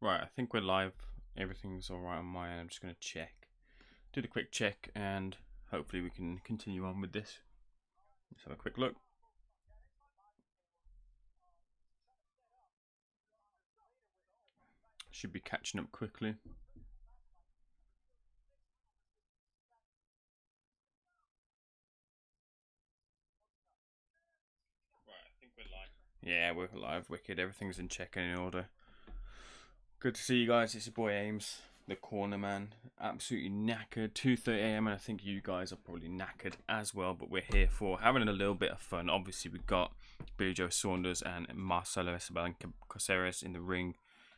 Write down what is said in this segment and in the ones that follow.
Right, I think we're live. Everything's alright on my end. I'm just going to check. Do the quick check and hopefully we can continue on with this. Let's have a quick look. Should be catching up quickly. Right, I think we're live. Yeah, we're live. Wicked. Everything's in check and in order. Good to see you guys. It's your boy Ames, the corner man. Absolutely knackered. 2:30 AM, and I think you guys are probably knackered as well. But we're here for having a little bit of fun. Obviously, we've got Billy Joe Saunders and Marcelo and Coceres in the ring,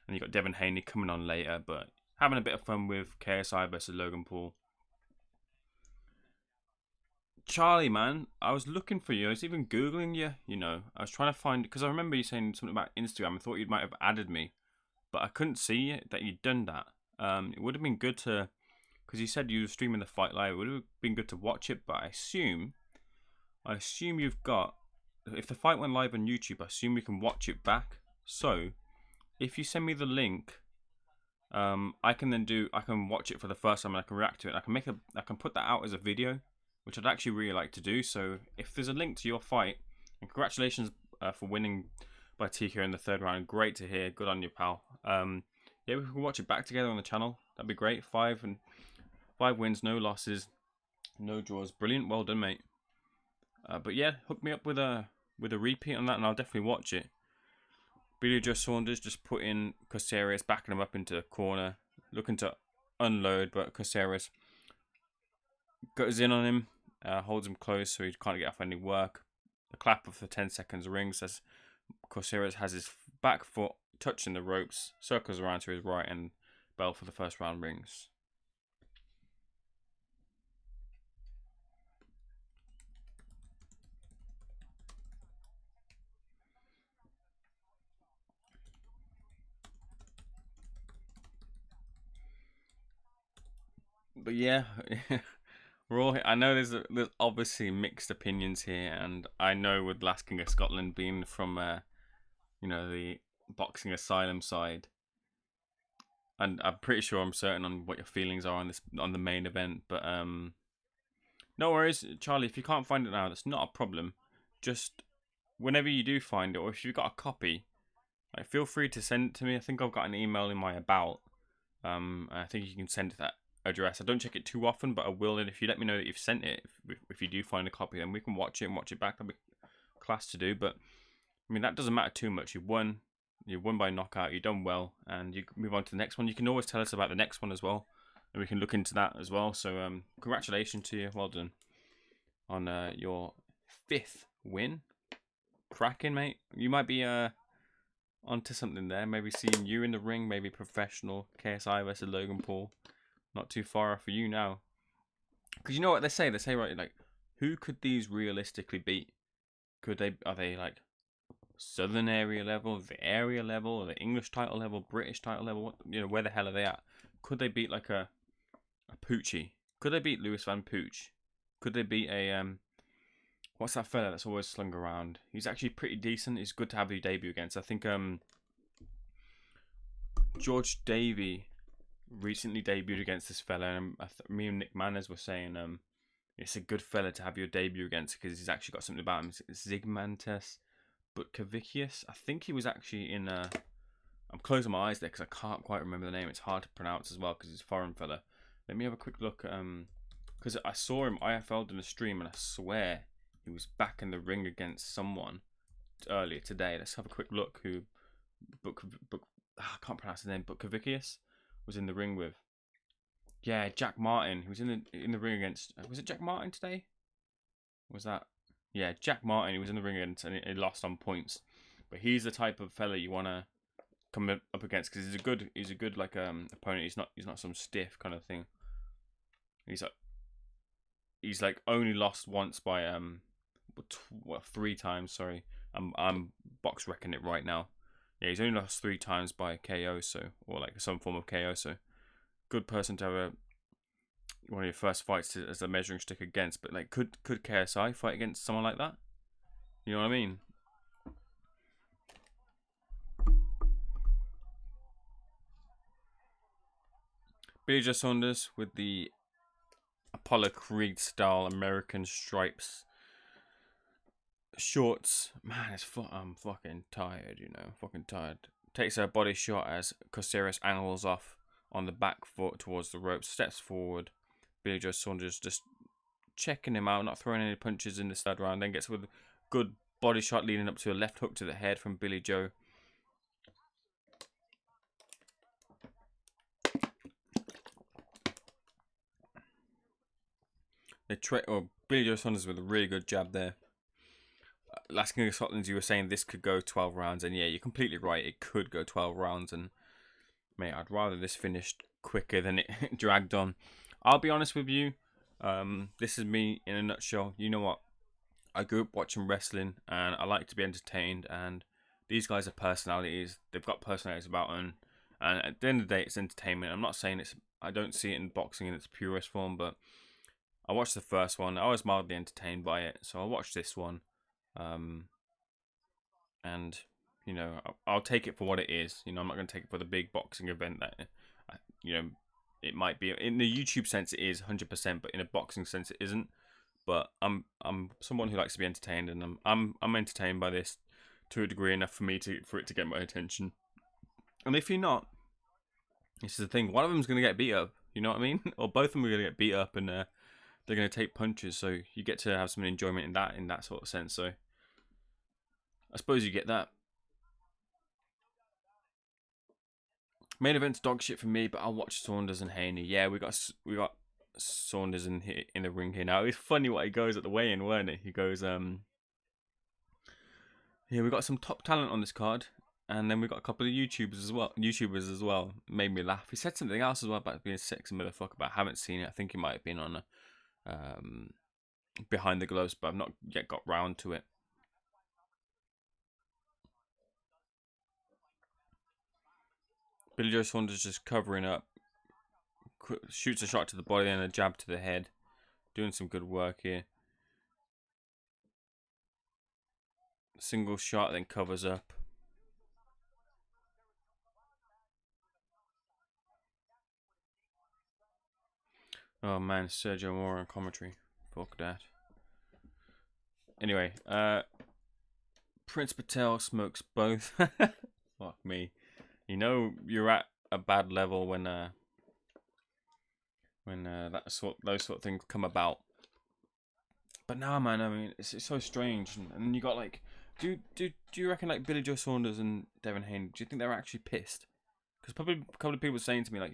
and you got Devin Haney coming on later. But having a bit of fun with KSI versus Logan Paul. Charlie, man, I was looking for you. I was even Googling you. You know, I was trying to find, because I remember you saying something about Instagram. I thought you might have added me, but I couldn't see that you'd done that. It would have been good to, because you said you were streaming the fight live. It would have been good to watch it, but I assume you've got. If the fight went live on YouTube, I assume we can watch it back. So, if you send me the link, I can watch it for the first time and I can react to it. I can put that out as a video, which I'd actually really like to do. So, if there's a link to your fight, and congratulations for winning by TKO in the third round. Great to hear. Good on you, pal. Yeah, we can watch it back together on the channel. That'd be great. 5 wins, no losses, no draws. Brilliant. Well done, mate. But yeah, hook me up with a repeat on that, and I'll definitely watch it. Billy Joe Saunders just put in Coceres, backing him up into the corner, looking to unload, but Coceres goes in on him, holds him close so he can't get off any work. The clap for 10 seconds rings as Coceres has his back foot touching the ropes, circles around to his right, and bell for the first round rings. But yeah, we're all. I know there's obviously mixed opinions here, and I know with Last King of Scotland being from the boxing asylum side, and I'm pretty sure I'm certain on what your feelings are on the main event. But no worries, Charlie. If you can't find it now, that's not a problem. Just whenever you do find it, or if you've got a copy, like, feel free to send it to me. I think I've got an email in my about. I think you can send it that address. I don't check it too often, but I will. And if you let me know that you've sent it, if you do find a copy, then we can watch it and watch it back. That'd be class to do. But I mean, that doesn't matter too much. You've won by knockout. You've done well, and you move on to the next one. You can always tell us about the next one as well, and we can look into that as well. So congratulations to you. Well done on your 5th win. Cracking, mate. You might be onto something there. Maybe seeing you in the ring. Maybe professional KSI versus Logan Paul. Not too far off for you now. Because you know what they say? They say, right, like, who could these realistically beat? Are they like Southern area level, the area level, or the English title level, British title level? Where the hell are they at? Could they beat like a Poochie? Could they beat Lewis Van Pooch? Could they beat a what's that fella that's always slung around? He's actually pretty decent. It's good to have your debut against. I think George Davey recently debuted against this fella, and me and Nick Manners were saying it's a good fella to have your debut against because he's actually got something about him. Zygmantas Butkavicius. I think he was actually in I'm closing my eyes there because I can't quite remember the name. It's hard to pronounce as well because he's a foreign fella. Let me have a quick look because I saw him IFL'd in a stream and I swear he was back in the ring against someone earlier today. Let's have a quick look who I can't pronounce his name. Butkavicius was in the ring with. Yeah, Jack Martin. He was in the ring against. Was it Jack Martin today? Was that? Yeah, Jack Martin. He was in the ring against, and he lost on points. But he's the type of fella you want to come up against because he's a good like opponent. He's not some stiff kind of thing. He's like only lost once by 3 times. Sorry, I'm box wrecking it right now. Yeah, he's only lost 3 times by KO, or like some form of KO. So, good person to have one of your first fights as a measuring stick against. But like, could KSI fight against someone like that? You know what I mean? Billy Joe Saunders with the Apollo Creed style American stripes shorts. Man, I'm fucking tired, fucking tired. Takes a body shot as Coceres angles off on the back foot towards the rope, steps forward. Billy Joe Saunders just checking him out, not throwing any punches in the third round, then gets with a good body shot leading up to a left hook to the head from Billy Joe. Billy Joe Saunders with a really good jab there. Last King of Scotland, you were saying this could go 12 rounds, and yeah, you're completely right. It could go 12 rounds, and mate, I'd rather this finished quicker than it dragged on. I'll be honest with you. This is me in a nutshell. You know what? I grew up watching wrestling, and I like to be entertained. And these guys are personalities. They've got personalities about them, and at the end of the day, it's entertainment. I'm not saying it's. I don't see it in boxing in its purest form, but I watched the first one. I was mildly entertained by it, so I watched this one. And I'll take it for what it is. I'm not going to take it for the big boxing event that it might be. In the YouTube sense it is 100%, but in a boxing sense it isn't. But I'm someone who likes to be entertained, and I'm entertained by this to a degree enough for it to get my attention. And if you're not, this is the thing, one of them's going to get beat up, you know what I mean? Or both of them are going to get beat up, and they're going to take punches, so you get to have some enjoyment in that sort of sense. So I suppose you get that. Main event's dog shit for me, but I'll watch Saunders and Haney. Yeah, we got Saunders in the ring here now. It's funny what he goes at the weigh-in, weren't it? He goes, yeah, we got some top talent on this card, and then we got a couple of YouTubers as well. Made me laugh. He said something else as well about being a sexy motherfucker, but I haven't seen it. I think he might have been on a Behind the Gloves, but I've not yet got round to it. Billy Joe Saunders just covering up, shoots a shot to the body and a jab to the head, doing some good work here. Single shot, then covers up. Oh man, Sergio Mora on commentary. Fuck that. Anyway, Prince Patel smokes both. Fuck me. You're at a bad level when those sort of things come about. But nah, man, I mean, it's so strange. And you got like, do you reckon like Billy Joe Saunders and Devin Haney? Do you think they're actually pissed? Because probably a couple of people saying to me like,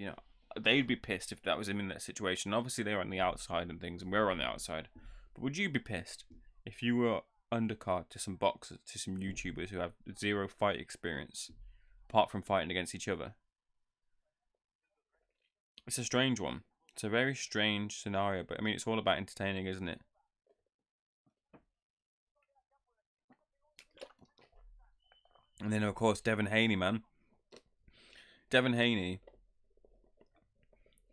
they'd be pissed if that was him in that situation. Obviously, they're on the outside and things, and we're on the outside. But would you be pissed if you were undercard to some boxers, to some YouTubers who have zero fight experience, apart from fighting against each other? It's a strange one. It's a very strange scenario, but I mean, it's all about entertaining, isn't it? And then, of course, Devin Haney, man. Devin Haney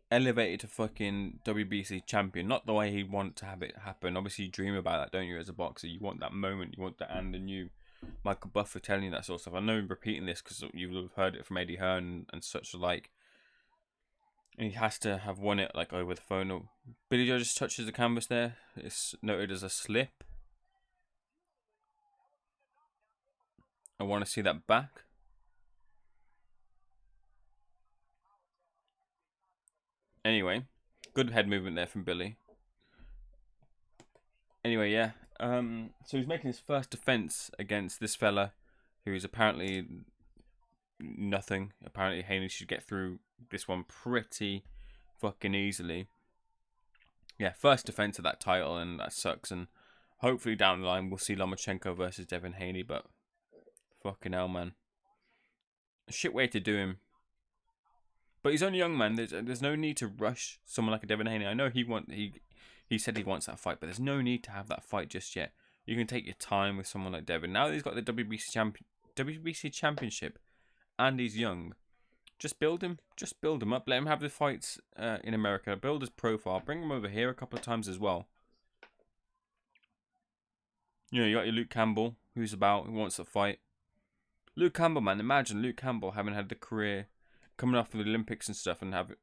elevated to fucking WBC champion. Not the way he'd want to have it happen. Obviously, you dream about that, don't you, as a boxer? You want that moment. You want that and you. Michael Buffer telling you that sort of stuff. I know I'm repeating this because you've heard it from Eddie Hearn and such like. And he has to have won it like over the phone. Billy Joe just touches the canvas there. It's noted as a slip. I want to see that back. Anyway, good head movement there from Billy. Anyway, yeah. So he's making his first defense against this fella, who's apparently nothing. Apparently, Haney should get through this one pretty fucking easily. Yeah, first defense of that title, and that sucks. And hopefully down the line we'll see Lomachenko versus Devin Haney, but fucking hell, man. Shit way to do him. But he's only young, man. There's no need to rush someone like a Devin Haney. I know he said he wants that fight, but there's no need to have that fight just yet. You can take your time with someone like Devin. Now that he's got the WBC championship, and he's young, just build him up. Let him have the fights in America. Build his profile. Bring him over here a couple of times as well. You got your Luke Campbell, who wants to fight. Luke Campbell, man. Imagine Luke Campbell having had the career coming off of the Olympics and stuff, and have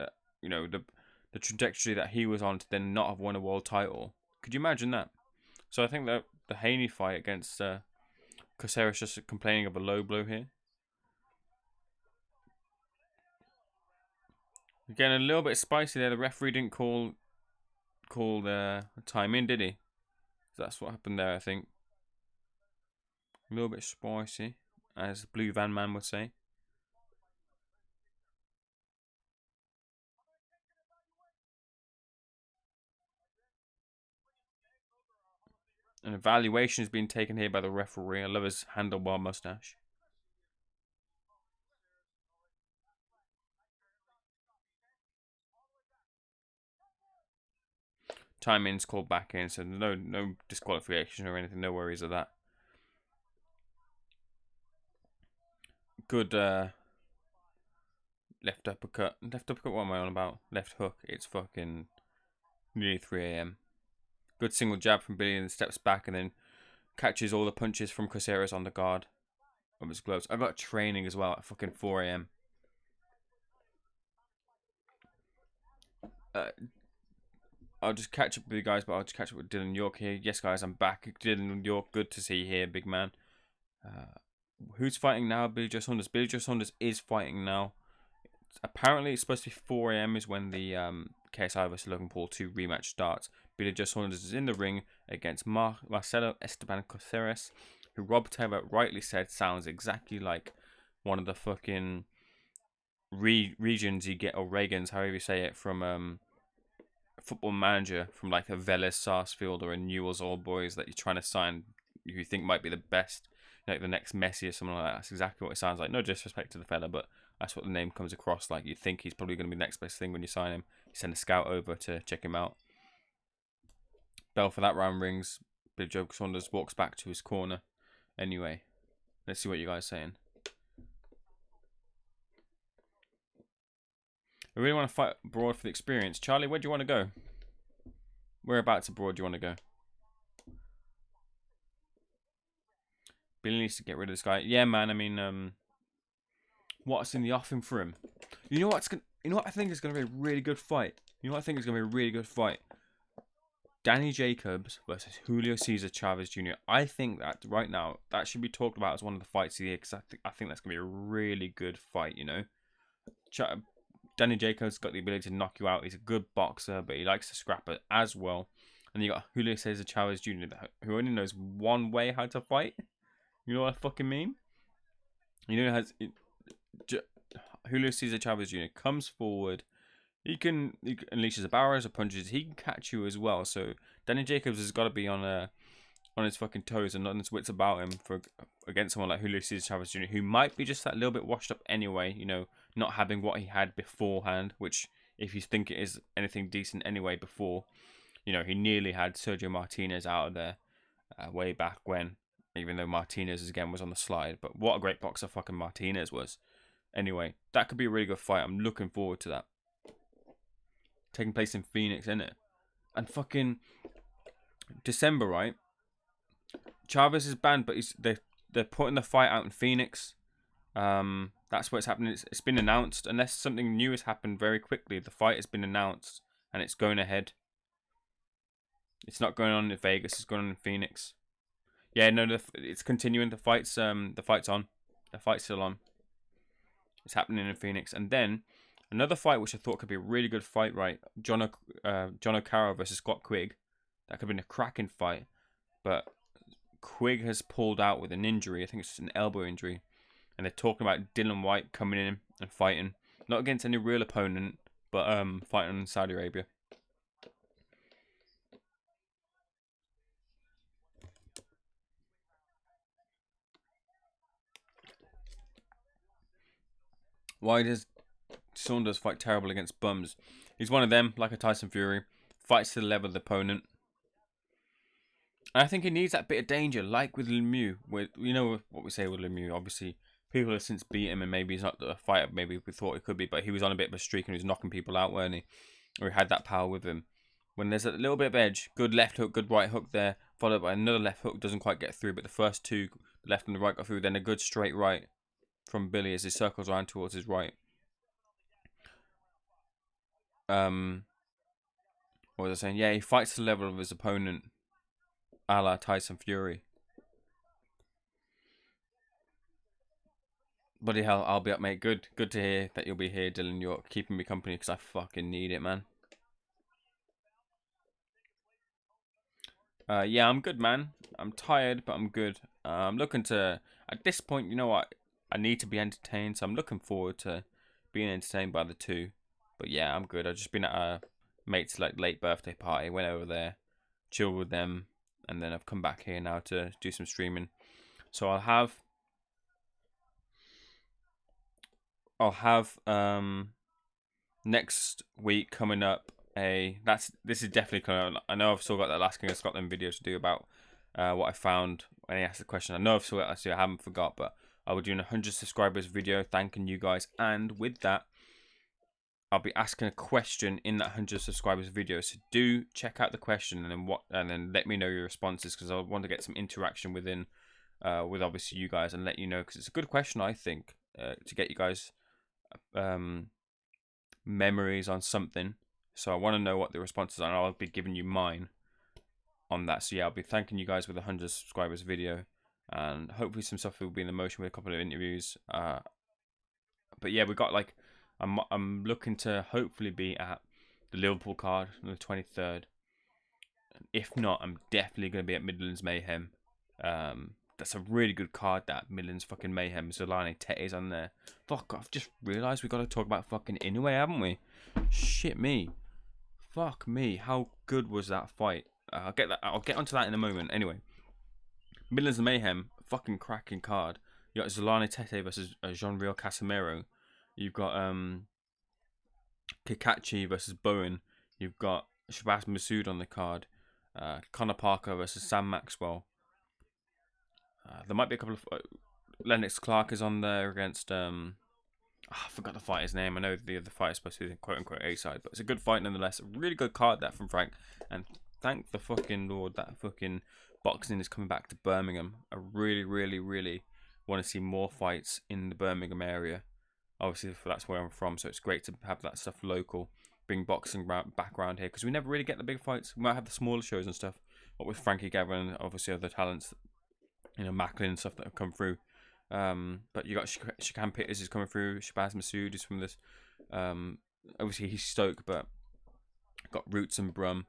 you know, the trajectory that he was on to then not have won a world title. Could you imagine that? So I think that the Haney fight against Coceres just complaining of a low blow here. Again, a little bit spicy there. The referee didn't call the time in, did he? That's what happened there, I think. A little bit spicy, as the Blue Van Man would say. An evaluation is being taken here by the referee. I love his handlebar mustache. Time in's called back in, so no disqualification or anything. No worries of that. Good left uppercut. Left uppercut, what am I on about? Left hook. It's fucking nearly 3 a.m. Good single jab from Billy and steps back and then catches all the punches from Coceres on the guard of his gloves. I got training as well at fucking 4 a.m. I'll just catch up with you guys, but I'll just catch up with Dylan York here. Yes, guys, I'm back. Dylan York, good to see you here, big man. Who's fighting now? Billy Joe Saunders. Billy Joe Saunders is fighting now. Apparently, it's supposed to be 4 a.m. is when the KSI vs Logan Paul 2 rematch starts. Billy Joe Saunders is in the ring against Marcelo Esteban Coceres, who Rob Taylor rightly said sounds exactly like one of the fucking regions you get, or Reagans, however you say it, from Football Manager, from like a Vélez Sarsfield or a Newell's Old Boys that you're trying to sign, you think might be the best, like the next Messi or something like that. That's exactly what it sounds like. No disrespect to the fella, but that's what the name comes across like. You think he's probably going to be the next best thing when you sign him. You send a scout over to check him out. Bell for that round rings. Billy Joe Saunders walks back to his corner. Anyway, let's see what you guys are saying. I really want to fight abroad for the experience. Charlie, where do you want to go? Whereabouts abroad do you want to go? Billy needs to get rid of this guy. Yeah, man. I mean, what's in the offing for him? You know what I think is gonna be a really good fight. Danny Jacobs versus Julio Cesar Chavez Jr. I think that right now that should be talked about as one of the fights of the year, because I think that's gonna be a really good fight. You know, Danny Jacobs got the ability to knock you out. He's a good boxer, but he likes to scrap it as well. And you got Julio Cesar Chavez Jr., who only knows one way how to fight. You know what I fucking mean? You know, Julio Cesar Chavez Jr. comes forward. He can unleashes a barrage of punches. He can catch you as well. So Danny Jacobs has got to be on his fucking toes and on his wits about him against someone like Julio Cesar Chavez Jr., who might be just that little bit washed up anyway. You know, not having what he had beforehand. Which, if you think it is anything decent anyway, before, you know, he nearly had Sergio Martinez out of there way back when. Even though Martinez again was on the slide, but what a great boxer fucking Martinez was. Anyway, that could be a really good fight. I'm looking forward to that. Taking place in Phoenix, isn't it? And fucking December, right? Chavez is banned, but they're putting the fight out in Phoenix. That's where it's happening. It's been announced. Unless something new has happened very quickly, the fight has been announced and it's going ahead. It's not going on in Vegas. It's going on in Phoenix. Yeah, no, it's continuing. The fight's on. The fight's still on. It's happening in Phoenix, and then another fight which I thought could be a really good fight. Right, John O'Carroll versus Scott Quigg. That could have been a cracking fight, but Quigg has pulled out with an injury. I think it's just an elbow injury, and they're talking about Dylan White coming in and fighting, not against any real opponent, but fighting in Saudi Arabia. Why does Saunders fight terrible against bums? He's one of them, like a Tyson Fury. Fights to the level of the opponent. And I think he needs that bit of danger, like with Lemieux. You know what we say with Lemieux. Obviously, people have since beat him, and maybe he's not the fighter maybe we thought he could be, but he was on a bit of a streak and he was knocking people out, weren't he? Or he had that power with him. When there's a little bit of edge, good left hook, good right hook there, followed by another left hook, doesn't quite get through, but the first two, the left and the right got through, then a good straight right from Billy as he circles around towards his right. What was I saying? Yeah, he fights to the level of his opponent, a la Tyson Fury. Bloody hell, I'll be up, mate. Good to hear that you'll be here, Dylan York, keeping me company, because I fucking need it, man. Yeah, I'm good, man. I'm tired, but I'm good. I'm looking to, at this point, you know what? I need to be entertained, so I'm looking forward to being entertained by the two. But yeah, I'm good. I've just been at a mate's like late birthday party, went over there, chilled with them, and then I've come back here now to do some streaming. So I'll have next week coming up this is definitely coming up. I know I've still got that last King of Scotland video to do about what I found when he asked the question. I know I've still got that, I haven't forgot, but I will do an 100 subscribers video thanking you guys, and with that I'll be asking a question in that 100 subscribers video. So do check out the question and then let me know your responses, because I want to get some interaction with obviously you guys, and let you know, because it's a good question, I think, to get you guys memories on something. So I want to know what the responses are, and I'll be giving you mine on that. So yeah, I'll be thanking you guys with a 100 subscribers video, and hopefully some stuff will be in the motion with a couple of interviews. But yeah, we got like I'm looking to hopefully be at the Liverpool card on the 23rd. If not, I'm definitely going to be at Midlands Mayhem. That's a really good card, that Midlands fucking Mayhem. Zolani Tete's on there. Fuck, I've just realised we got to talk about fucking Inoue, haven't we? Shit me. Fuck me. How good was that fight? I'll get onto that in a moment. Anyway, Midlands Mayhem, fucking cracking card. You got Zolani Tete versus Jean-Real Casimiro. You've got Kikachi versus Bowen. You've got Shabazz Masood on the card. Conor Parker versus Sam Maxwell. There might be a couple of Lennox Clark is on there against I forgot the fighter's name. I know the fight is supposed to be the quote unquote A side, but it's a good fight nonetheless. A really good card that from Frank, and thank the fucking Lord that fucking boxing is coming back to Birmingham. I really want to see more fights in the Birmingham area. Obviously, that's where I'm from, so it's great to have that stuff local, bring boxing back around here, because we never really get the big fights. We might have the smaller shows and stuff, but with Frankie Gavin and obviously other talents, you know, Macklin and stuff that have come through. But you got Shakan Pitters is coming through. Shabazz Masood is from this. Obviously he's Stoke, but got Roots and Brum.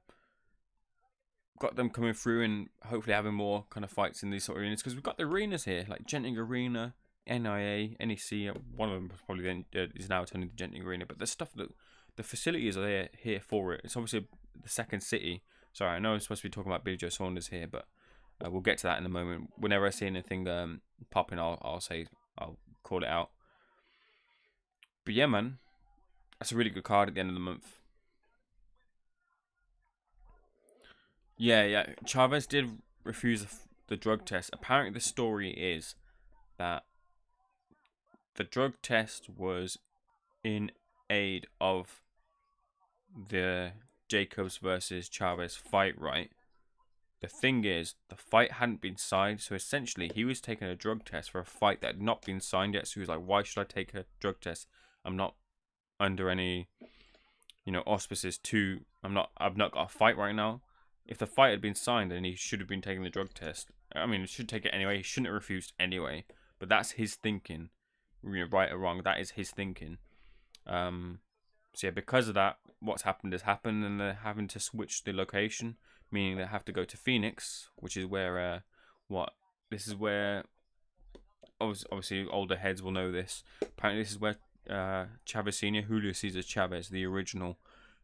Got them coming through, and hopefully having more kind of fights in these sort of arenas, because we've got the arenas here, like Genting Arena, NIA, NEC. One of them probably is now turning to Genting Arena, but the stuff that the facilities are here for it. It's obviously the second city. Sorry, I know I'm supposed to be talking about Billy Joe Saunders here, but we'll get to that in a moment. Whenever I see anything popping, I'll call it out. But yeah, man, that's a really good card at the end of the month. Yeah. Chavez did refuse the drug test. Apparently, the story is that the drug test was in aid of the Jacobs versus Chavez fight, right? The thing is, the fight hadn't been signed, so essentially he was taking a drug test for a fight that had not been signed yet. So he was like, "Why should I take a drug test? I'm not under any, auspices to. I've not got a fight right now. If the fight had been signed, then he should have been taking the drug test. I mean, he should take it anyway. He shouldn't have refused anyway. But that's his thinking, right or wrong. That is his thinking. So yeah, because of that, what's happened has happened, and they're having to switch the location, meaning they have to go to Phoenix, which is where this is where obviously older heads will know this. Apparently, this is where Chavez Sr., Julio Cesar Chavez, the original,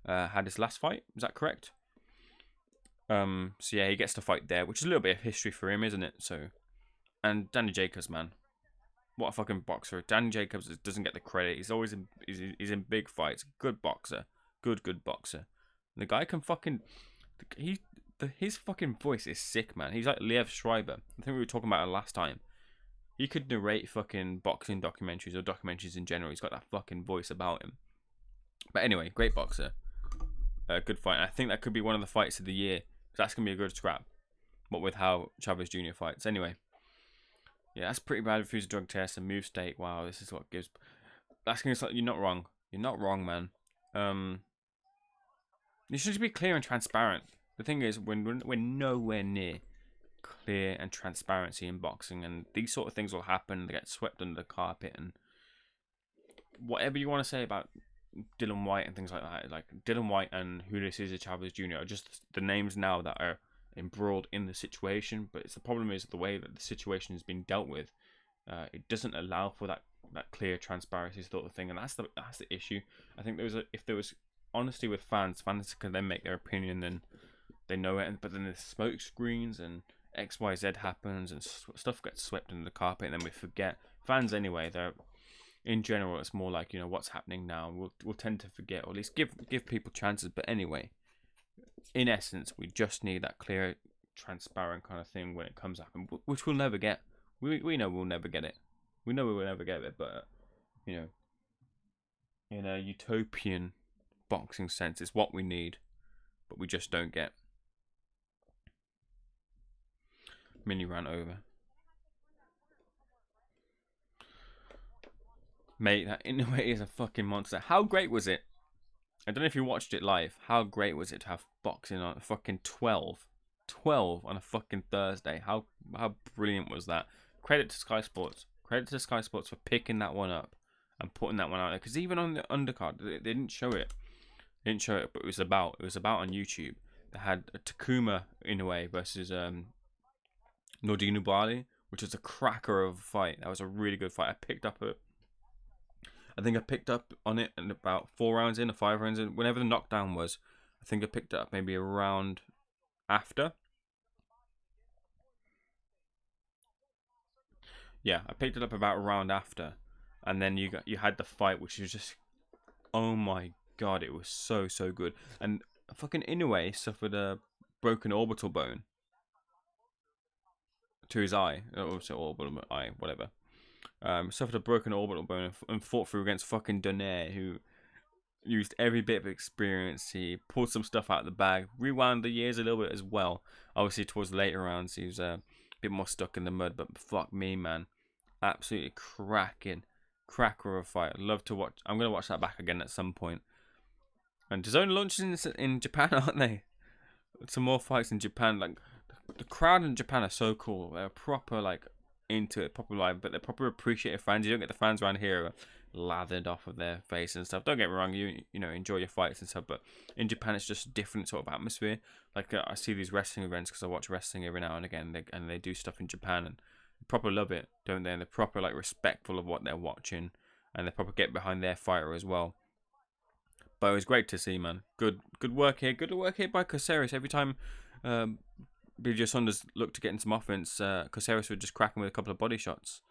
had his last fight. Is that correct? So yeah, he gets to fight there, which is a little bit of history for him, isn't it? So, and Danny Jacobs, man, what a fucking boxer! Danny Jacobs doesn't get the credit. He's always he's in big fights. Good boxer, good boxer. And the guy can fucking his fucking voice is sick, man. He's like Liev Schreiber. I think we were talking about it last time. He could narrate fucking boxing documentaries or documentaries in general. He's got that fucking voice about him. But anyway, great boxer. Good fight. And I think that could be one of the fights of the year. That's going to be a good scrap. What with how Chavez Jr. fights. Anyway. Yeah, that's pretty bad. Refuse a drug test and move state. Wow, this is what gives. That's going to. You're not wrong. You're not wrong, man. It should be clear and transparent. The thing is, when we're nowhere near clear and transparency in boxing, and these sort of things will happen. They get swept under the carpet, and whatever you want to say about Dylan White and things like that, like Dylan White and Julio Cesar Chavez Jr. are just the names now that are embroiled in the situation. But the problem is the way that the situation has been dealt with. It doesn't allow for that clear transparency sort of thing, and that's the issue. I think if there was honesty with fans can then make their opinion, then they know it. But then there's smoke screens and XYZ happens and stuff gets swept under the carpet, and then we forget. Fans anyway, they're in general, it's more like, what's happening now. We'll tend to forget, or at least give people chances. But anyway, in essence, we just need that clear, transparent kind of thing when it comes up, which we'll never get. We know we'll never get it. We know we will never get it, but in a utopian boxing sense, it's what we need, but we just don't get. Mini rant over. Mate, that Inoue is a fucking monster. How great was it? I don't know if you watched it live. How great was it to have boxing on a fucking 12 on a fucking Thursday? How brilliant was that? Credit to Sky Sports. Credit to Sky Sports for picking that one up and putting that one out there. Because even on the undercard, they didn't show it. But it was about on YouTube. They had a Takuma Inoue versus Nordine Bali, which was a cracker of a fight. That was a really good fight. I think I picked up on it in about 4 rounds in or 5 rounds in, whenever the knockdown was. I think I picked it up maybe a round after. Yeah, I picked it up about a round after, and then you had the fight, which was just, oh my god, it was so good. And fucking Inoue suffered a broken orbital bone to his eye, orbital eye, whatever. Suffered a broken orbital bone and fought through against fucking Donaire, who used every bit of experience. He pulled some stuff out of the bag, rewound the years a little bit as well. Obviously, towards the later rounds, he was a bit more stuck in the mud, but fuck me, man. Absolutely cracker of a fight. I'd love to watch. I'm going to watch that back again at some point. And DAZN launches in Japan, aren't they? Some more fights in Japan. Like, the crowd in Japan are so cool. They're proper, like, into it, proper live, but they're proper appreciative fans. You don't get the fans around here lathered off of their face and stuff. Don't get me wrong, you enjoy your fights and stuff, but in Japan it's just a different sort of atmosphere. Like I see these wrestling events because I watch wrestling every now and again, and they do stuff in Japan and they proper love it, don't they? And they're proper like respectful of what they're watching, and they proper get behind their fighter as well. But it was great to see, man. Good work here. Good work here by Coceres. Every time BJ Saunders looked to get in some offense, Coceres would just crack him with a couple of body shots.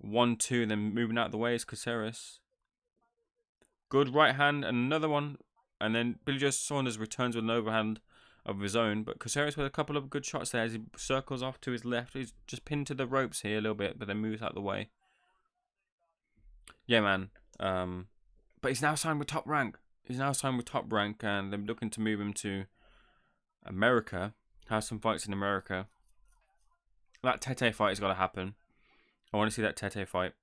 1-2, then moving out of the way is Coceres. Good right hand, and another one. And then BJ Saunders returns with an overhand of his own. But Coceres with a couple of good shots there as he circles off to his left. He's just pinned to the ropes here a little bit, but then moves out of the way. Yeah, man. But he's now signed with Top Rank. And they're looking to move him to America. Have some fights in America. That Tete fight has got to happen. I want to see that Tete fight.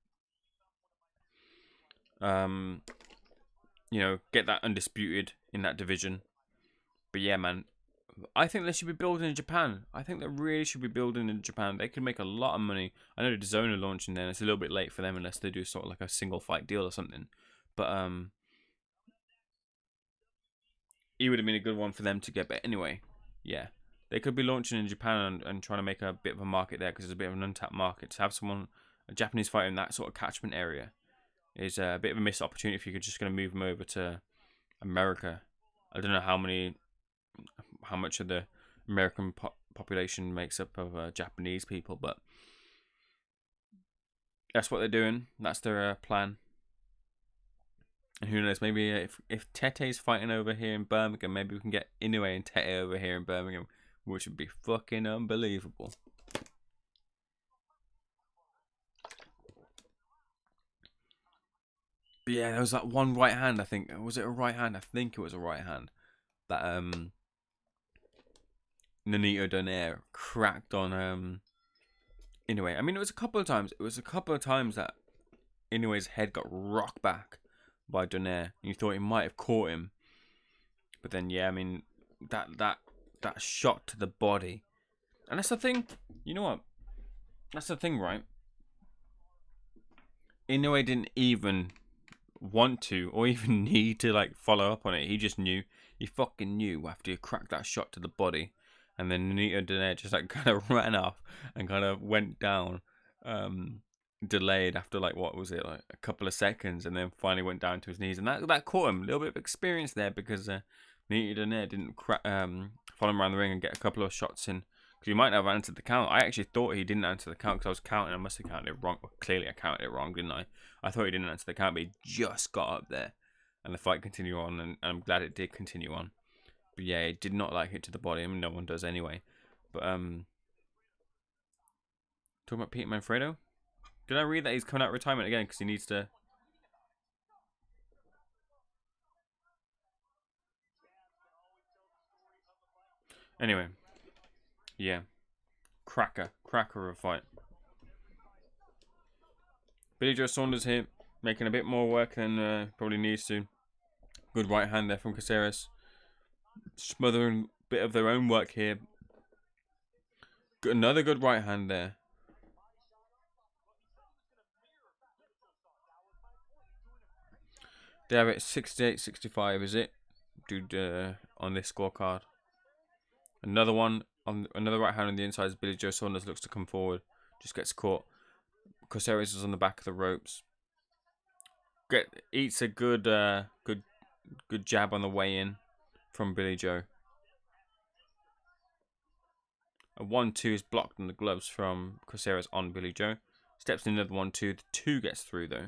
Get that undisputed in that division. But yeah, man, I think they should be building in Japan. I think they really should be building in Japan. They could make a lot of money. I know DAZN are launching there, and it's a little bit late for them unless they do sort of like a single fight deal or something. But it would have been a good one for them to get. But anyway, yeah, they could be launching in Japan and trying to make a bit of a market there because there's a bit of an untapped market. To have a Japanese fighter in that sort of catchment area is a bit of a missed opportunity if you're just going to move them over to America. I don't know how much of the American population makes up of Japanese people, but that's what they're doing. That's their plan. And who knows, maybe if Tete's fighting over here in Birmingham, maybe we can get Inoue and Tete over here in Birmingham, which would be fucking unbelievable. But yeah, there was that one right hand, I think. Was it a right hand? I think it was a right hand. That Nonito Donaire cracked on Inoue. I mean, it was a couple of times. That Inoue's head got rocked back by Donaire. And you thought he might have caught him. But then, yeah, I mean, that shot to the body. And that's the thing. You know what? That's the thing, right? Inoue didn't even want to or even need to like follow up on it. He just knew. He fucking knew after he cracked that shot to the body. And then Nikita Ababiy just like kind of ran off and kind of went down, delayed after like what was it, like a couple of seconds, and then finally went down to his knees, and that caught him a little bit of experience there because Nikita Ababiy didn't follow him around the ring and get a couple of shots in. Because he might not have answered the count. I actually thought he didn't answer the count because I was counting. I must have counted it wrong. Well, clearly, I counted it wrong, didn't I? I thought he didn't answer the count, but he just got up there, and the fight continued on, and I'm glad it did continue on. But yeah, it did not like hit to the body. I mean, no one does anyway. But talking about Pete Manfredo, did I read that he's coming out of retirement again because he needs to? Anyway, yeah, cracker of a fight. Billy Joe Saunders here, making a bit more work than probably needs to. Good right hand there from Coceres. Smothering a bit of their own work here. Another good right hand there. They have it 68-65, is it? Dude, on this scorecard. Another one, on another right hand on the inside as Billy Joe Saunders looks to come forward. Just gets caught. Coceres is on the back of the ropes. Eats a good jab on the way in from Billy Joe. A 1-2 is blocked in the gloves from Coceres on Billy Joe. Steps in another 1-2. The 2 gets through though.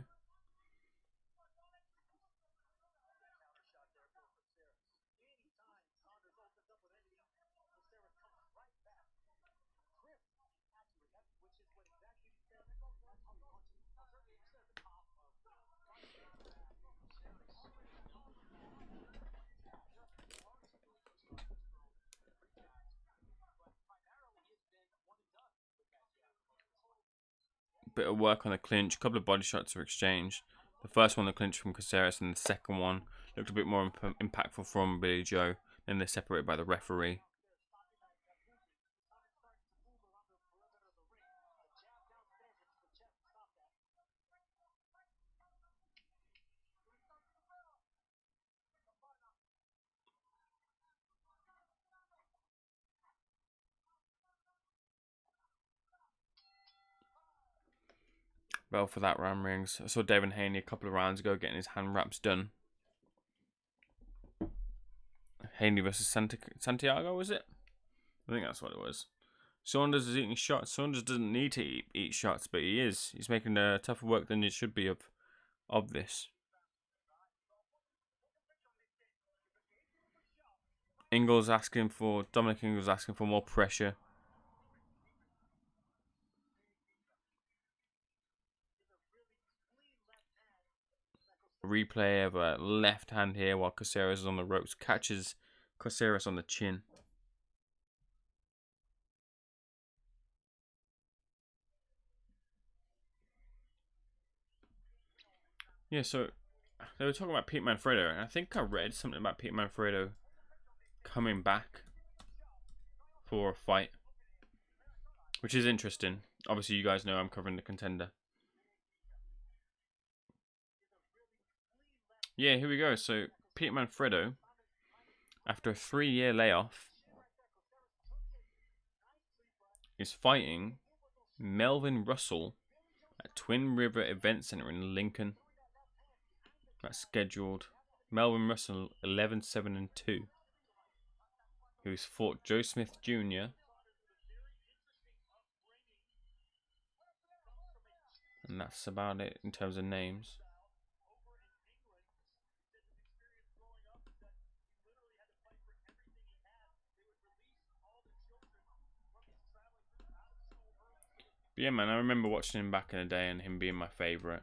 Bit of work on the clinch. A couple of body shots were exchanged. The first one, the clinch from Coceres, and the second one looked a bit more impactful from Billy Joe. Then they're separated by the referee. Well, for that round rings. I saw Devin Haney a couple of rounds ago getting his hand wraps done. Haney versus Santiago, was it? I think that's what it was. Saunders is eating shots. Saunders doesn't need to eat shots, but he is. He's making tougher work than it should be of this. Dominic Ingles asking for more pressure. Replay of a left hand here while Coceres is on the ropes. Catches Coceres on the chin. Yeah, so they were talking about Pete Manfredo, and I think I read something about Pete Manfredo coming back for a fight, which is interesting. Obviously, you guys know I'm covering the contender. Yeah, here we go. So, Pete Manfredo, after a 3-year layoff, is fighting Melvin Russell at Twin River Event Center in Lincoln. That's scheduled. Melvin Russell, 11-7-2, who's fought Joe Smith Jr. And that's about it in terms of names. But yeah, man, I remember watching him back in the day and him being my favourite.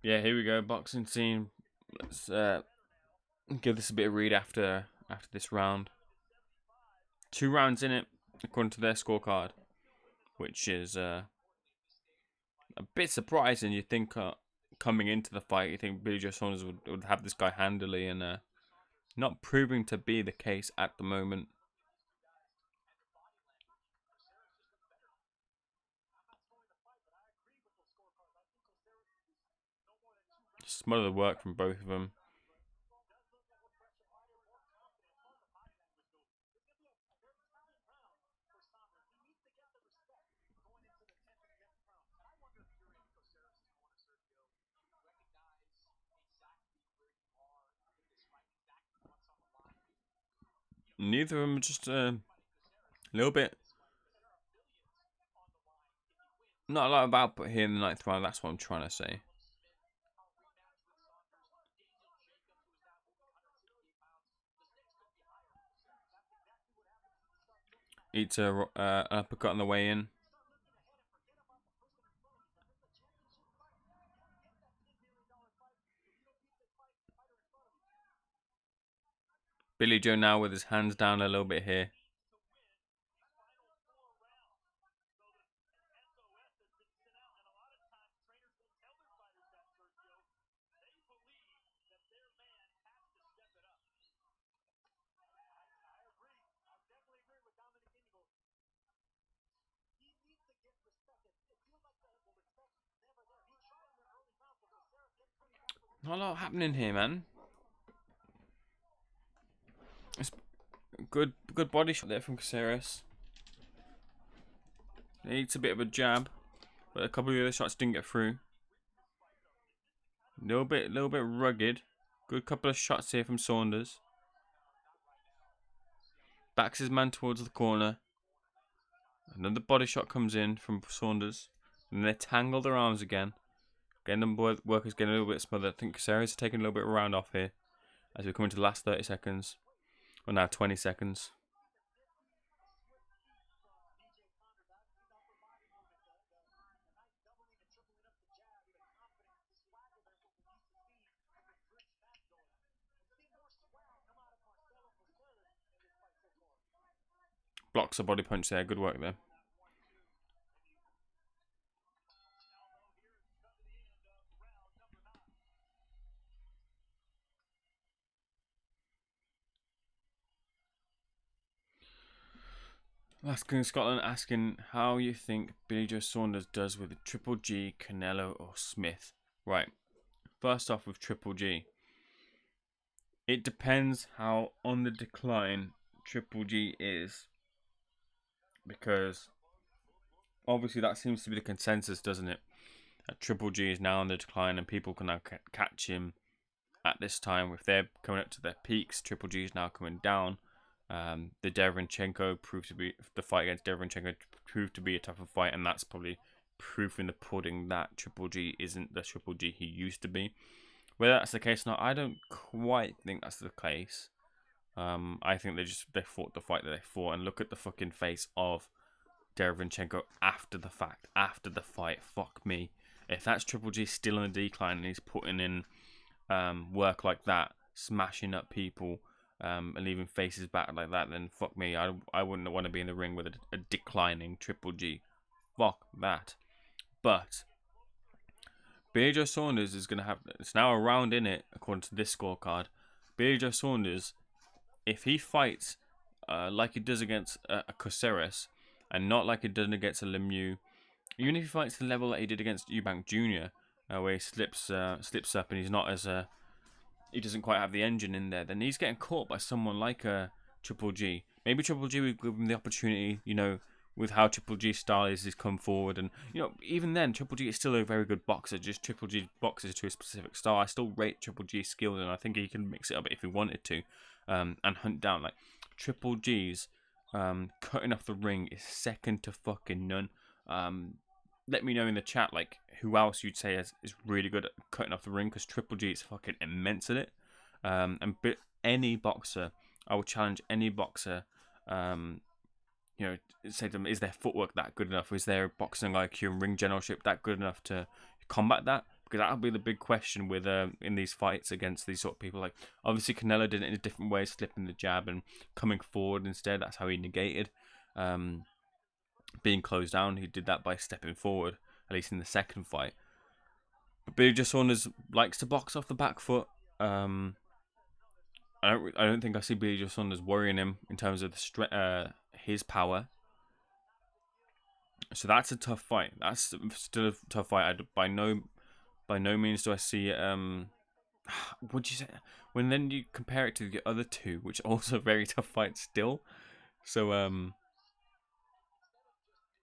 Yeah, here we go, boxing scene. Let's give this a bit of read after this round. 2 rounds in it, according to their scorecard, which is a bit surprising. You think coming into the fight, you think Billy Joe Saunders would have this guy handily, and Not proving to be the case at the moment. Smother the work from both of them. Neither of them are just a little bit. Not a lot of output here in the 9th round. That's what I'm trying to say. Eats a uppercut on the way in. Billy Joe now with his hands down a little bit here. Not a lot happening here, man. It's good body shot there from Coceres. He eats a bit of a jab, but a couple of the other shots didn't get through. Little bit rugged. Good couple of shots here from Saunders. Backs his man towards the corner. Another body shot comes in from Saunders. And they tangle their arms again. Getting them workers getting a little bit smothered. I think Coceres is taking a little bit of a round off here. As we come into the last 30 seconds. Or now 20 seconds. Blocks a body punch there. Good work there. Asking Scotland, asking how you think Billy Joe Saunders does with Triple G, Canelo, or Smith. Right. First off with Triple G. It depends how on the decline Triple G is. Because obviously that seems to be the consensus, doesn't it? That Triple G is now on the decline and people can now catch him at this time. If they're coming up to their peaks, Triple G is now coming down. The Derevyanchenko proved to be the fight against Derevyanchenko proved to be a tougher fight, and that's probably proof in the pudding that Triple G isn't the Triple G he used to be. Whether that's the case or not, I don't quite think that's the case. I think they fought the fight that they fought, and look at the fucking face of Derevyanchenko after the fact, after the fight. Fuck me. If that's Triple G still on the decline and he's putting in work like that, smashing up people, and leaving faces back like that, then fuck me. I wouldn't want to be in the ring with a declining Triple G. Fuck that. But Billy Joe Saunders is going to have... It's now a round in it, according to this scorecard. Billy Joe Saunders, if he fights like he does against a Coceres, and not like he does against a Lemieux, even if he fights the level that he did against Eubank Jr., where he slips up and he's not as... he doesn't quite have the engine in there, then he's getting caught by someone like a Triple G. Maybe Triple G would give him the opportunity, with how Triple G's style is, he's come forward. And, even then, Triple G is still a very good boxer. Just Triple G boxes to a specific style. I still rate Triple G's skills, and I think he can mix it up if he wanted to, and hunt down. Like, Triple G's cutting off the ring is second to fucking none. Let me know in the chat, like, who else you'd say is really good at cutting off the ring, because Triple G is fucking immense at it. And any boxer, I would challenge any boxer, say to them, is their footwork that good enough? Is their boxing IQ and ring generalship that good enough to combat that? Because that'll be the big question with in these fights against these sort of people. Like, obviously Canelo did it in a different way, slipping the jab and coming forward instead. That's how he negated being closed down. He did that by stepping forward, at least in the second fight. But Billy Joe Saunders likes to box off the back foot, and I don't think I see Billy Joe Saunders worrying him in terms of his power. So that's a tough fight. That's still a tough fight. By no means do I see would you say when then you compare it to the other two, which are also very tough fights still. So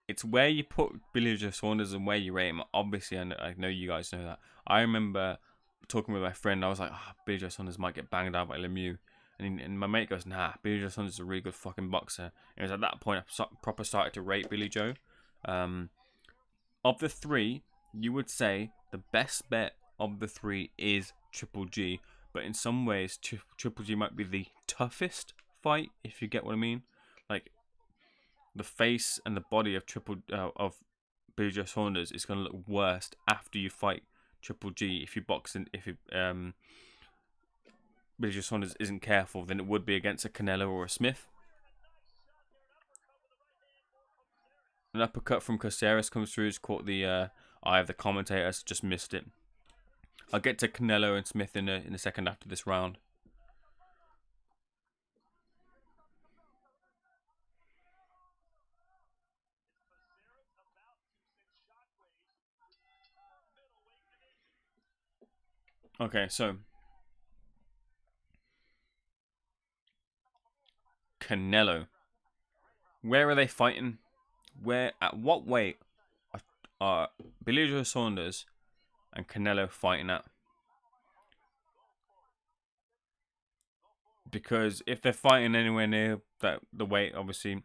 it's where you put Billy Joe Saunders and where you rate him. Obviously, I know you guys know that. I remember talking with my friend. I was like, Billy Joe Saunders might get banged out by Lemieux. And my mate goes, nah, Billy Joe Saunders is a really good fucking boxer. And it was at that point I proper started to rate Billy Joe. Of the three, you would say the best bet of the three is Triple G. But in some ways, Triple G might be the toughest fight, if you get what I mean. Like, the face and the body of Billy Joe Saunders is going to look worse after you fight Triple G if you box and if Billy Joe Saunders isn't careful than it would be against a Canelo or a Smith. An uppercut from Coceres comes through. He's caught the eye of the commentators. Just missed it. I'll get to Canelo and Smith in a second after this round. Okay, so Canelo. Where are they fighting? At what weight are Billy Joe Saunders and Canelo fighting at? Because if they're fighting anywhere near the weight, obviously,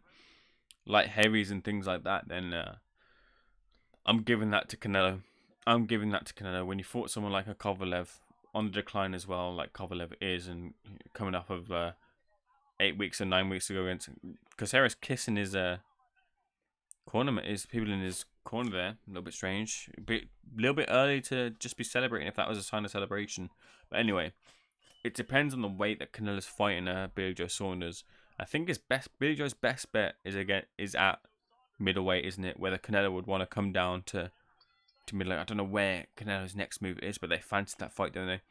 light heavies and things like that, then I'm giving that to Canelo. When you fought someone like a Kovalev on the decline as well, like Kovalev is, and coming off of 8 weeks or 9 weeks ago against Coceres kissing his corner, is people in his corner there. A little bit strange. A little bit early to just be celebrating if that was a sign of celebration. But anyway, it depends on the weight that Canelo's fighting Billy Joe Saunders. I think Billy Joe's best bet is at middleweight, isn't it? Whether Canelo would want to come down to middleweight. I don't know where Canelo's next move is, but they fancy that fight, don't they?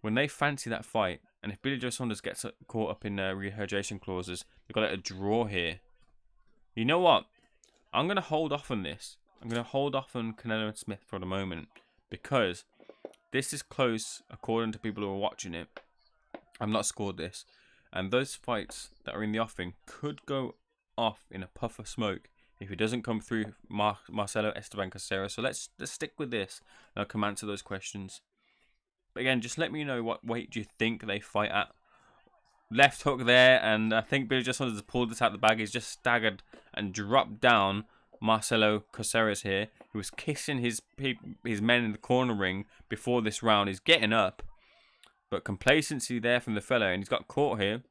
When they fancy that fight, and if Billy Joe Saunders gets caught up in rehydration clauses, they've got a draw here. You know what? I'm going to hold off on this. I'm going to hold off on Canelo and Smith for the moment because this is close according to people who are watching it. I've not scored this. And those fights that are in the offing could go off in a puff of smoke if it doesn't come through Marcelo, Esteban, Coceres. So let's stick with this and I'll come answer those questions. But again, just let me know what weight do you think they fight at. Left hook there, and I think Billy Joe Saunders has pulled this out of the bag. He's just staggered and dropped down Marcelo Coceres here. He was kissing his men in the corner ring before this round. He's getting up, but complacency there from the fellow, and he's got caught here.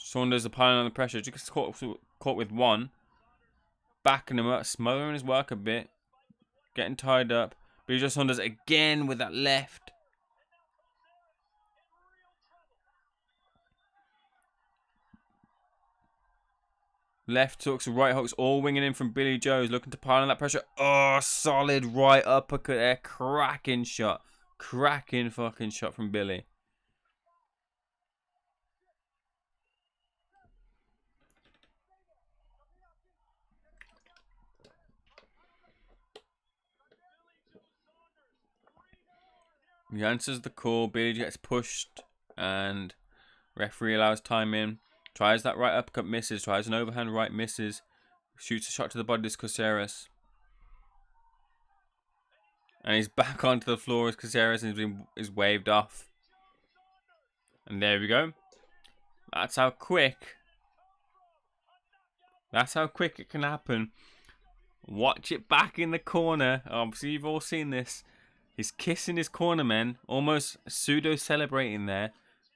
Saunders applying on the pressure. Just caught with one. Backing him up, smothering his work a bit. Getting tied up. Billy Joe Saunders again with that left. Left hooks, right hooks, all winging in from Billy Joe. He's looking to pile on that pressure. Oh, solid right uppercut there. Cracking shot. Cracking fucking shot from Billy. He answers the call. Billy gets pushed and referee allows time in. Tries that right uppercut, misses. Tries an overhand right, misses. Shoots a shot to the body, this Coceres. And he's back onto the floor as Coceres is waved off. And there we go. That's how quick it can happen. Watch it back in the corner. Obviously, you've all seen this. He's kissing his corner men, almost pseudo-celebrating there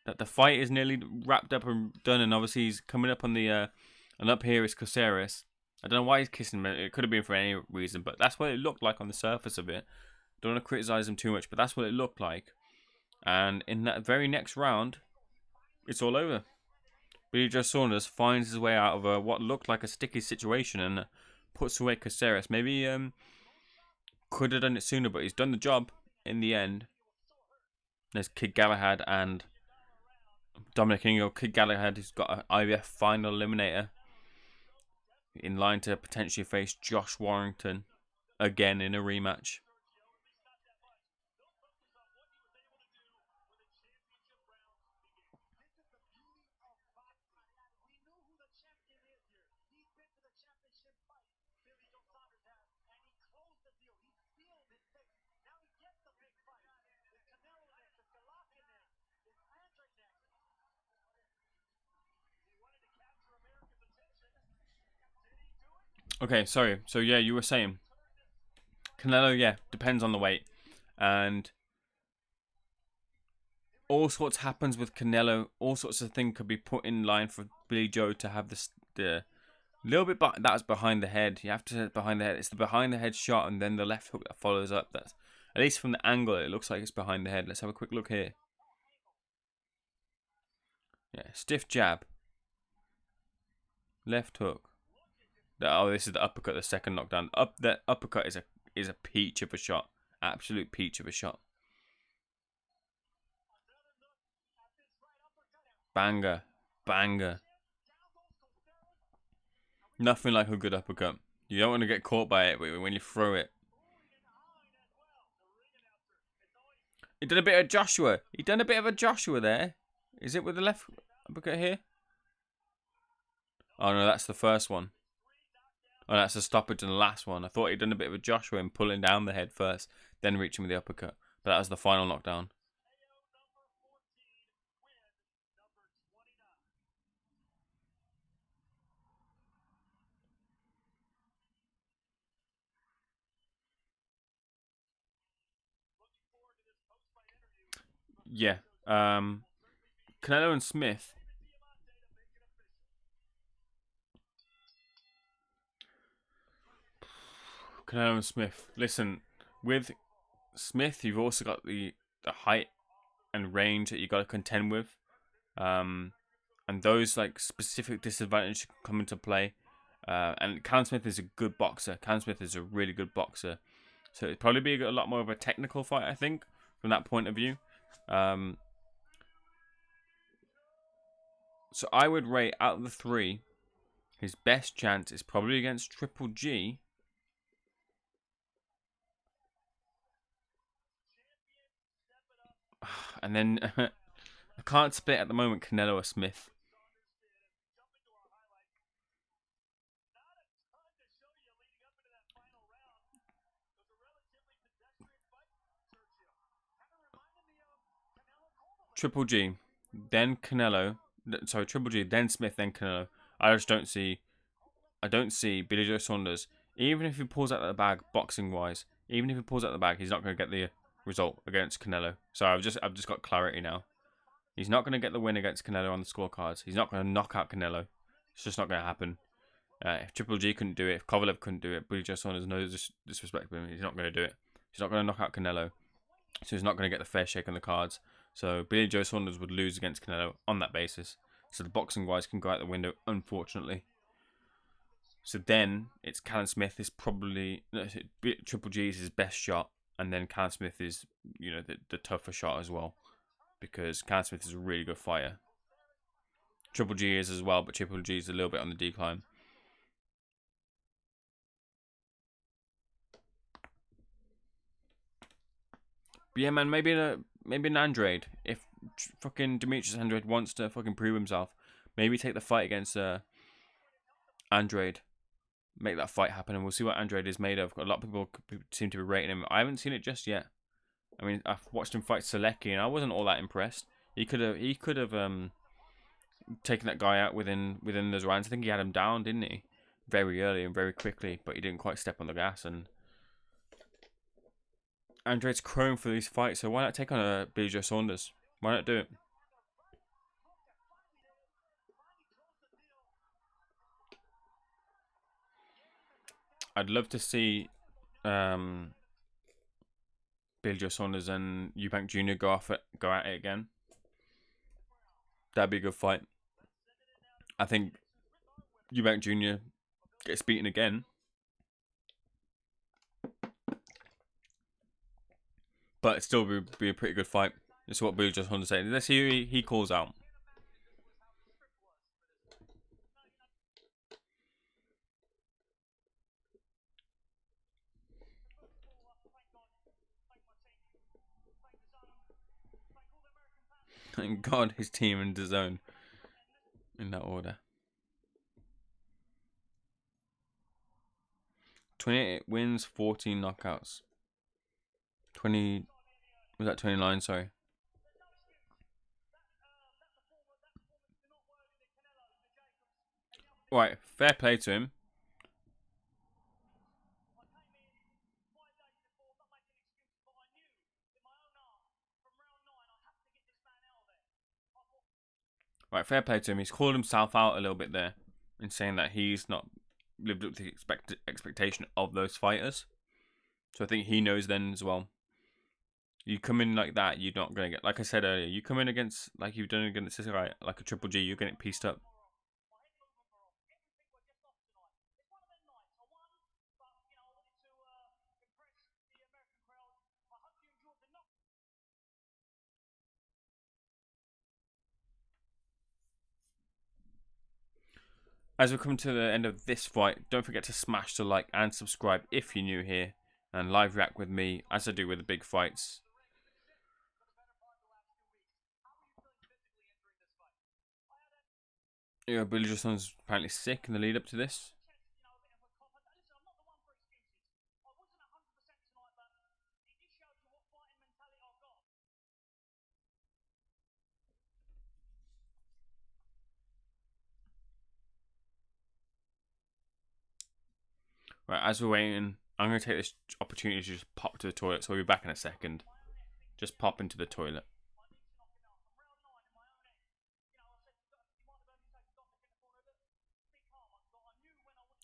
that the fight is nearly wrapped up and done. And obviously, he's coming up on the... and up here is Coceres. I don't know why he's kissing him. It could have been for any reason, but that's what it looked like on the surface of it. Don't want to criticize him too much, but that's what it looked like. And in that very next round, it's all over. Billy Joe Saunders finds his way out of what looked like a sticky situation and puts away Coceres. Maybe could have done it sooner, but he's done the job in the end. There's Kid Galahad and Dominic Ingo. Kid Galahad, who's got an IBF final eliminator, in line to potentially face Josh Warrington again in a rematch. Okay, sorry. So yeah, you were saying Canelo, yeah, depends on the weight, and all sorts happens with Canelo. All sorts of things could be put in line for Billy Joe to have the little bit, but that's behind the head. You have to behind the head. It's the behind the head shot, and then the left hook that follows up. That's at least from the angle, it looks like it's behind the head. Let's have a quick look here. Yeah, stiff jab, left hook. Oh, this is the uppercut, the second knockdown. The uppercut is a peach of a shot, absolute peach of a shot. Banger, banger. Nothing like a good uppercut. You don't want to get caught by it when you throw it. He did a bit of Joshua. He done a bit of a Joshua there. Is it with the left uppercut here? Oh no, that's the first one. Oh, that's a stoppage in the last one. I thought he'd done a bit of a Joshua in pulling down the head first, then reaching with the uppercut. But that was the final knockdown. Yeah. Canelo and Smith. Canelo and Smith. Listen, with Smith, you've also got the height and range that you got to contend with, and those like specific disadvantages come into play. And Callum Smith is a good boxer. Callum Smith is a really good boxer, so it'd probably be a lot more of a technical fight, I think, from that point of view. So I would rate out of the three, his best chance is probably against Triple G. And then I can't split at the moment Canelo or Smith. Triple G, then Canelo. Sorry, Triple G, then Smith, then Canelo. I don't see Billy Joe Saunders, even if he pulls out of the bag boxing wise, even if he pulls out of the bag, he's not going to get the result against Canelo. So I've just got clarity now. He's not going to get the win against Canelo on the scorecards. He's not going to knock out Canelo. It's just not going to happen. If Triple G couldn't do it, if Kovalev couldn't do it, Billy Joe Saunders, no disrespect to him, he's not going to do it. He's not going to knock out Canelo. So he's not going to get the fair shake on the cards. So Billy Joe Saunders would lose against Canelo on that basis. So the boxing wise can go out the window, unfortunately. So then it's Callum Smith is probably Triple G is his best shot, and then Callum Smith is the tougher shot as well, because Callum Smith is a really good fighter. Triple G is as well, but Triple G is a little bit on the decline. But yeah, man, maybe an Andrade. If fucking Demetrius Andrade wants to fucking prove himself, maybe take the fight against Andrade. Make that fight happen, and we'll see what Andrade is made of. A lot of people seem to be rating him. I haven't seen it just yet. I mean, I've watched him fight Selecki, and I wasn't all that impressed. He could have taken that guy out within those rounds. I think he had him down, didn't he? Very early and very quickly, but he didn't quite step on the gas. And Andrade's chrome for these fights, so why not take on a Billy Joe Saunders? Why not do it? I'd love to see Billy Joe Saunders and Eubank Jr. go at it again. That'd be a good fight. I think Eubank Jr. gets beaten again, but it still be a pretty good fight. This is what Billy just wanted to say. Let's see who he calls out. Thank God his team and the zone in that order. 28 wins, 14 knockouts. 20 was that 29? Sorry. Right, fair play to him. Right, fair play to him. He's called himself out a little bit there in saying that he's not lived up to the expectation of those fighters. So I think he knows then as well. You come in like that, you're not going to get, like I said earlier, you come in against, like you've done against this guy, like a Triple G, you're getting pieced up. As we come to the end of this fight, don't forget to smash the like and subscribe if you're new here, and live react with me as I do with the big fights. Yeah, Billy Johnson's apparently sick in the lead up to this. Right, as we're waiting, I'm going to take this opportunity to just pop to the toilet, so we'll be back in a second. Just pop into the toilet.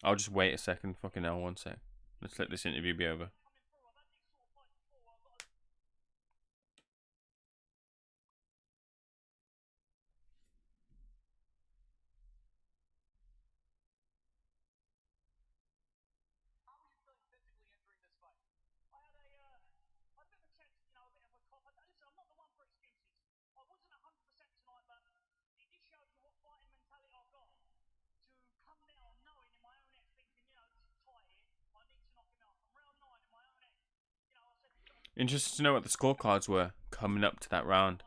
I'll just wait a second. Fucking hell, 1 sec. Let's let this interview be over. Interested to know what the scorecards were coming up to that round.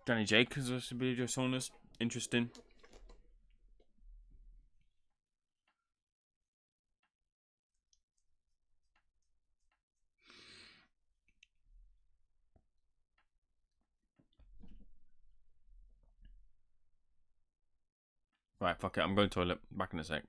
Danny Jacobs versus Billy Saunders. Interesting. Right, fuck it. I'm going to the toilet. Back in a sec.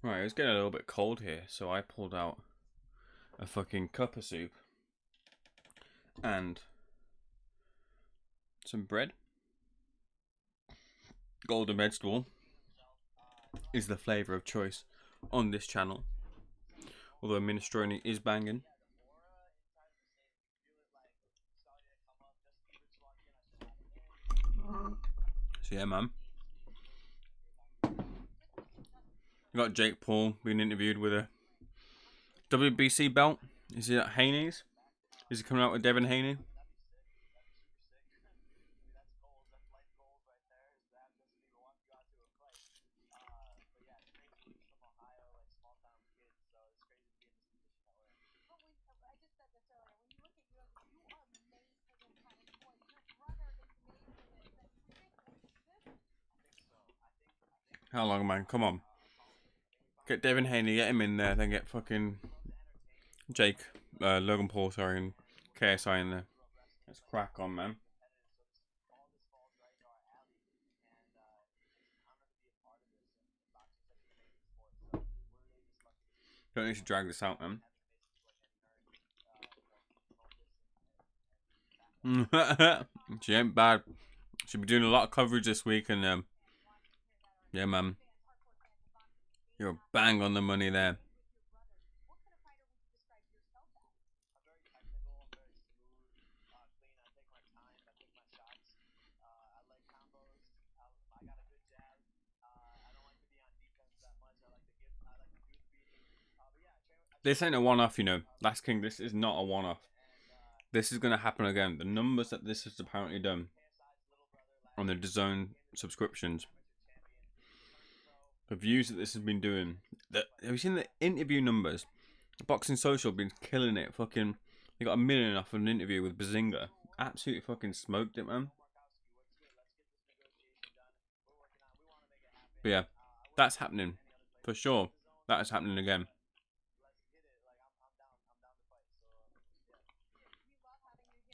Right, it was getting a little bit cold here, so I pulled out a fucking cup of soup and some bread. Golden vegetable is the flavour of choice on this channel, although minestrone is banging. So yeah, man. You got Jake Paul being interviewed with a WBC belt. Is he at Haney's? Is he coming out with Devin Haney? How long, man? Come on. Get Devin Haney, get him in there, then get fucking Logan Paul, sorry, and KSI in there. Let's crack on, man. Don't need to drag this out, man. She ain't bad. She'll be doing a lot of coverage this week, and yeah, man. You're bang on the money there. This ain't a one-off, you know. Last King, this is not a one-off. This is going to happen again. The numbers that this has apparently done on the DAZN subscriptions, the views that this has been doing. Have you seen the interview numbers? Boxing Social been killing it. Fucking, they got 1 million off an interview with Bazinga. Absolutely fucking smoked it, man. But yeah, that's happening for sure. That is happening again.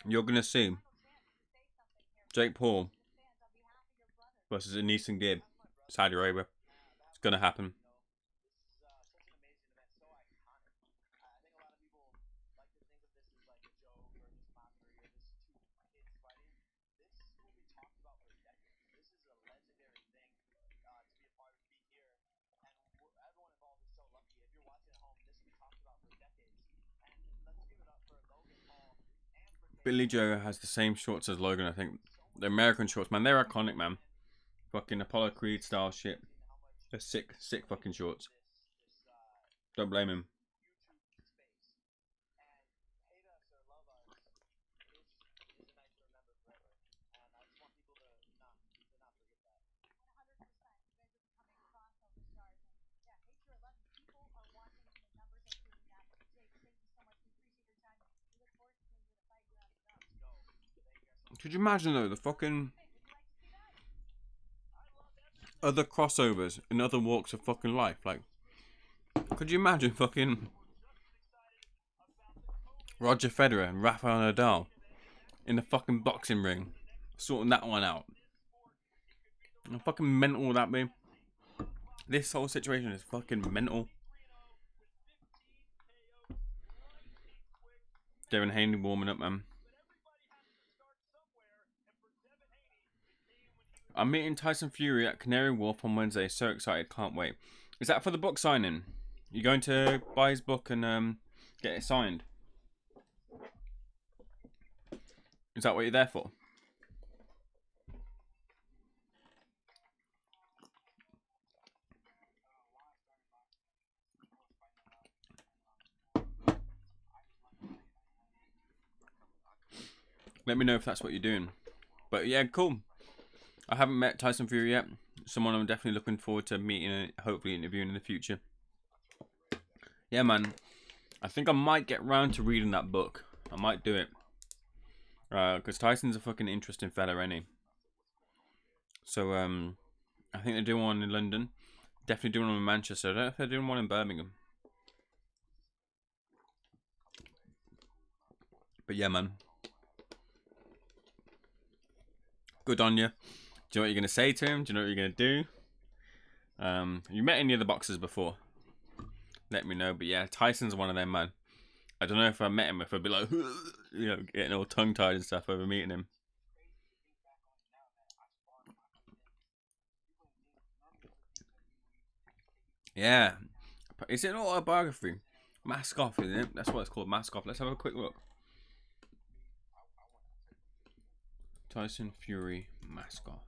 You're gonna see Jake Paul versus Anis and Gibb, Saudi Arabia. It's gonna happen. Billy Joe has the same shorts as Logan, I think. The American shorts, man, they're iconic, man. Fucking Apollo Creed style shit. They're sick, sick fucking shorts. Don't blame him. Could you imagine though, the fucking other crossovers in other walks of fucking life? Like, could you imagine fucking Roger Federer and Rafael Nadal in the fucking boxing ring, sorting that one out? How fucking mental would that be? This whole situation is fucking mental. Devin Haney warming up, man. I'm meeting Tyson Fury at Canary Wharf on Wednesday. So excited, can't wait. Is that for the book signing? You going to buy his book and get it signed? Is that what you're there for? Let me know if that's what you're doing. But yeah, cool. I haven't met Tyson Fury yet. Someone I'm definitely looking forward to meeting and hopefully interviewing in the future. Yeah, man. I think I might get round to reading that book. I might do it. Because Tyson's a fucking interesting fella, ain't he? So, I think they're doing one in London. Definitely doing one in Manchester. I don't know if they're doing one in Birmingham. But yeah, man. Good on you. Do you know what you're going to say to him? Do you know what you're going to do? You met any of the boxers before? let me know. But yeah, Tyson's one of them, man. I don't know if I met him, if I'd be like, getting all tongue-tied and stuff over meeting him. Yeah. Is it an autobiography? Mask Off, isn't it? That's what it's called, Mask Off. Let's have a quick look. Tyson Fury, Mask Off.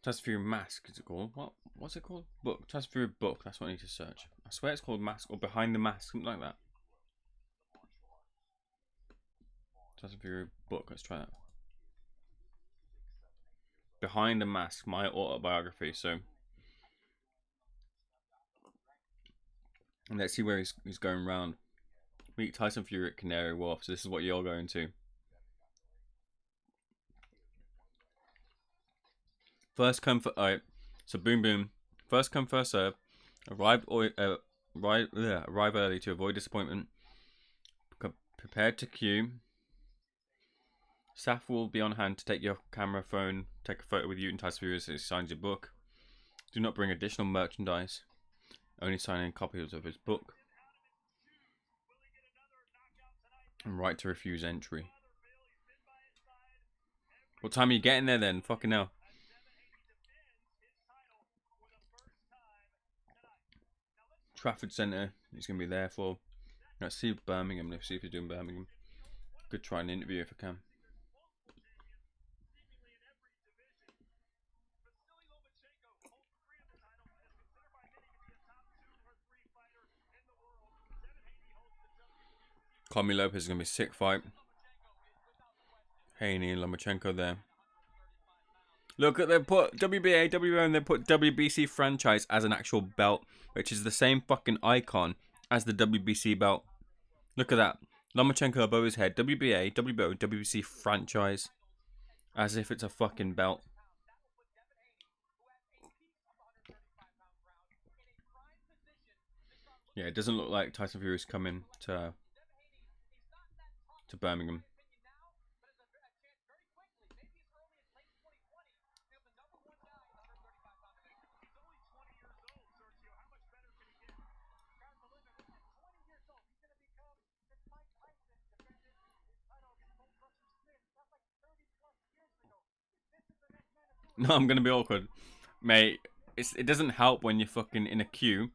Tyson Fury Mask, is it called? What's it called? Book. Tyson Fury Book. That's what I need to search. I swear it's called Mask, or Behind the Mask, something like that. Tyson Fury Book. Let's try that. Behind the Mask, my autobiography. So let's see where he's going round. Meet Tyson Fury at Canary Wharf. So this is what you're going to. First come for so boom boom. First come first serve. Arrive early to avoid disappointment. Prepared to queue. Staff will be on hand to take your camera, phone, take a photo with you and Tyson Fury as he signs your book. Do not bring additional merchandise. Only sign in copies of his book. And right to refuse entry. What time are you getting there then? Fucking hell. Trafford Centre. He's going to be there for. Let's see Birmingham. Let's see if he's doing Birmingham. Could try an interview if I can. Kami Lopez is going to be a sick fight. Haney and Lomachenko there. Look, they put WBA, WBO, and they put WBC franchise as an actual belt, which is the same fucking icon as the WBC belt. Look at that. Lomachenko above his head. WBA, WBO, WBC franchise. As if it's a fucking belt. Yeah, it doesn't look like Tyson Fury's coming to Birmingham. No, I'm gonna be awkward, mate. It doesn't help when you're fucking in a queue,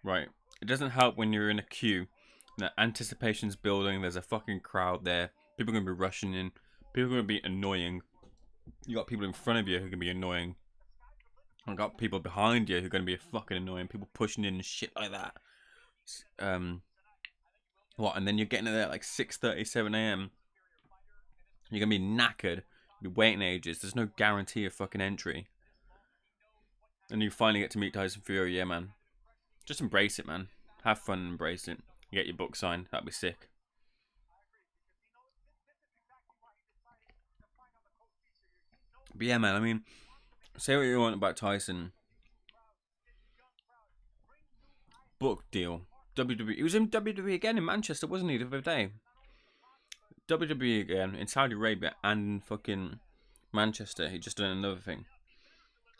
right? It doesn't help when you're in a queue. The anticipation's building. There's a fucking crowd there. People are gonna be rushing in. People are gonna be annoying. You got people in front of you who are gonna be annoying. I got people behind you who are gonna be fucking annoying. People pushing in and shit like that. What? And then you're getting there at like 6:30, 7 a.m. You're gonna be knackered. Be waiting ages. There's no guarantee of fucking entry. And you finally get to meet Tyson Fury. Yeah, man. Just embrace it, man. Have fun and embrace it. You get your book signed. That'd be sick. But yeah, man. I mean, say what you want about Tyson. Book deal. WWE. He was in WWE again in Manchester, wasn't he, the other day? WWE again in Saudi Arabia and fucking Manchester. He just done another thing.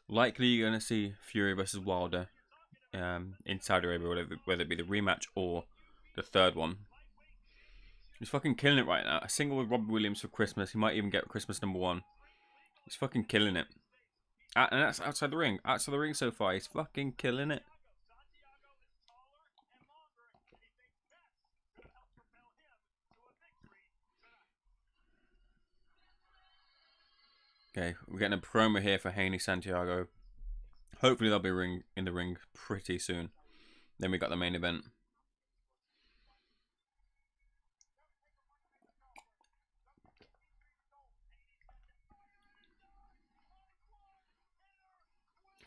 Likely you're gonna see Fury versus Wilder in Saudi Arabia, whether it be the rematch or the third one. He's fucking killing it right now. A single with Robbie Williams for Christmas. He might even get Christmas #1. He's fucking killing it. And that's outside the ring. Outside the ring so far, he's fucking killing it. Okay, we're getting a promo here for Haney Santiago. Hopefully they'll be in the ring pretty soon. Then we got the main event.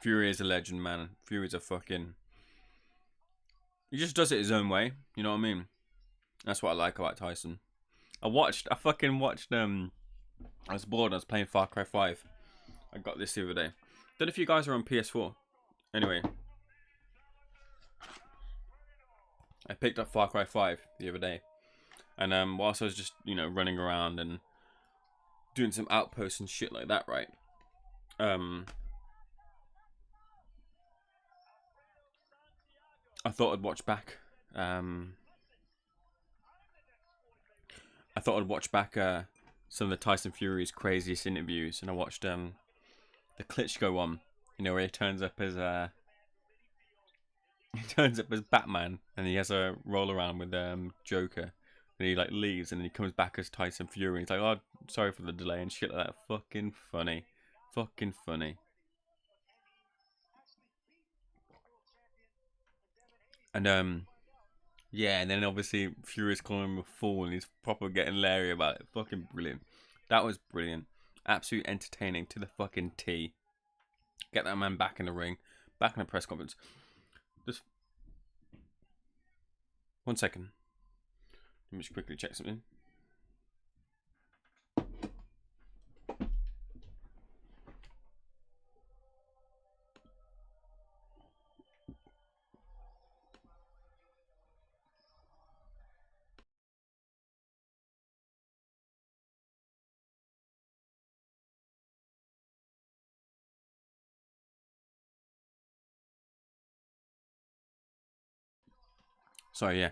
Fury is a legend, man. Fury's a fucking... He just does it his own way. You know what I mean? That's what I like about Tyson. I fucking watched, I was bored. I was playing Far Cry 5. I got this the other day. Don't know if you guys are on PS4. Anyway. I picked up Far Cry 5 the other day. And whilst I was just, running around and doing some outposts and shit like that, right? I thought I'd watch back. I thought I'd watch back some of the Tyson Fury's craziest interviews, and I watched the Klitschko one. You know, where he turns up as Batman, and he has a roll around with Joker, and he like leaves, and then he comes back as Tyson Fury. He's like, "Oh, sorry for the delay," and shit like that. Fucking funny, fucking funny. And yeah, and then obviously Fury's calling him a fool, and he's proper getting Larry about it. Fucking brilliant. That was brilliant. Absolute entertaining to the fucking T. Get that man back in the ring, back in the press conference. Just 1 second. Let me just quickly check something. Sorry, yeah.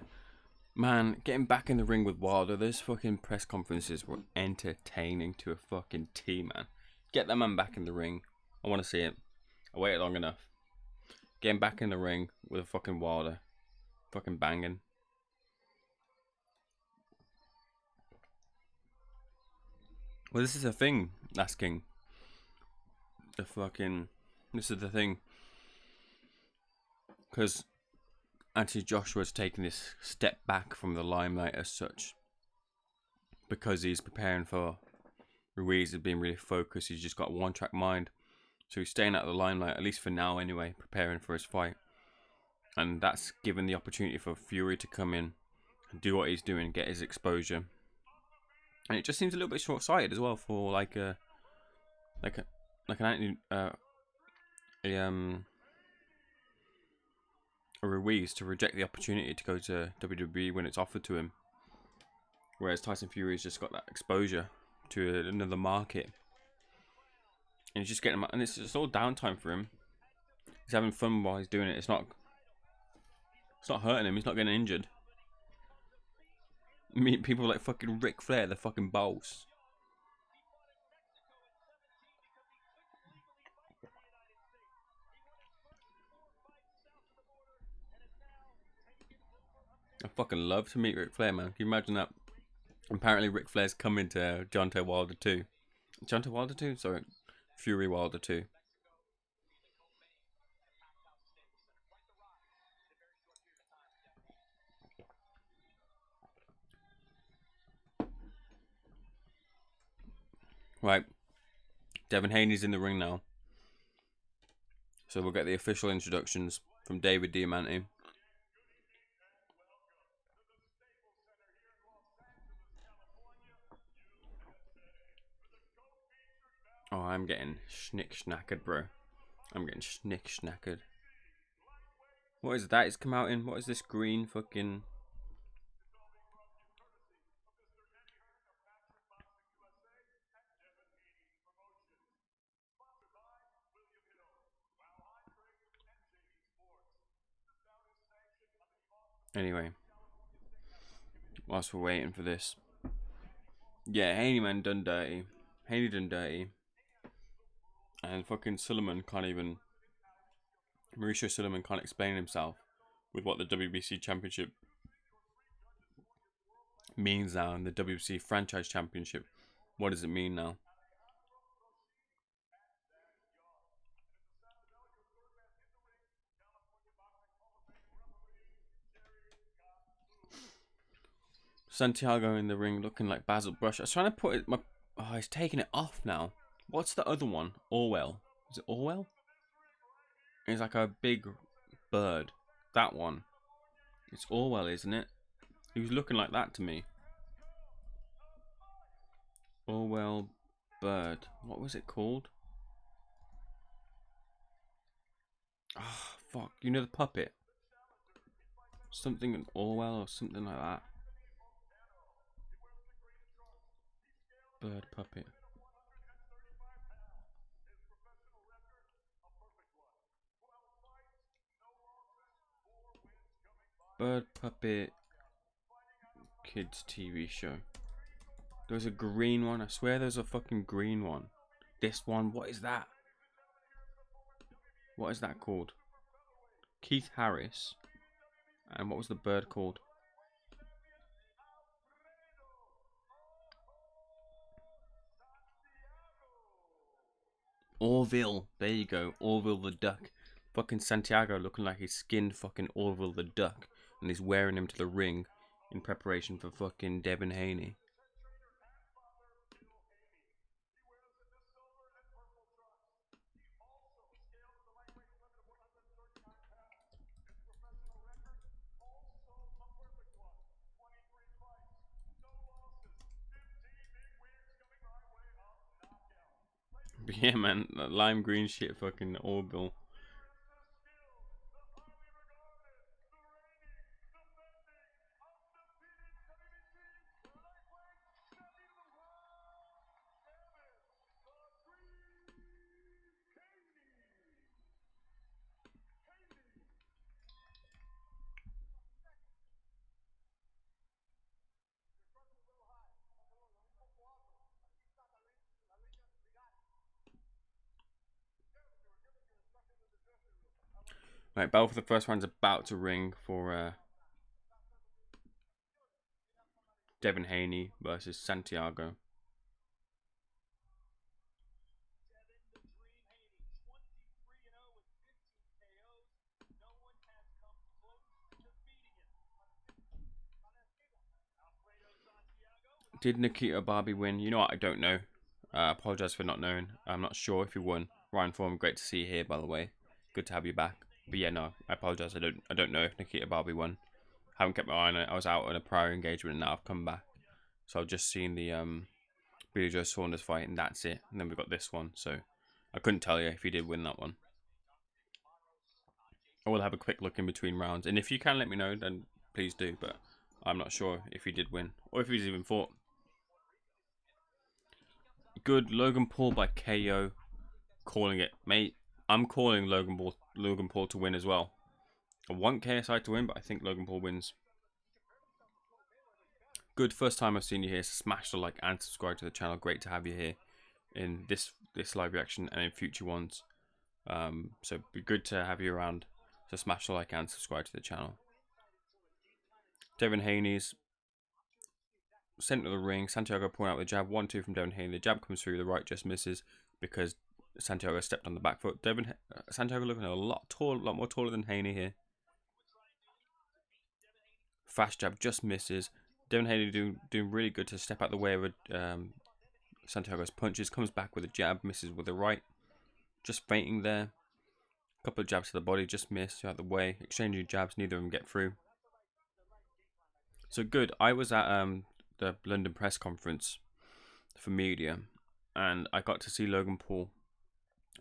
Man, getting back in the ring with Wilder, those fucking press conferences were entertaining to a fucking T, man. Get that man back in the ring. I want to see it. I waited long enough. Getting back in the ring with a fucking Wilder. Fucking banging. Well, this is the thing, asking. This is the thing. Because Anthony Joshua's taking this step back from the limelight as such. Because he's preparing for Ruiz, is being really focused. He's just got a one-track mind. So he's staying out of the limelight, at least for now anyway, preparing for his fight. And that's given the opportunity for Fury to come in and do what he's doing, get his exposure. And it just seems a little bit short-sighted as well for like an Anthony, a Ruiz to reject the opportunity to go to WWE when it's offered to him. Whereas Tyson Fury's just got that exposure to another market. And he's just getting, and it's just all downtime for him. He's having fun while he's doing it. It's not hurting him. He's not getting injured. Meet people like fucking Ric Flair, the fucking boss. I fucking love to meet Ric Flair, man. Can you imagine that? Apparently Ric Flair's coming to Deontay Wilder 2. Deontay Wilder 2? Sorry. Fury Wilder 2. Right. Devin Haney's in the ring now. So we'll get the official introductions from David Diamante. Oh, I'm getting schnick-schnackered, bro. I'm getting schnick-schnackered. What is that? It's come out in... What is this green fucking... Anyway. Whilst we're waiting for this. Yeah, Haney man done dirty. Haney done dirty. And fucking Sullivan can't even... Mauricio Sullivan can't explain himself with what the WBC Championship means now, and the WBC Franchise Championship. What does it mean now? Santiago in the ring looking like Basil Brush. I was trying to put it... Oh, he's taking it off now. What's the other one? Orwell. Is it Orwell? It's like a big bird. That one. It's Orwell, isn't it? He was looking like that to me. Orwell bird. What was it called? Ah, oh, fuck. You know the puppet? Something in Orwell or something like that. Bird puppet. Bird Puppet Kids TV show. There's a green one. I swear there's a fucking green one. This one, what is that? What is that called? Keith Harris. And what was the bird called? Orville. There you go. Orville the duck. Fucking Santiago looking like he's skinned fucking Orville the duck. And he's wearing him to the ring in preparation for fucking Devin Haney. But yeah, man, that lime green shit, fucking Orville. Right, bell for the first round's about to ring for Devin Haney versus Santiago. Did Nikita Ababiy win? You know what? I don't know. Apologise for not knowing. I'm not sure if he won. Ryan Foreman, great to see you here, by the way. Good to have you back. But yeah, no, I apologise. I don't know if Nikita Ababiy won. Haven't kept my eye on it. I was out on a prior engagement and now I've come back. So I've just seen the Billy Joe Saunders fight and that's it. And then we got this one. So I couldn't tell you if he did win that one. I will have a quick look in between rounds. And if you can let me know, then please do. But I'm not sure if he did win or if he's even fought. Good. Logan Paul by KO. Calling it, mate. I'm calling Logan Paul to win as well. I want KSI to win, but I think Logan Paul wins. Good. First time I've seen you here. Smash the like and subscribe to the channel. Great to have you here in this live reaction and in future ones. So be good to have you around. So smash the like and subscribe to the channel. Devin Haney's centre of the ring. Santiago pouring out the jab. 1-2 from Devin Haney. The jab comes through. The right just misses because Santiago stepped on the back foot. Santiago looking a lot more taller than Haney here. Fast jab just misses. Devin Haney doing really good to step out the way of Santiago's punches. Comes back with a jab, misses with the right. Just feinting there. Couple of jabs to the body, just missed out the way. Exchanging jabs, neither of them get through. So good. I was at the London press conference for media, and I got to see Logan Paul.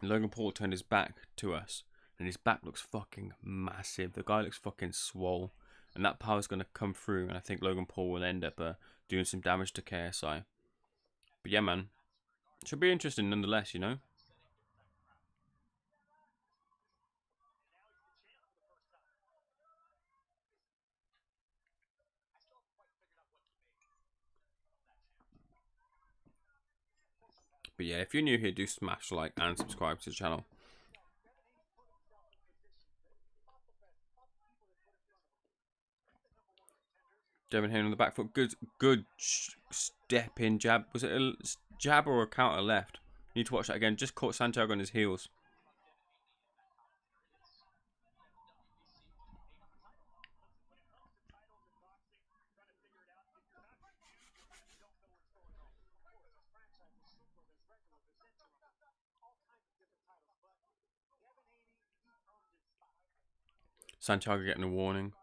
Logan Paul turned his back to us, and his back looks fucking massive. The guy looks fucking swole, and that power's going to come through, and I think Logan Paul will end up doing some damage to KSI. But yeah, man, should be interesting nonetheless, you know? But yeah, if you're new here, do smash like and subscribe to the channel. Devin Haney on the back foot. Good step in jab. Was it a jab or a counter left? Need to watch that again. Just caught Santiago on his heels. Santiago getting a warning.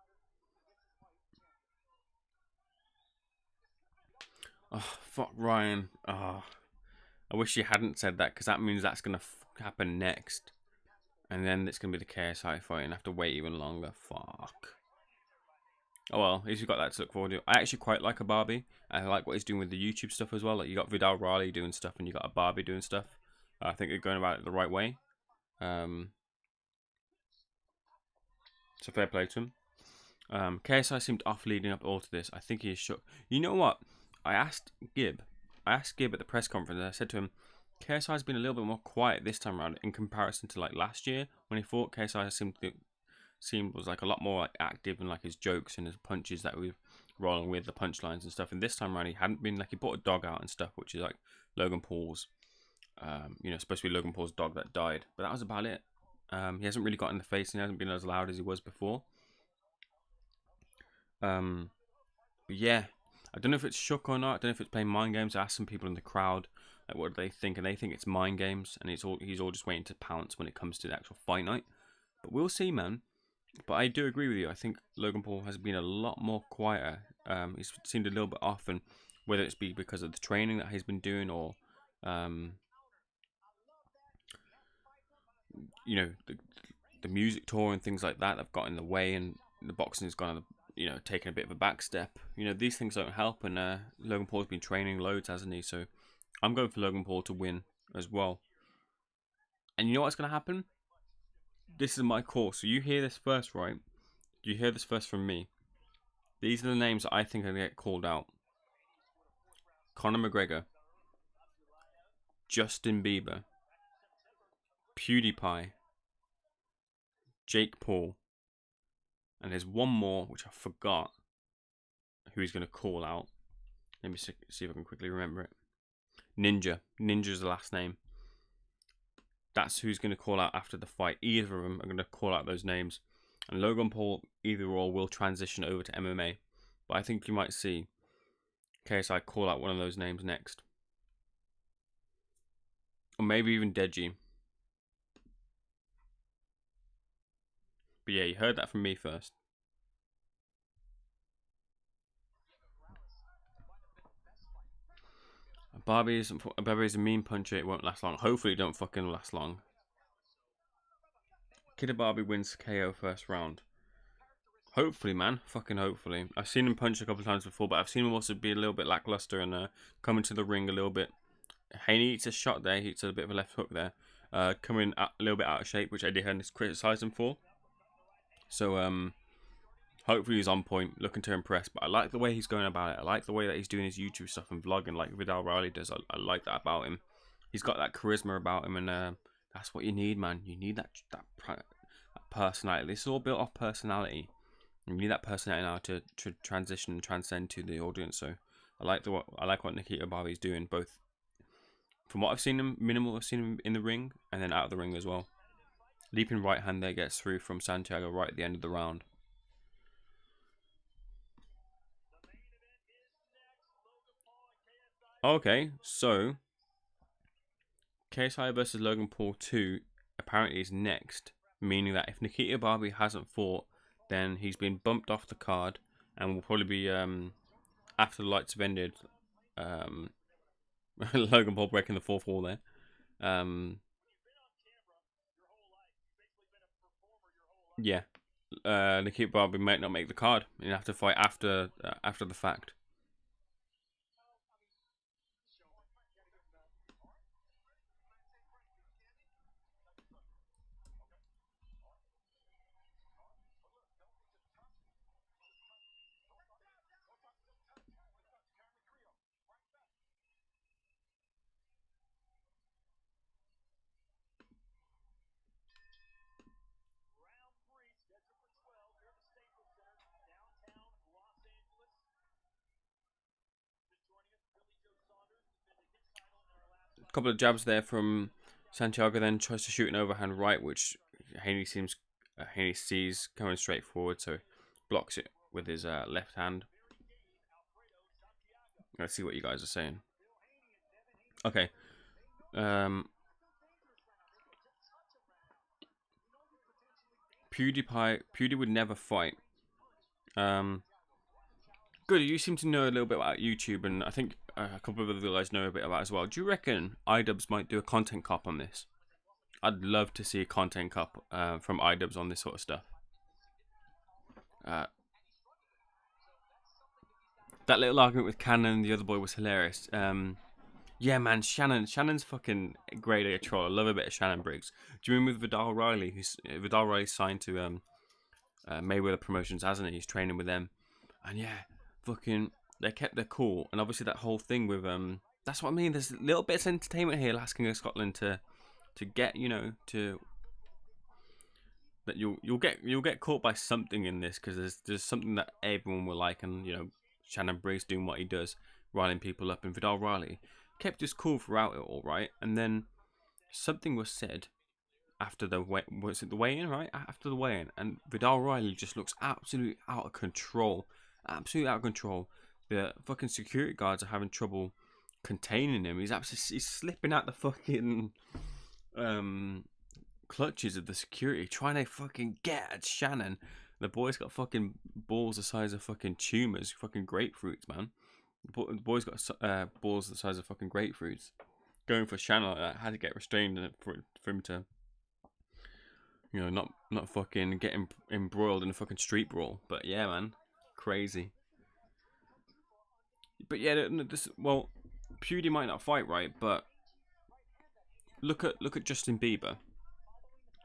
Oh, fuck Ryan. Oh, I wish you hadn't said that because that means that's going to happen next. And then it's going to be the KSI fight and I have to wait even longer. Fuck. Oh well, at least we've got that to look forward to. I actually quite like Ababiy. I like what he's doing with the YouTube stuff as well. Like you got Vidal Riley doing stuff and you got Ababiy doing stuff. I think they're going about it the right way. So fair play to him. KSI seemed off leading up all to this. I think he is shook. You know what? I asked Gibb at the press conference. I said to him, KSI has been a little bit more quiet this time around in comparison to like last year when he fought. KSI seemed was like a lot more like active and like his jokes and his punches that we were rolling with the punchlines and stuff. And this time around, he hadn't been like he brought a dog out and stuff, which is like Logan Paul's, supposed to be Logan Paul's dog that died. But that was about it. He hasn't really got in the face and he hasn't been as loud as he was before. But yeah, I don't know if it's shook or not. I don't know if it's playing mind games. I asked some people in the crowd like what do they think, and they think it's mind games, and he's all just waiting to pounce when it comes to the actual fight night. But we'll see, man. But I do agree with you. I think Logan Paul has been a lot more quieter. He's seemed a little bit off, and whether it's because of the training that he's been doing or, the music tour and things like that have got in the way, and the boxing has gone, taken a bit of a back step. These things don't help, and Logan Paul's been training loads, hasn't he? So I'm going for Logan Paul to win as well. And you know what's going to happen? This is my call. So you hear this first, right? You hear this first from me. These are the names that I think are going to get called out. Conor McGregor. Justin Bieber. PewDiePie. Jake Paul. And there's one more, which I forgot who he's going to call out. Let me see if I can quickly remember it. Ninja. Ninja's the last name. That's who's going to call out after the fight. Either of them are going to call out those names. And Logan Paul, either or, will transition over to MMA. But I think you might see KSI call out one of those names next. Or maybe even Deji. But yeah, you heard that from me first. Ababiy is a mean puncher. It won't last long. Hopefully it don't fucking last long. Nikita Ababiy wins KO first round. Hopefully, man. Fucking hopefully. I've seen him punch a couple of times before, but I've seen him also be a little bit lackluster and come into the ring a little bit. Haney eats a shot there. He eats a bit of a left hook there. Coming a little bit out of shape, which Eddie Hearn has criticised him for. So, hopefully he's on point, looking to impress. But I like the way he's going about it. I like the way that he's doing his YouTube stuff and vlogging like Vidal Riley does. I like that about him. He's got that charisma about him, and that's what you need, man. You need that personality. This is all built off personality. You need that personality now to transition and transcend to the audience. So I like what Nikita Ababiy is doing, both from what I've seen him, minimal I've seen him in the ring, and then out of the ring as well. Leaping right hand there gets through from Santiago right at the end of the round. Okay, so KSI versus Logan Paul 2 apparently is next, meaning that if Nikita Ababiy hasn't fought, then he's been bumped off the card and will probably be after the lights have ended. Logan Paul breaking the fourth wall there. Yeah, Nikita Ababiy might not make the card. You have to fight after the fact. A couple of jabs there from Santiago, then tries to shoot an overhand right, which Haney sees coming straight forward, so blocks it with his left hand. Let's see what you guys are saying. Okay. PewDie would never fight. Good, you seem to know a little bit about YouTube, and I think a couple of other guys know a bit about it as well. Do you reckon iDubbbz might do a content cop on this? I'd love to see a content cop from iDubbbz on this sort of stuff. That little argument with Cannon and the other boy was hilarious. Yeah, man, Shannon's fucking great at a troll. I love a bit of Shannon Briggs. Do you remember with Vidal Riley? Vidal Riley signed to Mayweather Promotions, hasn't he? He's training with them, and yeah, fucking, they kept their cool. And obviously that whole thing with that's what I mean. There's little bits of entertainment here, asking of Scotland to get, to that you'll get caught by something in this, because there's something that everyone will like. And Shannon Briggs doing what he does, riling people up, and Vidal Riley kept his cool throughout it all, right? And then something was said after was it the weigh-in, right? After the weigh-in, and Vidal Riley just looks absolutely out of control. Absolutely out of control. The fucking security guards are having trouble containing him. He's slipping out the fucking clutches of the security, trying to fucking get at Shannon. The boy's got fucking balls the size of fucking tumors, fucking grapefruits, man. The boy's got balls the size of fucking grapefruits. Going for Shannon like that, had to get restrained for him to, not fucking get embroiled in a fucking street brawl. But yeah, man, crazy. But yeah, Pewdie might not fight, right? But look at Justin Bieber.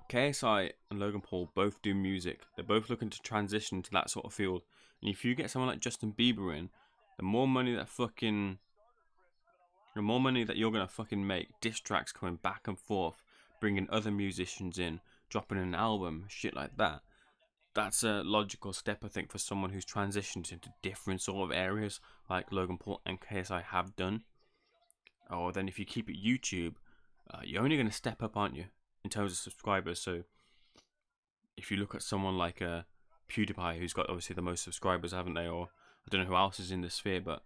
KSI and Logan Paul both do music. They're both looking to transition to that sort of field. And if you get someone like Justin Bieber in, the more money that you're gonna fucking make. Diss tracks coming back and forth, bringing other musicians in, dropping an album, shit like that. That's a logical step, I think, for someone who's transitioned into different sort of areas, like Logan Paul and KSI have done. Or then if you keep it YouTube, you're only going to step up, aren't you, in terms of subscribers? So if you look at someone like PewDiePie, who's got obviously the most subscribers, haven't they? Or I don't know who else is in the sphere, but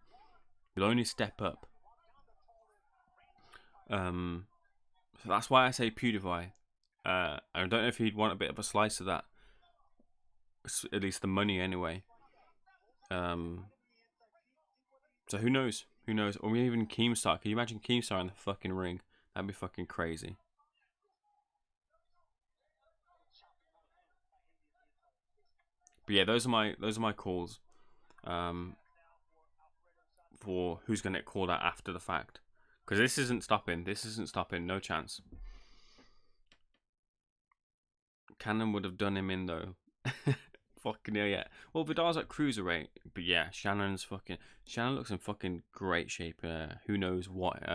you'll only step up. So that's why I say PewDiePie. I don't know if he'd want a bit of a slice of that, at least the money anyway. So who knows? Who knows? Or even Keemstar. Can you imagine Keemstar in the fucking ring? That'd be fucking crazy. But yeah, those are my calls. For who's gonna get called out after the fact, because this isn't stopping. No chance. Cannon would have done him in though. Fucking hell, yeah. Well, Vidal's at Cruiserweight, but yeah, Shannon looks in fucking great shape. Who knows what's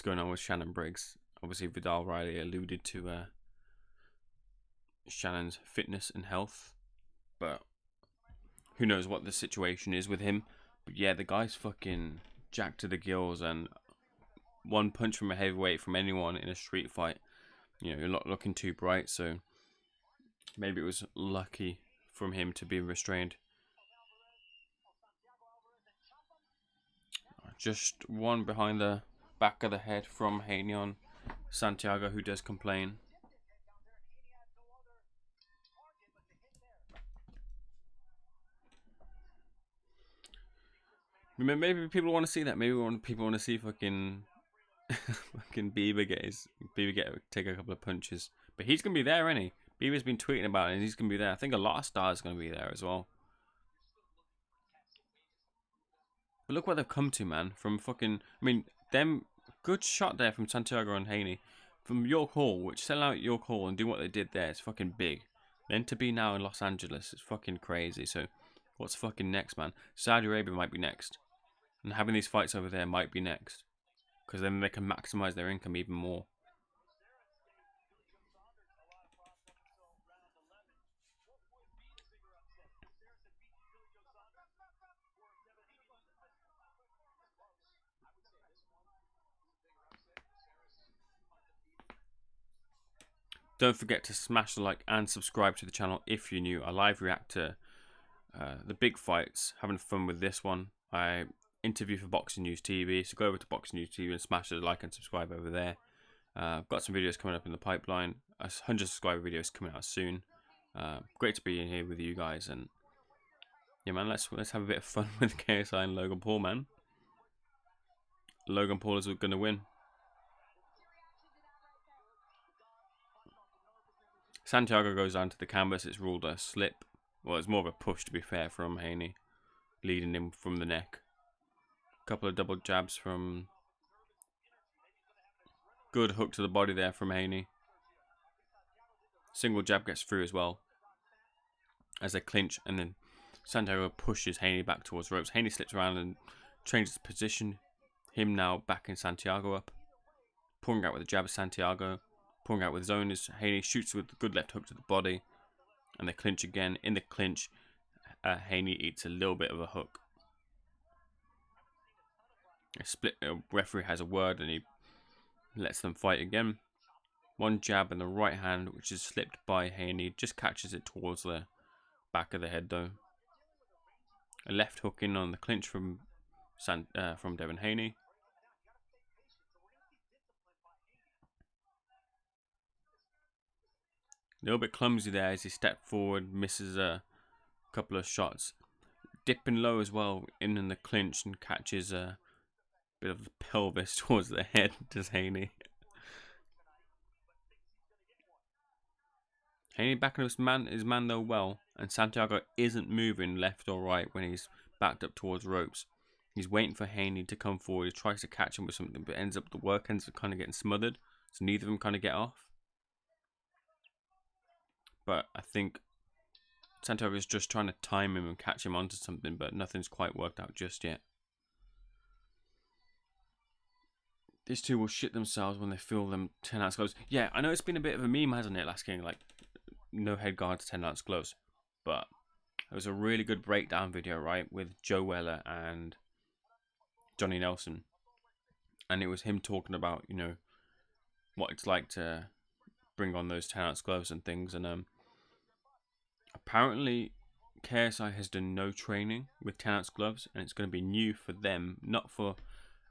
going on with Shannon Briggs? Obviously, Vidal Riley alluded to Shannon's fitness and health, but who knows what the situation is with him. But yeah, the guy's fucking jacked to the gills, and one punch from a heavyweight from anyone in a street fight, you're not looking too bright. So maybe it was lucky from him to be restrained. Just one behind the back of the head from Haney on Santiago, who does complain. Maybe people want to see that. Maybe people want to see fucking Bieber take a couple of punches. But he's gonna be there, isn't he? Bieber's been tweeting about it, and he's gonna be there. I think a lot of stars gonna be there as well. But look what they've come to, man. From fucking, them good shot there from Santiago and Haney, from York Hall, which sell out York Hall and do what they did there. It's fucking big. Then to be now in Los Angeles, it's fucking crazy. So, what's fucking next, man? Saudi Arabia might be next, and having these fights over there might be next, because then they can maximize their income even more. Don't forget to smash the like and subscribe to the channel if you're new. I live react to the big fights, having fun with this one. I interview for Boxing News TV, so go over to Boxing News TV and smash the like and subscribe over there. I've got some videos coming up in the pipeline. 100 subscriber videos coming out soon. Great to be in here with you guys, and yeah, man, let's have a bit of fun with KSI and Logan Paul, man. Logan Paul is going to win. Santiago goes down to the canvas. It's ruled a slip. Well, it's more of a push, to be fair, from Haney, leading him from the neck. A couple of double jabs from... Good hook to the body there from Haney. Single jab gets through as well. as they clinch, and then Santiago pushes Haney back towards ropes. Haney slips around and changes position. Him now backing Santiago up, pouring out with a jab of Santiago, pouring out with his own as Haney shoots with a good left hook to the body, and they clinch again. In the clinch, Haney eats a little bit of a hook. A referee has a word and he lets them fight again. One jab in the right hand, which is slipped by Haney, just catches it towards the back of the head though. A left hook in on the clinch from Devin Haney. A little bit clumsy there as he stepped forward, misses a couple of shots. Dipping low as well in the clinch and catches a bit of the pelvis towards the head, does Haney. Haney backing his man though well, and Santiago isn't moving left or right when he's backed up towards ropes. He's waiting for Haney to come forward. He tries to catch him with something, but the work ends up kind of getting smothered, so neither of them kind of get off. But I think Santiago is just trying to time him and catch him onto something, but nothing's quite worked out just yet. These two will shit themselves when they feel them 10-ounce gloves. Yeah, I know it's been a bit of a meme, hasn't it, Last King? Like, no head guards, 10-ounce gloves. But it was a really good breakdown video, right, with Joe Weller and Johnny Nelson. And it was him talking about, you know, what it's like to bring on those 10-ounce gloves and things. And apparently KSI has done no training with 10-ounce gloves, and it's going to be new for them, not for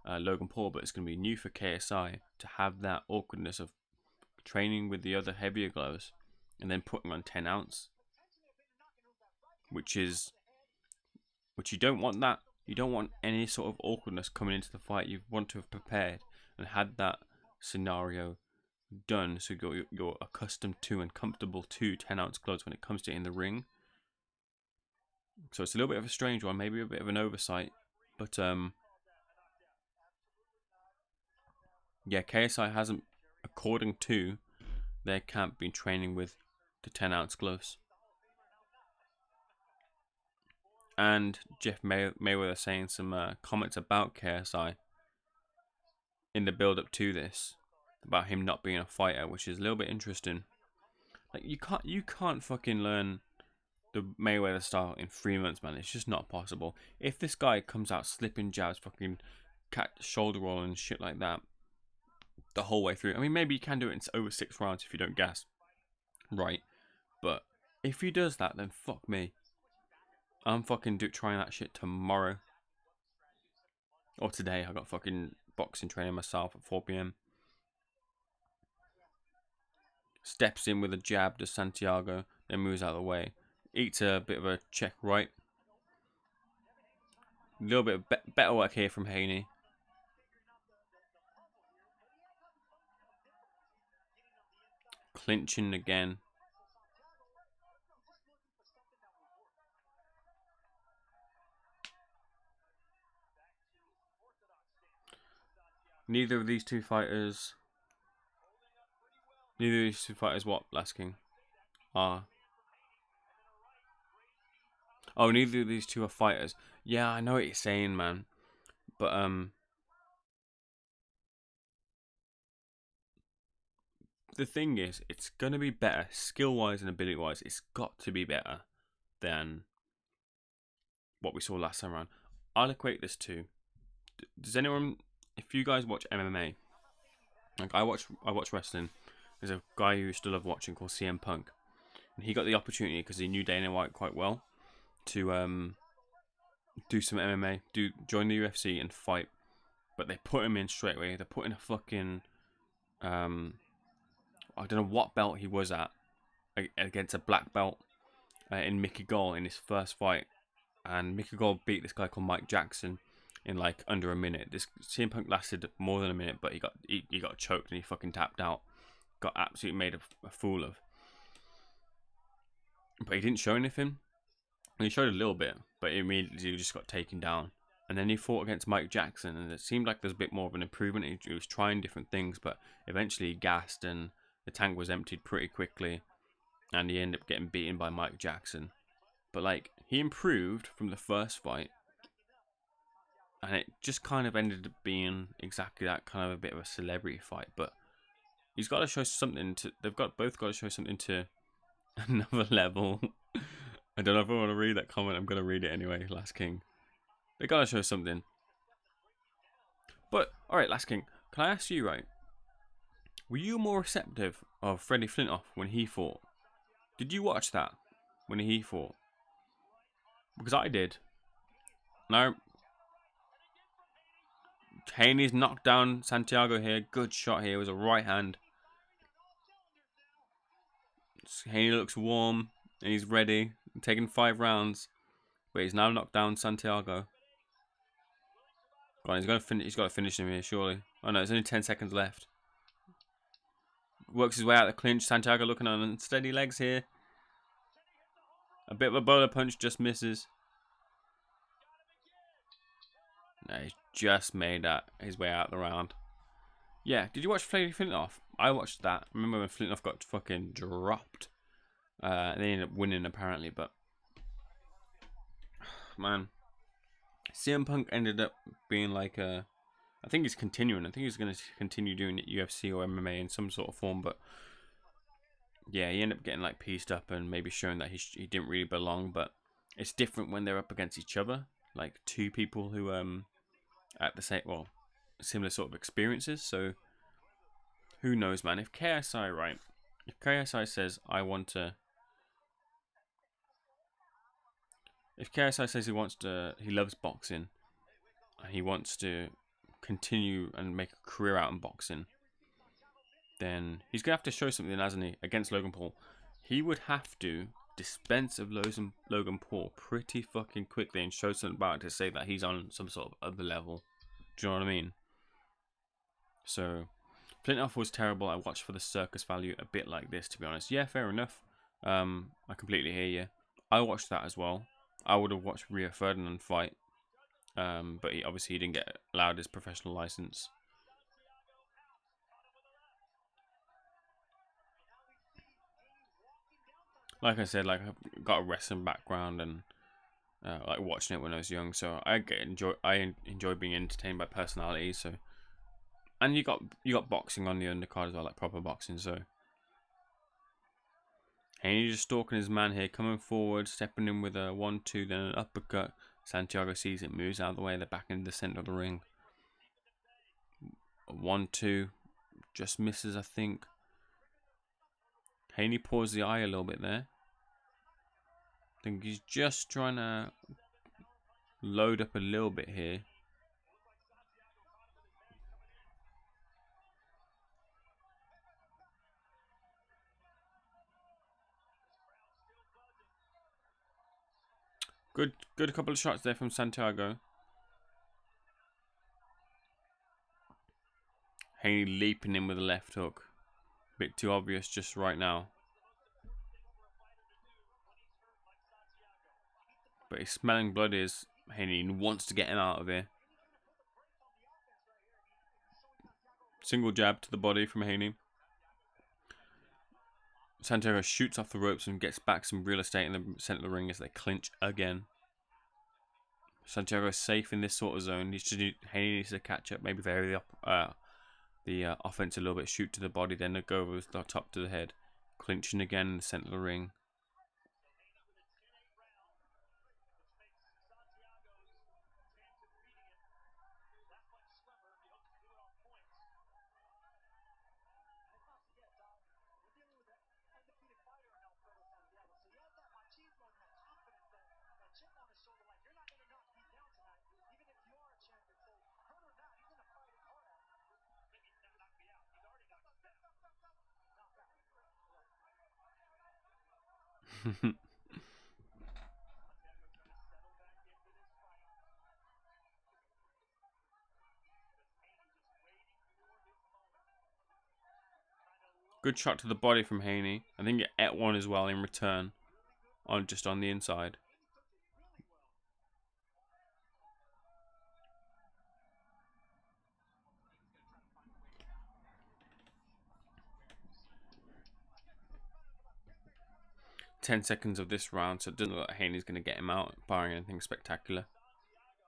Logan Paul, but it's going to be new for KSI to have that awkwardness of training with the other heavier gloves and then putting on 10-ounce, which you don't want that. You don't want any sort of awkwardness coming into the fight. You want to have prepared and had that scenario done so you're accustomed to and comfortable to 10-ounce gloves when it comes to in the ring. So it's a little bit of a strange one, maybe a bit of an oversight, but yeah, KSI hasn't, according to their camp, been training with the 10-ounce gloves. And Jeff Mayweather saying some comments about KSI in the build-up to this, about him not being a fighter, which is a little bit interesting. Like, you can't fucking learn the Mayweather style in 3 months, man. It's just not possible. If this guy comes out slipping jabs, fucking shoulder roll and shit like that the whole way through, I mean, maybe you can do it in over 6 rounds if you don't gas, right? But if he does that, then fuck me. I'm fucking trying that shit tomorrow. Or today. I got fucking boxing training myself at 4 PM. Steps in with a jab to Santiago, then moves out of the way. Eats a bit of a check right. A little bit of better work here from Haney. Clinching again. Neither of these two fighters what, Last King? Oh, neither of these two are fighters. Yeah, I know what you're saying, man. But the thing is, it's gonna be better skill-wise and ability-wise. It's got to be better than what we saw last time around. I'll equate this to, does anyone, if you guys watch MMA, like I watch wrestling. There's a guy who used to love watching called CM Punk, and he got the opportunity because he knew Dana White quite well to do some MMA, join the UFC and fight. But they put him in straight away. They put in a fucking I don't know what belt he was at against a black belt in Mickey Gall in his first fight, and Mickey Gall beat this guy called Mike Jackson in like under a minute. This CM Punk lasted more than a minute, but he got choked and he fucking tapped out. Got absolutely made a fool of. But he didn't show anything. He showed a little bit, but immediately just got taken down. And then he fought against Mike Jackson, and it seemed like there's a bit more of an improvement. He was trying different things, but eventually he gassed, and the tank was emptied pretty quickly, and he ended up getting beaten by Mike Jackson. But like, he improved from the first fight, and it just kind of ended up being exactly that, kind of a bit of a celebrity fight. But he's got to show something to. They've both got to show something to another level. I don't know if I want to read that comment. I'm gonna read it anyway. Last King, they gotta show something. But all right, Last King, can I ask you, right? Were you more receptive of Freddie Flintoff when he fought? Did you watch that when he fought? Because I did. Now, Haney's knocked down Santiago here. Good shot here. It was a right hand. Haney looks warm and he's ready. Taking 5 rounds, but he's now knocked down Santiago. Go on, he's gonna finish. He's got to finish him here, surely. Oh no, there's only 10 seconds left. Works his way out the clinch. Santiago looking on unsteady legs here. A bit of a bowler punch, just misses. No, he's just made his way out the round. Yeah, did you watch Freddie Flintoff? I watched that. Remember when Flintoff got fucking dropped? They ended up winning apparently, but man, CM Punk ended up being like a. I think he's continuing. I think he's going to continue doing it UFC or MMA in some sort of form, but yeah, he ended up getting like pieced up and maybe showing that he didn't really belong. But it's different when they're up against each other, like two people who at the same, well, similar sort of experiences. So who knows, man? If KSI, right? If KSI says I want to, if KSI says he loves boxing, and he wants to continue and make a career out in boxing, then he's gonna have to show something, hasn't he? Against Logan Paul, he would have to dispense of Logan Paul pretty fucking quickly and show something about it to say that he's on some sort of other level. Do you know what I mean? So Flintoff was terrible. I watched for the circus value, a bit like this, to be honest. Yeah, fair enough. I completely hear you. I watched that as well. I would have watched Rio Ferdinand fight, but he didn't get allowed his professional license. Like I said, like I've got a wrestling background and like watching it when I was young, so I enjoy being entertained by personalities. So, and you got boxing on the undercard as well, like proper boxing. So, Haney just stalking his man here, coming forward, stepping in with a 1-2, then an uppercut. Santiago sees it, moves out of the way. They're back in the center of the ring. 1-2, just misses, I think. Haney paused the eye a little bit there. I think he's just trying to load up a little bit here. Good couple of shots there from Santiago. Haney leaping in with a left hook. Bit too obvious just right now. But he's smelling blood is Haney wants to get him out of here. Single jab to the body from Haney. Santiago shoots off the ropes and gets back some real estate in the center of the ring as they clinch again. Santiago is safe in this sort of zone. Haney needs to catch up, maybe vary the offense a little bit, shoot to the body, then go over the top to the head. Clinching again in the center of the ring. Good shot to the body from Haney. I think it ate one as well in return, just on the inside. 10 seconds of this round, so it doesn't look like Haney's going to get him out, barring anything spectacular.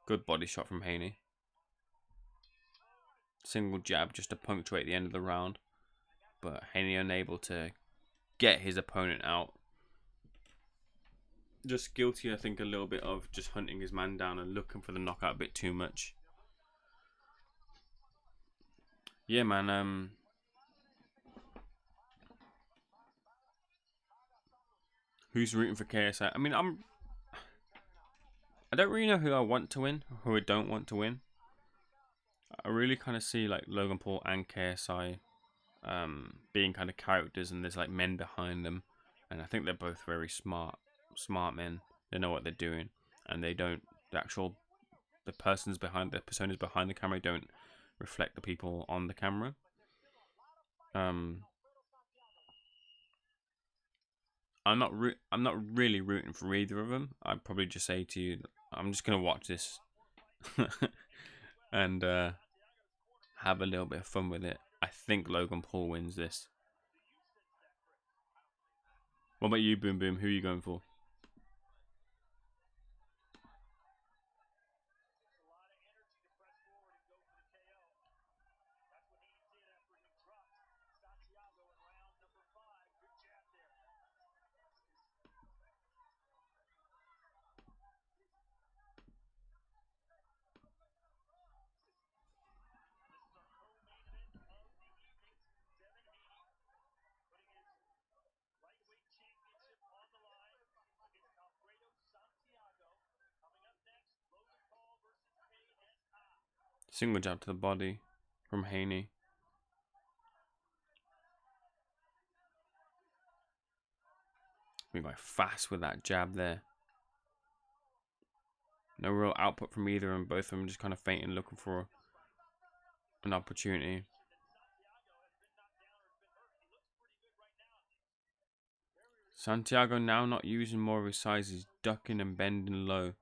Good body shot from Haney. Single jab just to punctuate the end of the round, but Haney unable to get his opponent out. Just guilty, I think, a little bit of just hunting his man down and looking for the knockout a bit too much. Yeah, man. Who's rooting for KSI? I mean, I don't really know who I want to win or who I don't want to win. I really kind of see like Logan Paul and KSI being kind of characters, and there's like men behind them, and I think they're both very smart men. They know what they're doing, and they don't the personas behind the camera don't reflect the people on the camera. I'm not really rooting for either of them. I'd probably just say to you, I'm just gonna watch this and have a little bit of fun with it. I think Logan Paul wins this. What about you, Boom Boom? Who are you going for? Single jab to the body from Haney. We go fast with that jab there. No real output from either, and both of them just kind of fainting, looking for an opportunity. Santiago now not using more of his size. He's ducking and bending low.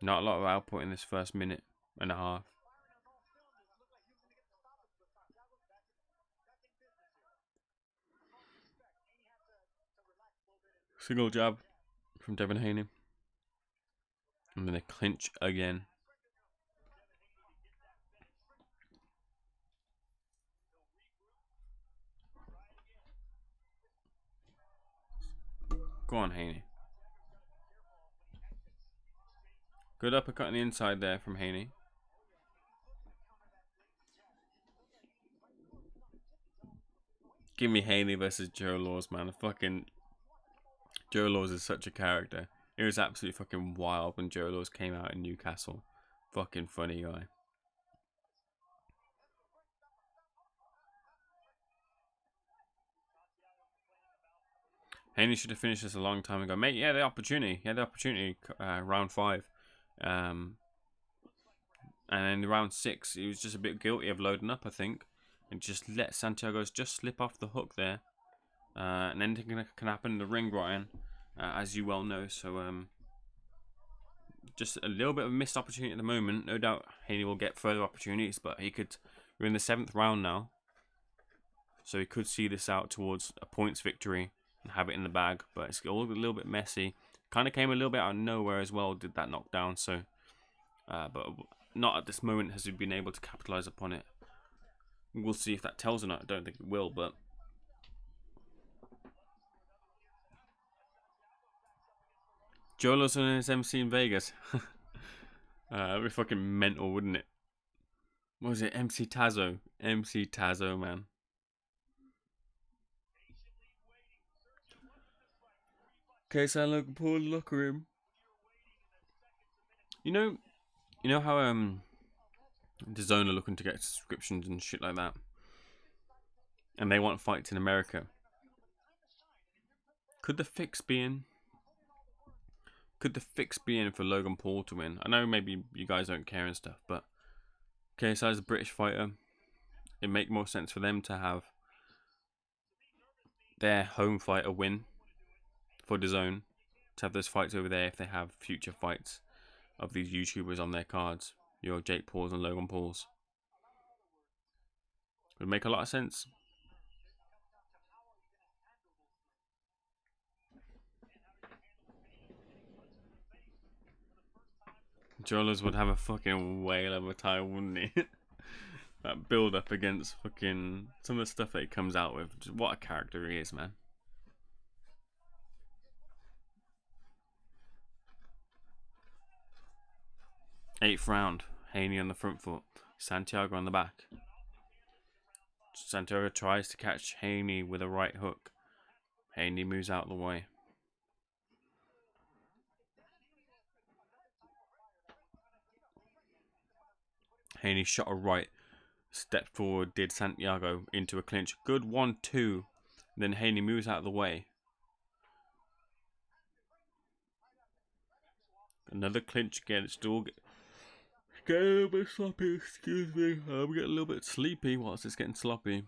Not a lot of output in this first minute and a half. Single jab from Devin Haney. And then a clinch again. Go on, Haney. Good uppercut on the inside there from Haney. Give me Haney versus Joe Laws, man. Fucking Joe Laws is such a character. It was absolutely fucking wild when Joe Laws came out in Newcastle. Fucking funny guy. Haney should have finished this a long time ago. Mate, he had the opportunity. Round 5. And in round 6, he was just a bit guilty of loading up, I think. And just let Santiago just slip off the hook there. And anything can happen in the ring, Ryan, as you well know. So, just a little bit of a missed opportunity at the moment. No doubt Haney will get further opportunities, but we're in the 7th round now. So he could see this out towards a points victory and have it in the bag. But it's all a little bit messy. Kind of came a little bit out of nowhere as well, did that knockdown. So, but not at this moment has he been able to capitalize upon it. We'll see if that tells or not. I don't think it will, but Joe Lawson and his MC in Vegas. That'd be fucking mental, wouldn't it? What was it? MC Tazo. MC Tazo, man. KSI and Logan Paul locker room. You know how DAZN are looking to get subscriptions and shit like that, and they want fights in America. Could the fix be in for Logan Paul to win? I know maybe you guys don't care and stuff, but KSI is a British fighter. It'd make more sense for them to have their home fighter win for DAZN, to have those fights over there if they have future fights of these YouTubers on their cards. Your Jake Pauls and Logan Pauls. Would make a lot of sense. Jolas would have a fucking whale of a time, wouldn't he? That build up against fucking some of the stuff that he comes out with. Just what a character he is, man. Eighth round. Haney on the front foot. Santiago on the back. Santiago tries to catch Haney with a right hook. Haney moves out of the way. Haney shot a right. Stepped forward, did Santiago into a clinch. Good 1-2. Then Haney moves out of the way. Another clinch again. It's still getting a little bit sloppy. Excuse me. We get a little bit sleepy whilst it's getting sloppy.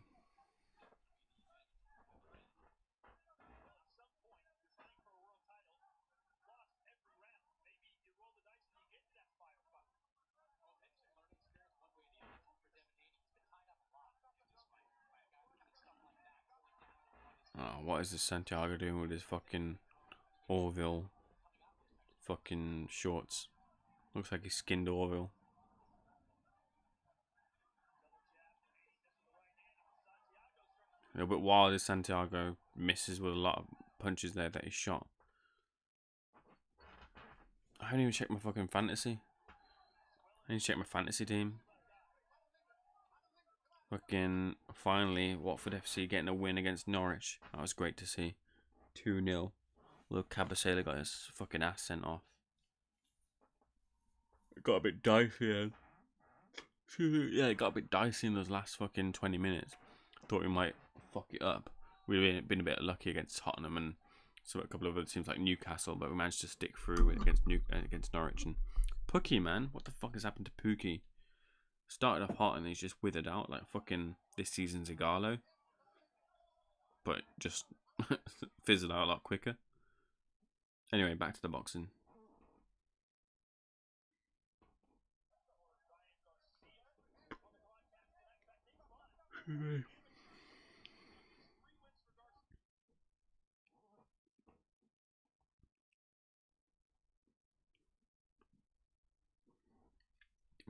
Oh, what is this Santiago doing with his fucking Orville fucking shorts? Looks like he skinned Orville. A little bit wild as Santiago misses with a lot of punches there that he shot. I haven't even checked my fucking fantasy. I need to check my fantasy team. Fucking finally, Watford FC getting a win against Norwich. That was great to see. 2-0. Look, Cabasela got his fucking ass sent off. It got a bit dicey. Yeah, it got a bit dicey in those last fucking 20 minutes. Thought we might fuck it up. We've been a bit lucky against Tottenham and a couple of other teams like Newcastle, but we managed to stick through against Norwich. And Pookie, man, what the fuck has happened to Pookie? Started off hot and he's just withered out like fucking this season's Igalo, but just fizzled out a lot quicker. Anyway, back to the boxing.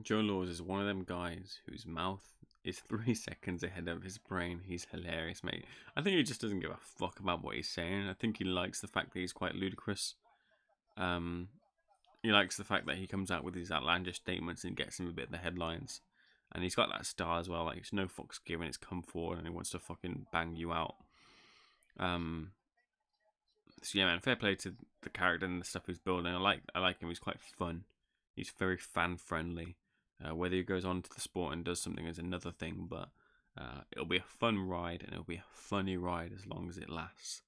Joe Laws is one of them guys whose mouth is 3 seconds ahead of his brain. He's hilarious, mate. I think he just doesn't give a fuck about what he's saying. I think he likes the fact that he's quite ludicrous. He likes the fact that he comes out with these outlandish statements and gets him a bit of the headlines. And he's got that star as well. Like, it's no fucks given. It's come forward and he wants to fucking bang you out. So yeah, man, fair play to the character and the stuff he's building. I like him. He's quite fun. He's very fan friendly. Whether he goes on to the sport and does something is another thing, but it'll be a fun ride and it'll be a funny ride as long as it lasts.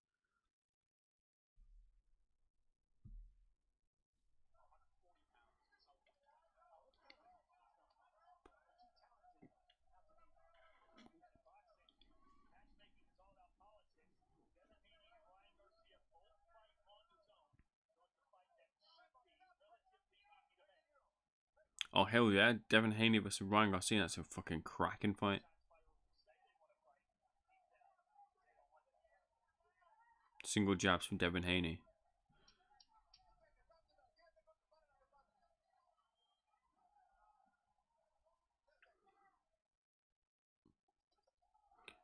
Oh hell yeah, Devin Haney versus Ryan Garcia, that's a fucking cracking fight. Single jabs from Devin Haney.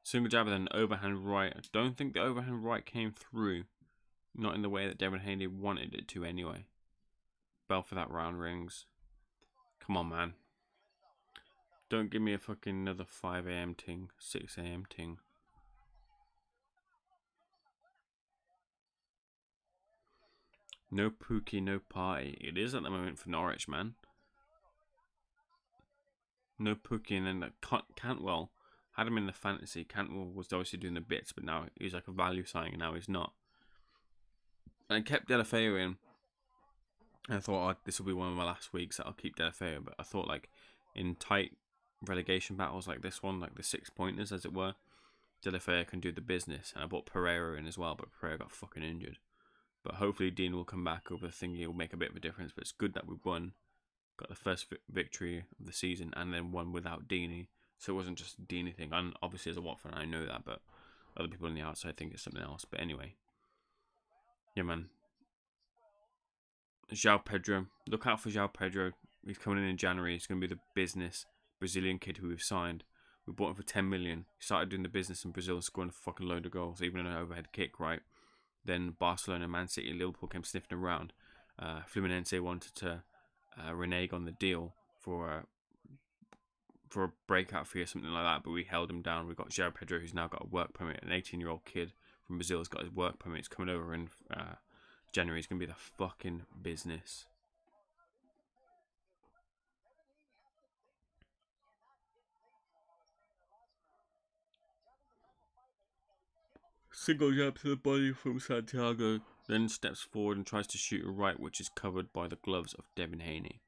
Single jab and then overhand right. I don't think the overhand right came through. Not in the way that Devin Haney wanted it to anyway. Bell for that round rings. Come on, man. Don't give me a fucking another 5 a.m. ting. 6 a.m. ting. No Pookie, no party. It is at the moment for Norwich, man. No Pookie, and then Cantwell. Had him in the fantasy. Cantwell was obviously doing the bits, but now he's like a value signing, and now he's not. And I kept Delafeu in. And I thought this will be one of my last weeks that I'll keep Delafeu, but I thought like in tight relegation battles like this one, like the 6-pointers as it were, Delafeu can do the business. And I bought Pereira in as well, but Pereira got fucking injured. But hopefully Dean will come back over the thing. He'll make a bit of a difference. But it's good that we won. Got the first victory of the season and then won without Deanie. So it wasn't just a Deanie thing. And obviously as a Watford I know that, but other people on the outside think it's something else. But anyway. Yeah, man. João Pedro. Look out for João Pedro. He's coming in January. He's going to be the business Brazilian kid who we've signed. We bought him for 10 million. He started doing the business in Brazil, scoring a fucking load of goals, even an overhead kick, right? Then Barcelona, Man City, Liverpool came sniffing around. Fluminense wanted to renege on the deal for a breakout fee or something like that, but we held him down. We've got João Pedro, who's now got a work permit. An 18-year-old kid from Brazil has got his work permit. He's coming over in January. He's going to be the fucking business. Single jab to the body from Santiago, then steps forward and tries to shoot a right, which is covered by the gloves of Devin Haney.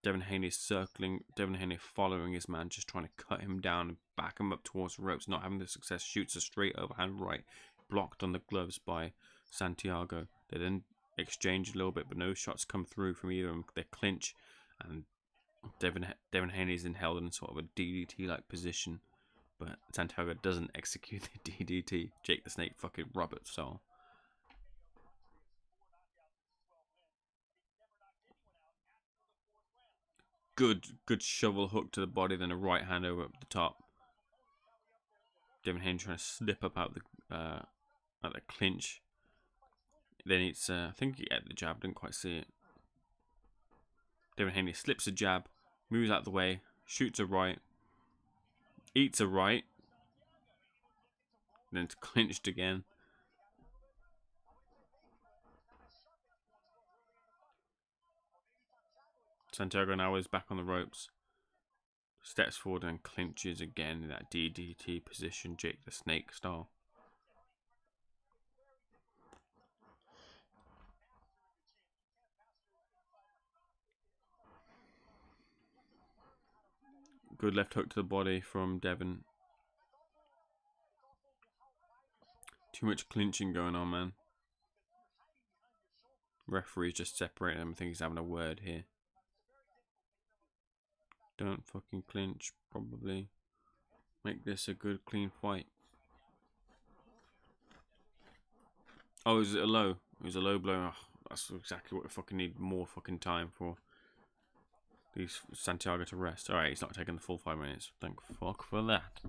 Devin Haney is circling, Devin Haney following his man, just trying to cut him down and back him up towards the ropes. Not having the success, shoots a straight overhand right, blocked on the gloves by Santiago. They then exchange a little bit, but no shots come through from either of them. They clinch, and Devin Haney is held in sort of a DDT-like position. But Santiago doesn't execute the DDT. Jake the Snake fucking Roberts style. Good shovel hook to the body, then a right hand over up the top. Devin Haney trying to slip up out the clinch. Then it's I think he ate the jab, didn't quite see it. Devin Haney slips a jab, moves out the way, shoots a right, eats a right, then it's clinched again. Santiago now is back on the ropes. Steps forward and clinches again in that DDT position, Jake the Snake style. Good left hook to the body from Devin. Too much clinching going on, man. Referee's just separating them. I think he's having a word here. Don't fucking clinch, probably. Make this a good, clean fight. Oh, is it a low? It was a low blow. Oh, that's exactly what we fucking need. More fucking time for these Santiago to rest. Alright, he's not taking the full 5 minutes. Thank fuck for that.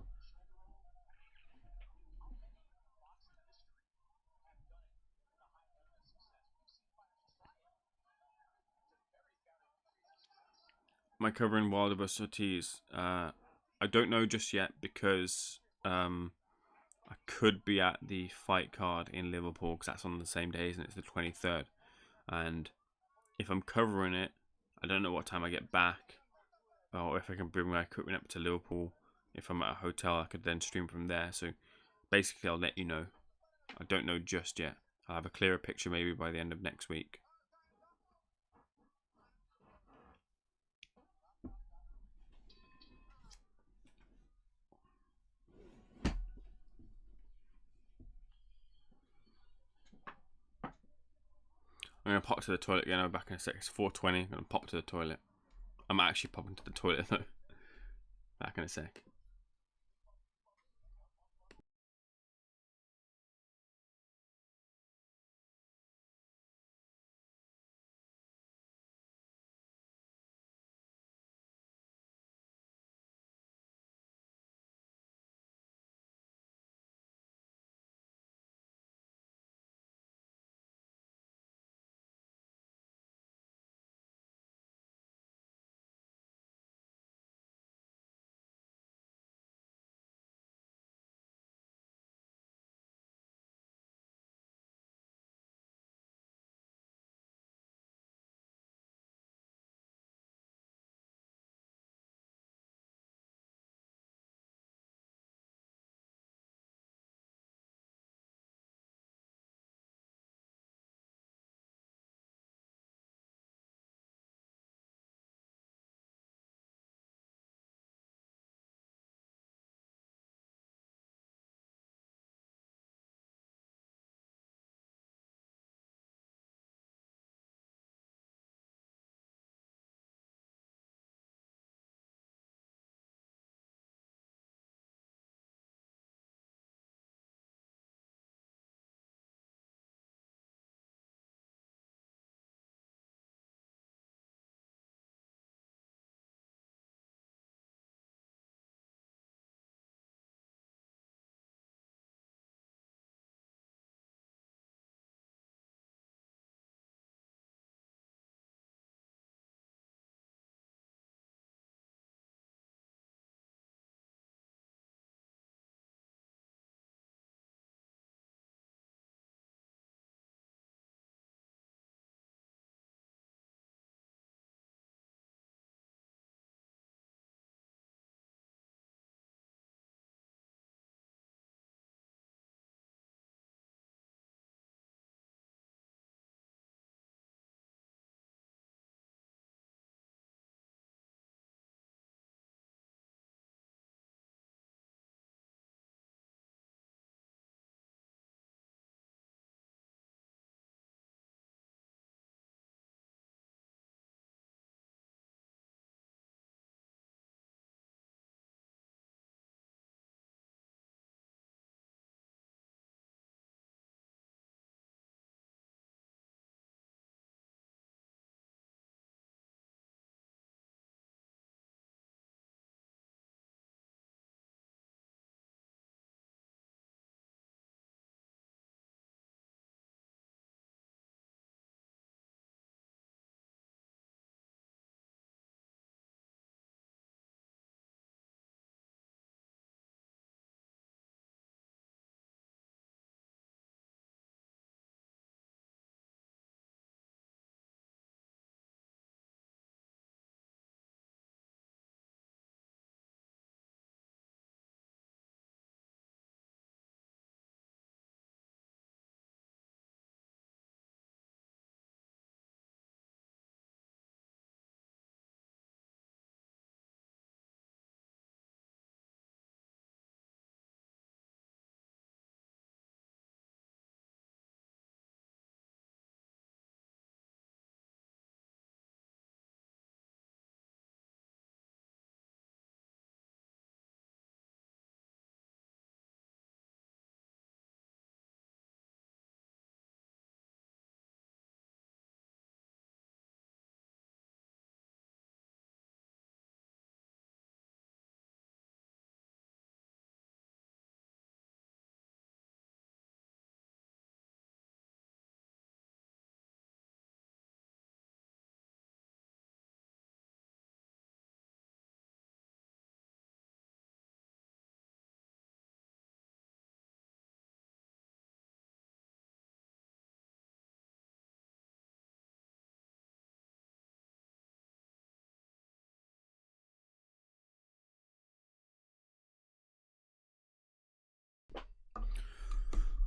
My covering Wilder vs Ortiz. I don't know just yet because I could be at the fight card in Liverpool because that's on the same day, isn't it? It's the 23rd. And if I'm covering it, I don't know what time I get back or if I can bring my equipment up to Liverpool. If I'm at a hotel, I could then stream from there. So basically, I'll let you know. I don't know just yet. I'll have a clearer picture maybe by the end of next week. I'm going to pop to the toilet again. I'm back in a sec. It's 4:20. I'm going to pop to the toilet. I'm actually popping to the toilet though. Back in a sec.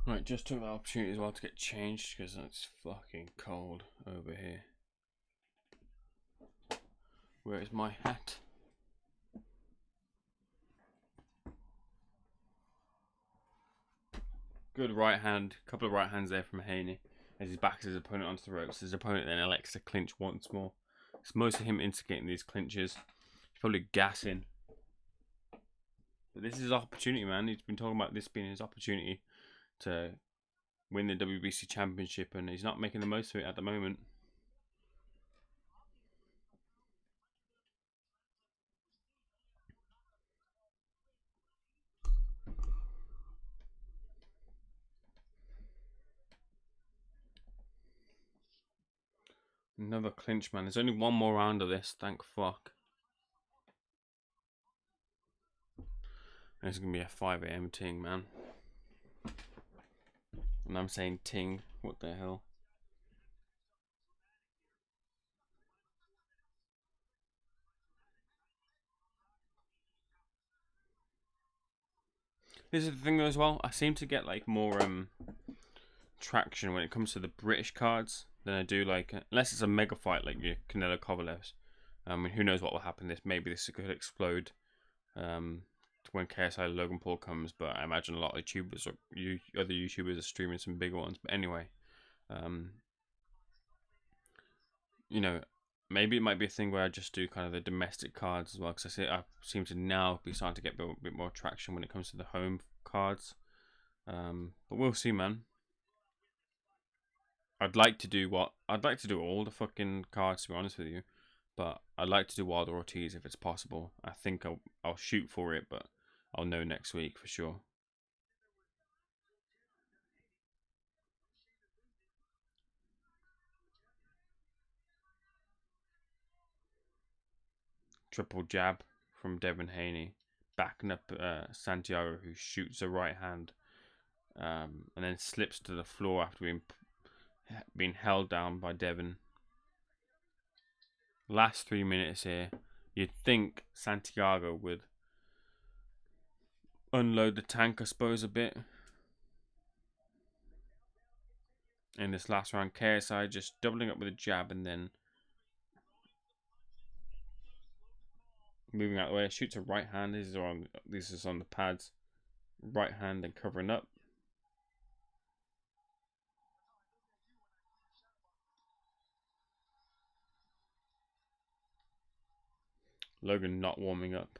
Right, just took the opportunity as well to get changed because it's fucking cold over here. Where is my hat? Good right hand, couple of right hands there from Haney as he backs his opponent onto the ropes. His opponent then elects to clinch once more. It's mostly him instigating these clinches. He's probably gassing. But this is his opportunity, man. He's been talking about this being his opportunity to win the WBC Championship, and he's not making the most of it at the moment. Another clinch, man. There's only one more round of this, thank fuck. And it's going to be a 5 a.m. ting, man. And I'm saying ting. What the hell? This is the thing though as well. I seem to get like more traction when it comes to the British cards than I do like unless it's a mega fight like your Canelo Kovalev's. I mean, who knows what will happen? Maybe this could explode when KSI and Logan Paul comes. But I imagine a lot of YouTubers or other YouTubers are streaming some bigger ones. But anyway, you know, maybe it might be a thing where I just do kind of the domestic cards as well, because I seem to now be starting to get a bit more traction when it comes to the home cards. But we'll see, man. I'd like to do all the fucking cards, to be honest with you, but I'd like to do Wilder Ortiz if it's possible. I think I'll shoot for it, but I'll know next week for sure. Triple jab from Devin Haney, backing up Santiago, who shoots a right hand, and then slips to the floor after being held down by Devin. Last 3 minutes here. You'd think Santiago would unload the tank, I suppose, a bit. In this last round, KSI just doubling up with a jab and then moving out of the way. Shoots a right hand. This is on the pads. Right hand and covering up. Logan not warming up.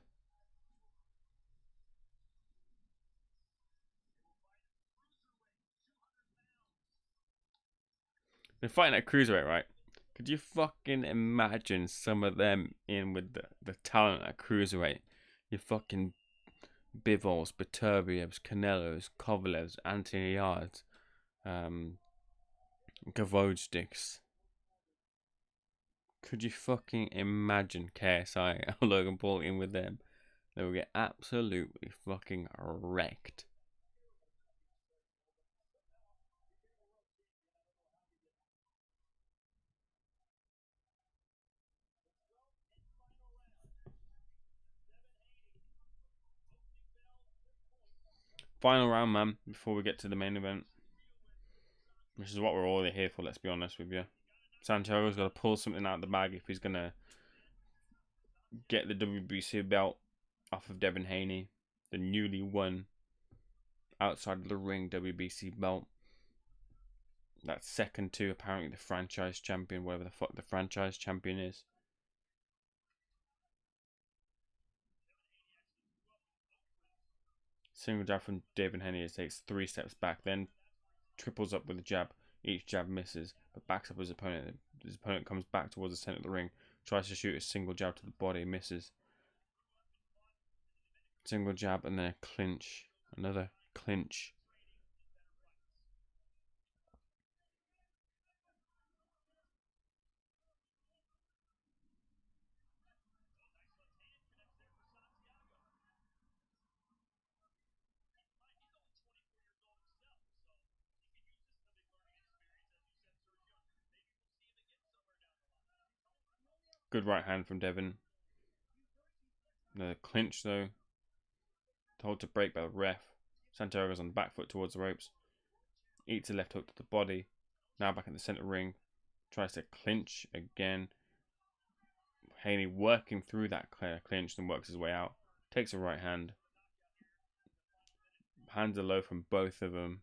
They're fighting at Cruiserweight, right? Could you fucking imagine some of them in with the talent at Cruiserweight? You fucking Bivol, Beterbievs, Canelos, Kovalevs, Anthony Yards, Gavojdicks. Could you fucking imagine KSI and Logan Paul in with them? They will get absolutely fucking wrecked. Final round, man, before we get to the main event. Which is what we're all here for, let's be honest with you. Santiago's got to pull something out of the bag if he's going to get the WBC belt off of Devin Haney, the newly won outside of the ring WBC belt. That's second to apparently the franchise champion, whatever the fuck the franchise champion is. Single jab from Devin Haney takes 3 steps back, then triples up with a jab. Each jab misses, but backs up his opponent. His opponent comes back towards the center of the ring, tries to shoot a single jab to the body, misses. Single jab and then a clinch. Another clinch. Good right hand from Devin. Another clinch though. Told to break by the ref. Santiago's on the back foot towards the ropes. Eats a left hook to the body. Now back in the center ring. Tries to clinch again. Haney working through that clinch and works his way out. Takes a right hand. Hands are low from both of them.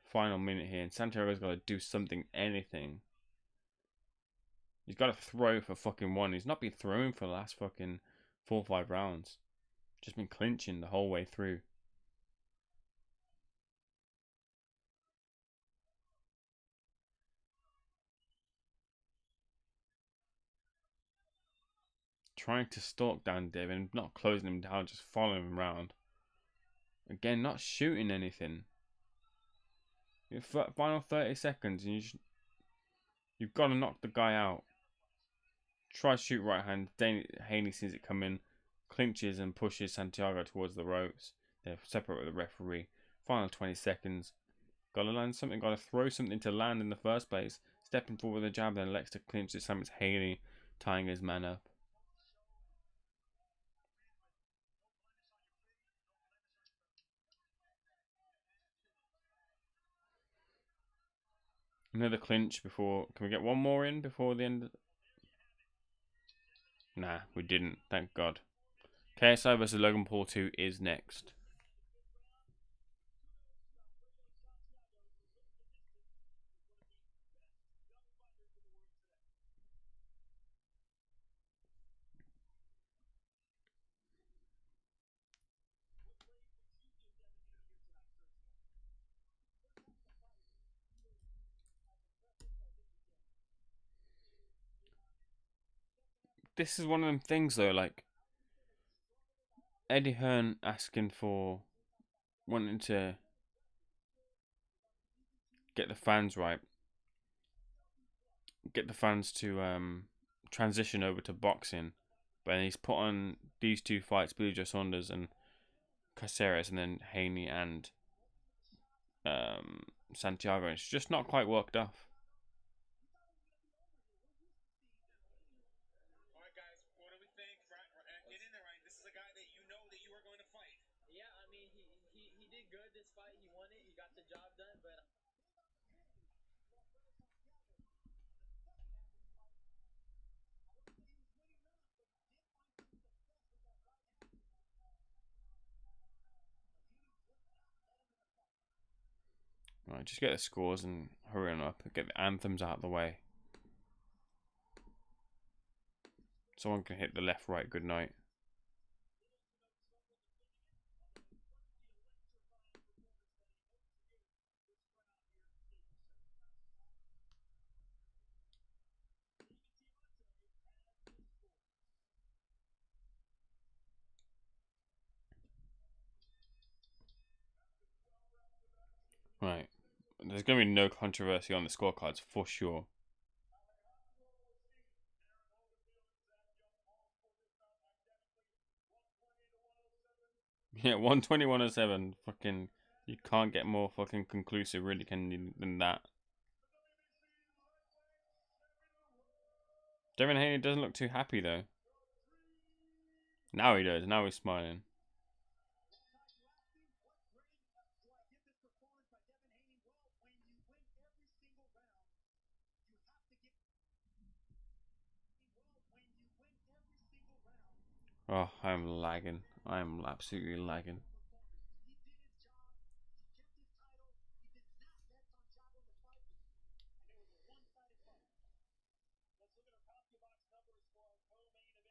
Final minute here. And Santiago's got to do something, anything. He's got to throw for fucking one. He's not been throwing for the last fucking 4 or 5 rounds. Just been clinching the whole way through. Trying to stalk down Devin, not closing him down, just following him around. Again, not shooting anything. Your final 30 seconds, and you've got to knock the guy out. Try to shoot right hand. Haney sees it come in, clinches and pushes Santiago towards the ropes. They're separate with the referee. Final 20 seconds. Got to land something, got to throw something to land in the first place. Stepping forward with a jab, then elects to clinch. This time it's Haney tying his man up. Another clinch before. Can we get one more in before the end? Nah, we didn't. Thank God. KSI versus Logan Paul 2 is next. This is one of them things though, like Eddie Hearn asking for wanting to get the fans right, get the fans to transition over to boxing, but he's put on these 2 fights, Billy Joe Saunders and Coceres, and then Haney and Santiago. It's just not quite worked off. Right, just get the scores and hurry on up. Get the anthems out of the way. Someone can hit the left, right, good night. Right. There's going to be no controversy on the scorecards for sure. Yeah, 120-107. Fucking, you can't get more fucking conclusive, really, can you, than that. Devin Haney doesn't look too happy though. Now he does. Now he's smiling. Oh, I'm lagging. I'm absolutely lagging.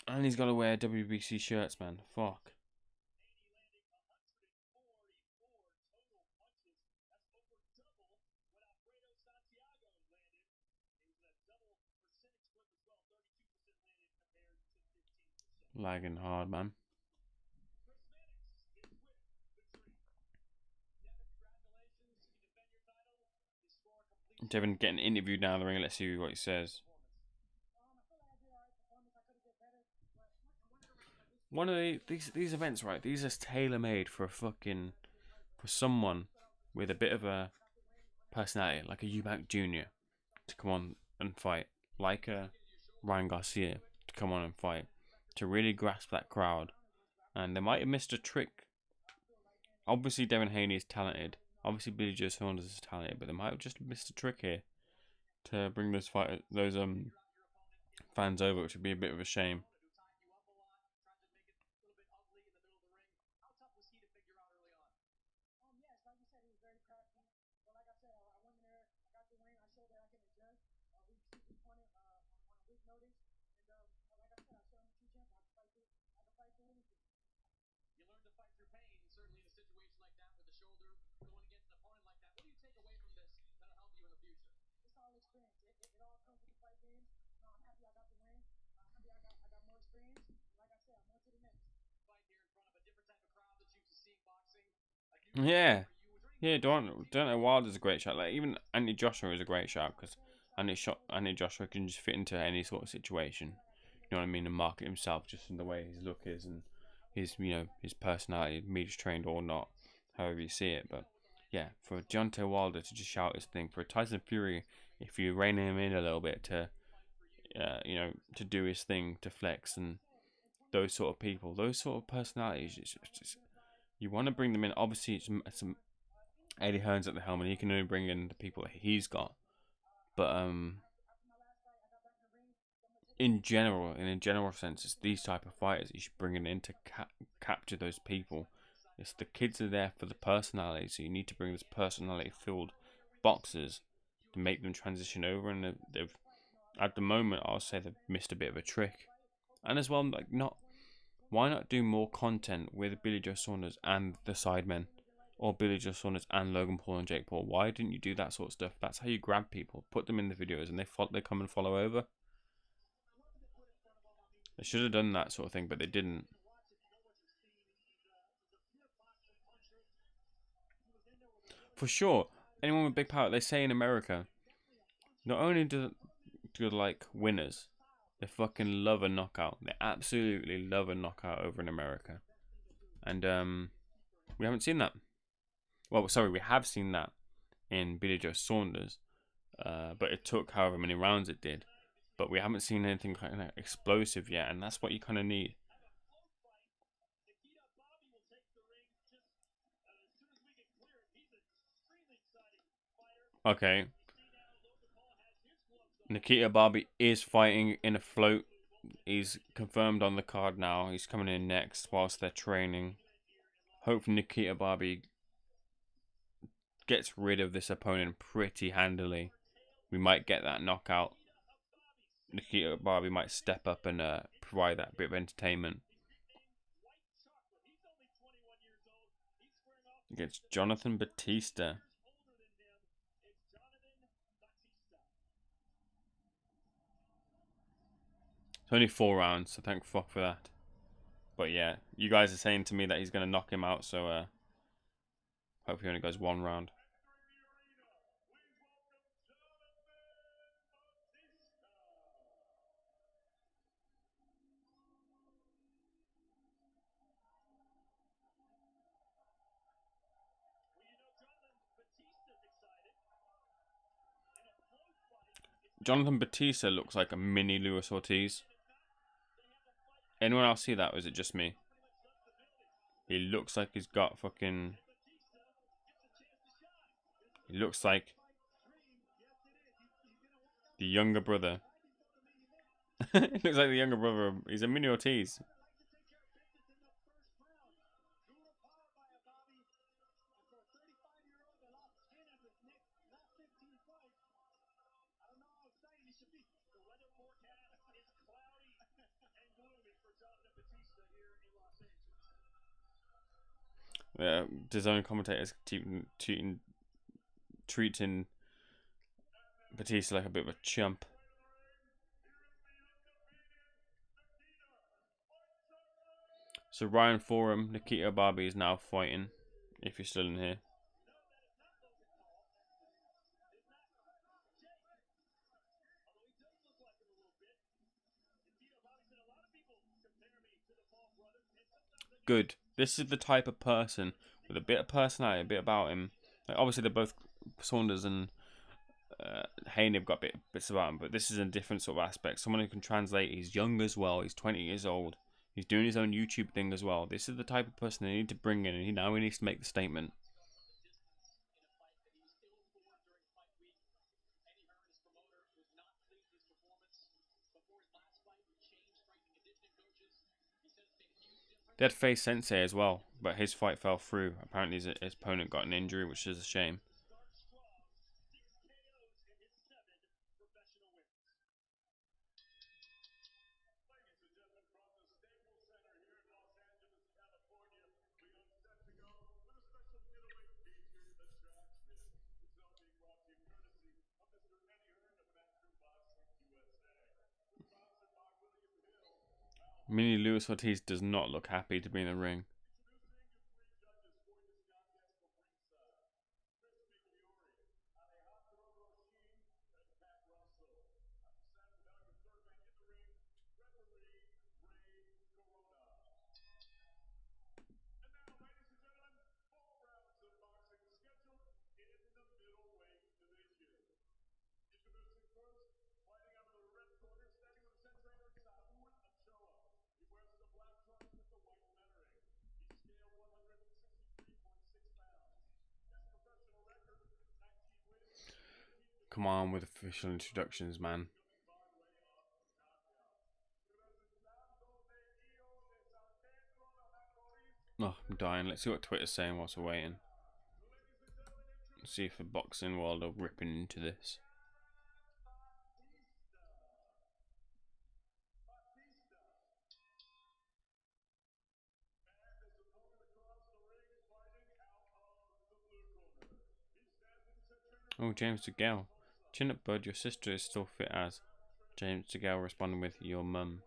And he's got to wear WBC shirts, man. Fuck. Lagging hard, man. Devin getting interviewed down the ring. Let's see what he says. One of these events, right? These are tailor made for someone with a bit of a personality, like a Eubank Jr. to come on and fight, like a Ryan Garcia to come on and fight, to really grasp that crowd. And they might have missed a trick. Obviously, Devin Haney is talented, Obviously, Billy Joe Saunders is talented, but they might have just missed a trick here to bring those fans over, which would be a bit of a shame. Yeah, yeah. Don't know. Wilder's a great shot. Like even Anthony Joshua is a great shot because Anthony Joshua can just fit into any sort of situation. You know what I mean? And market himself just in the way his look is and his his personality, media trained or not, however you see it. But yeah, for Deontay Wilder to just shout his thing, for Tyson Fury, if you rein him in a little bit to to do his thing, to flex and those sort of people, those sort of personalities, you want to bring them in. Obviously, it's Eddie Hearn's at the helm, and he can only bring in the people that he's got. But in a general sense, it's these type of fighters you should bring in to capture those people. It's the kids are there for the personality, so you need to bring this personality-filled boxers to make them transition over. And they've at the moment, I'll say they've missed a bit of a trick. And as well, like why not do more content with Billy Joe Saunders and the Sidemen? Or Billy Joe Saunders and Logan Paul and Jake Paul. Why didn't you do that sort of stuff? That's how you grab people. Put them in the videos and they come and follow over. They should have done that sort of thing, but they didn't. For sure, anyone with big power, they say in America, not only do like winners, they fucking love a knockout. They absolutely love a knockout over in America. And we haven't seen that. Well, sorry, we have seen that in Billy Joe Saunders, but it took however many rounds it did. But we haven't seen anything kind of explosive yet, and that's what you kind of need. Okay. Nikita Ababiy is fighting in a float. He's confirmed on the card now. He's coming in next whilst they're training. Hopefully Nikita Ababiy gets rid of this opponent pretty handily. We might get that knockout. Nikita Ababiy might step up and provide that bit of entertainment. Against Jonathan Batista. It's only 4 rounds, so thank fuck for that. But yeah, you guys are saying to me that he's going to knock him out, so hope he only goes 1 round. Jonathan Batista looks like a mini Luis Ortiz. Anyone else see that, or is it just me? He looks like he's got fucking... He looks like the younger brother. He looks like the younger brother. He's a mini Ortiz. DAZN commentators treating Batista like a bit of a chump. So Ryan Forum, Nikita Ababiy is now fighting, if you're still in here. Good. This is the type of person with a bit of personality, a bit about him. Like obviously they're both Saunders and Haney have got bits about him, but this is a different sort of aspect. Someone who can translate. He's young as well. He's 20 years old. He's doing his own YouTube thing as well. This is the type of person they need to bring in, and now he needs to make the statement. They had faced Sensei as well, but his fight fell through. Apparently his opponent got an injury, which is a shame. Mini Luis Ortiz does not look happy to be in the ring. Come on with official introductions, man. Oh, I'm dying. Let's see what Twitter's saying whilst we're waiting. Let's see if the boxing world are ripping into this. Oh, James DeGale. Chin up, bud. Your sister is still fit as. James DeGale responding with your mum.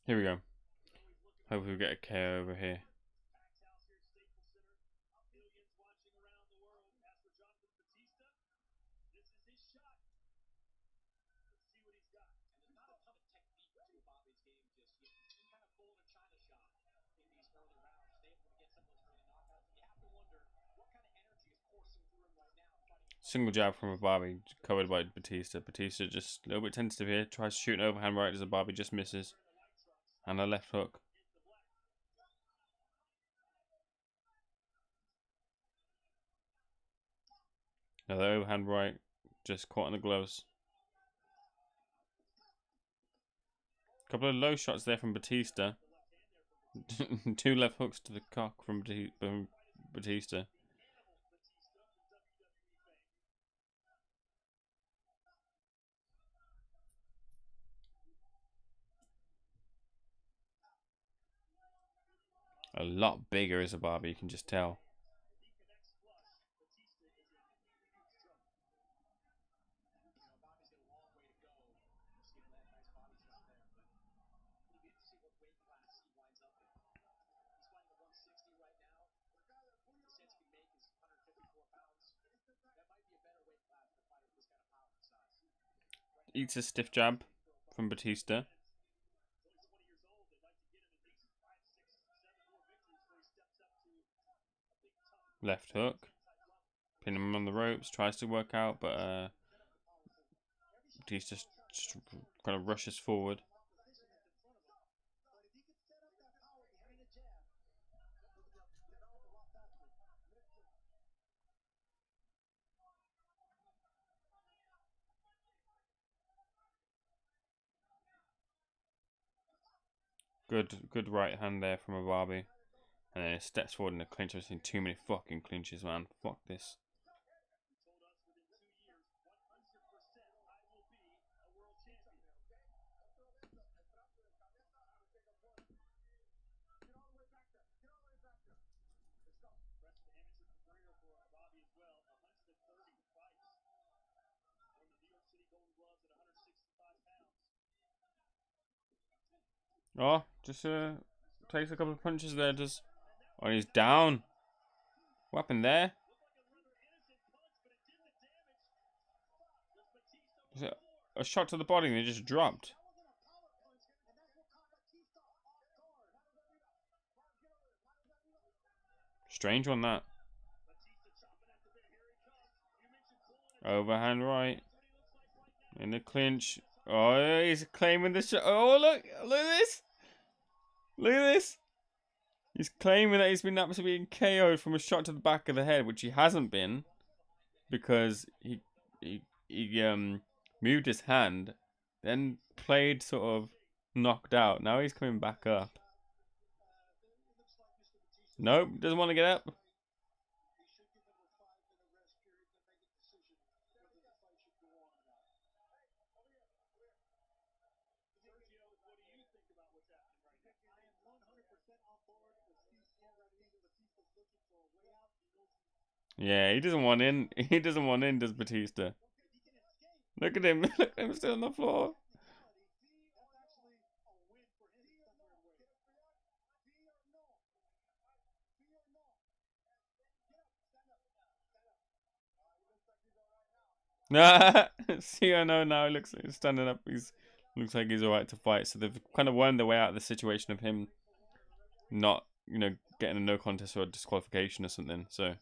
Here we go. Hopefully we get a KO over here. Single jab from Ababiy, covered by Batista. Batista just a little bit tentative here. Tries to shoot an overhand right as Ababiy just misses. And a left hook. Another overhand right, just caught in the gloves. Couple of low shots there from Batista. 2 left hooks to the cock from Batista. A lot bigger as Ababiy, you can just tell. Eats a stiff jab from Batista. Left hook. Pin him on the ropes. Tries to work out, but Batista just kind of rushes forward. Good right hand there from Ababiy. And then it steps forward in the clinch. I've seen too many fucking clinches, man. Fuck this. Oh, just takes a couple of punches there. Just oh, he's down. What happened there? Was it a shot to the body and he just dropped? Strange one that. Overhand right. In the clinch. Oh, he's claiming the shot. Oh, look at this. Look at this. He's claiming that he's been absolutely KO'd from a shot to the back of the head, which he hasn't been, because he moved his hand, then played sort of knocked out. Now he's coming back up. Nope, doesn't want to get up. Yeah, he doesn't want in. He doesn't want in, does Batista? Look at him. Look at him still on the floor. See, I know now. He looks like he's standing up. Looks like he's alright to fight. So they've kind of wormed their way out of the situation of him not, getting a no contest or a disqualification or something. So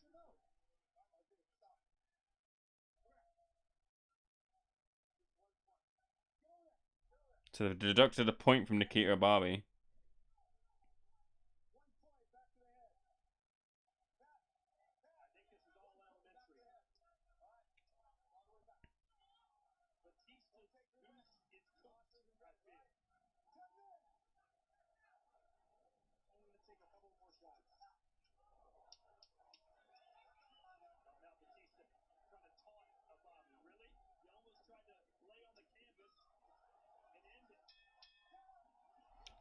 they've deducted a point from Nikita Ababiy.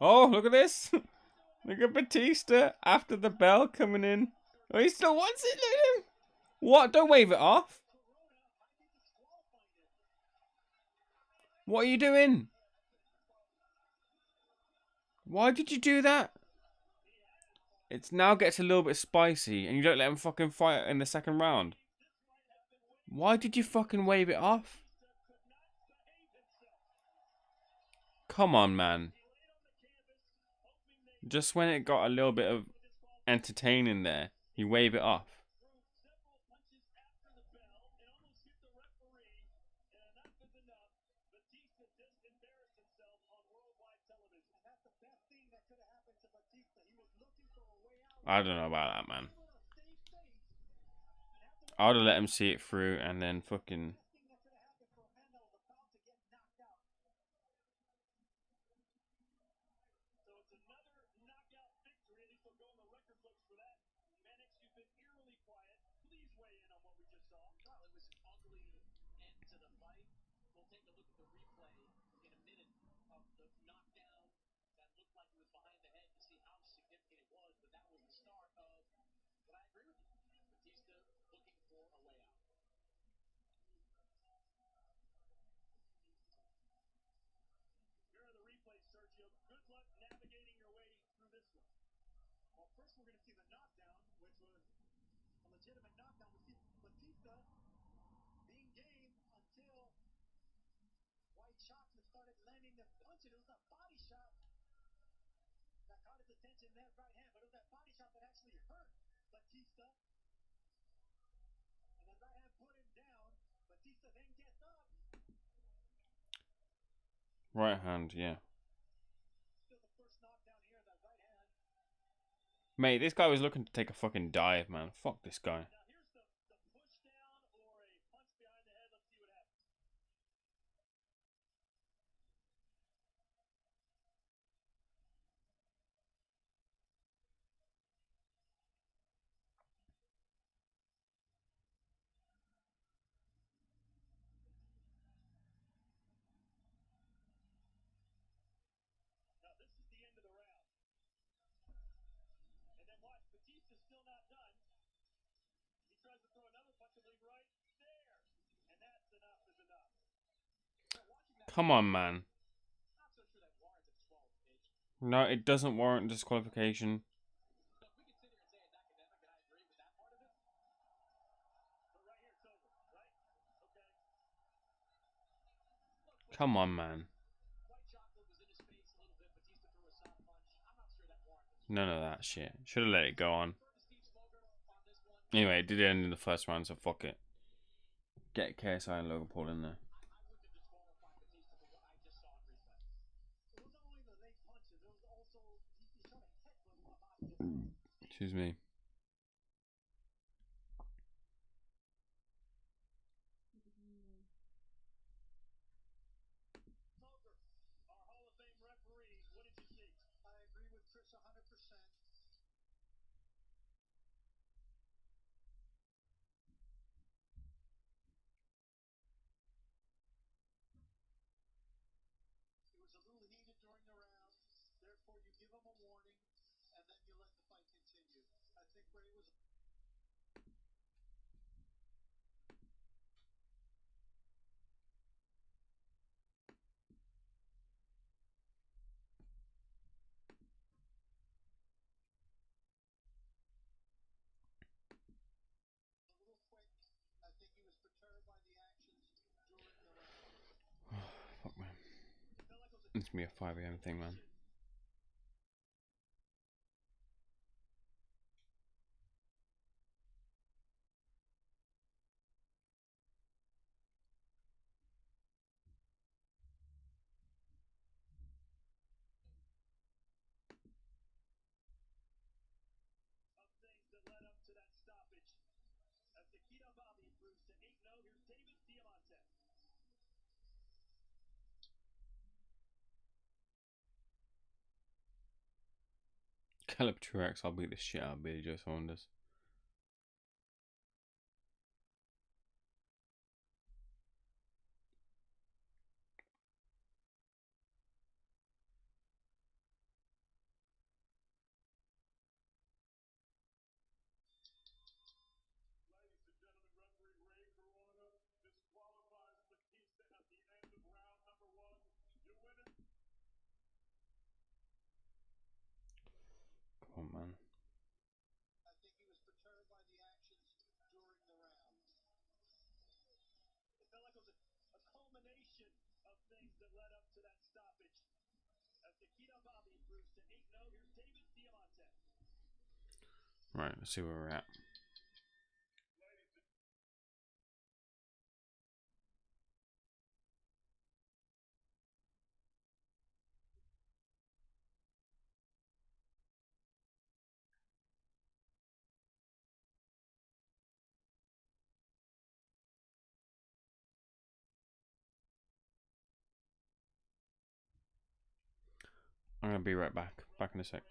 Oh, look at this. Look at Batista after the bell coming in. Oh, he still wants it. Look at him. What? Don't wave it off. What are you doing? Why did you do that? It now gets a little bit spicy and you don't let him fucking fight in the second round. Why did you fucking wave it off? Come on, man. Just when it got a little bit of entertaining there, you wave it off. I don't know about that, man. I would have let him see it through and then fucking... Right hand, yeah. Mate, this guy was looking to take a fucking dive, man. Fuck this guy. Come on, man. No, it doesn't warrant disqualification. Come on, man. None of that shit. Should have let it go on. Anyway, it did end in the first round, so fuck it. Get KSI and Logan Paul in there. Excuse me. Fuck, man. It's gonna be a 5 a.m. thing, man. Caleb Truex, I'll beat the shit out of Billy Joe Saunders. Come on, man. Right, let's see where we're at. I'm gonna be right back. Back in a sec.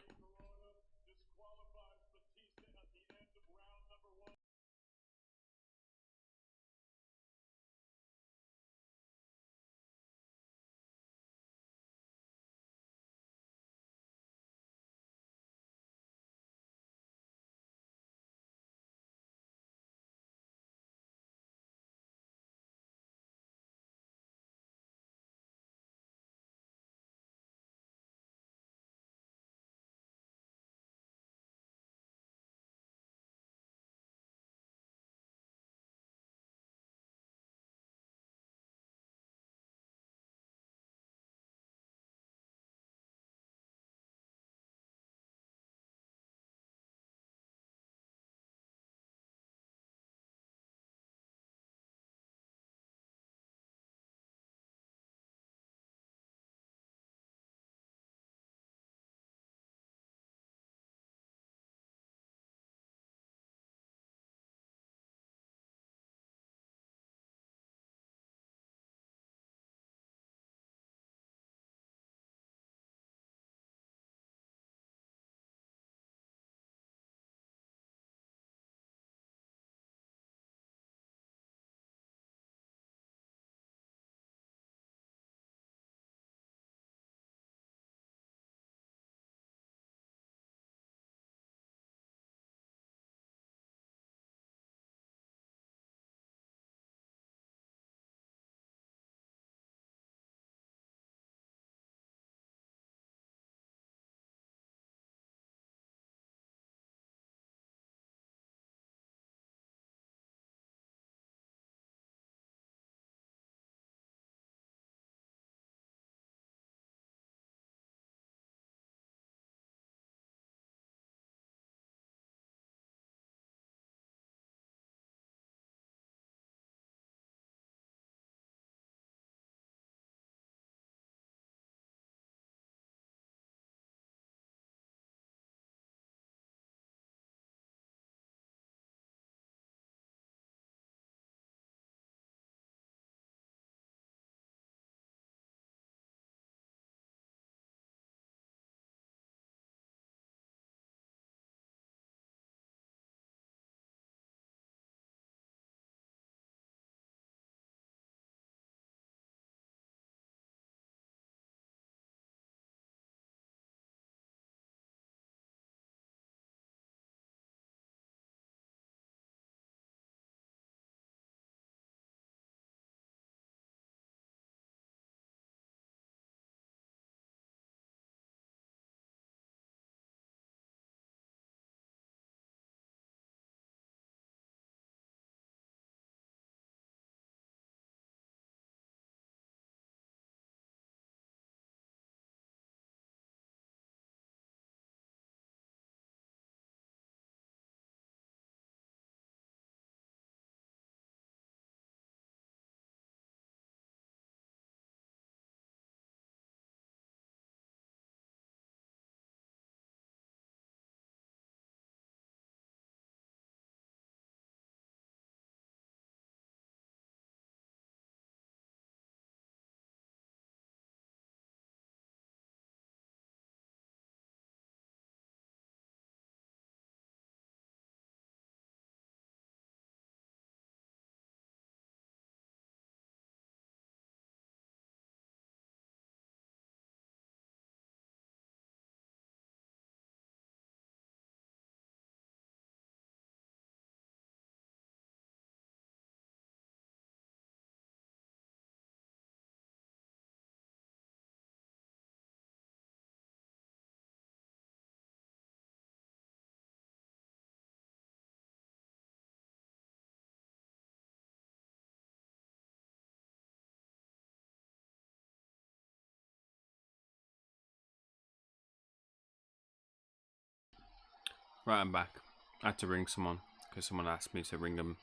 Right, I'm back. I had to ring someone because someone asked me to ring them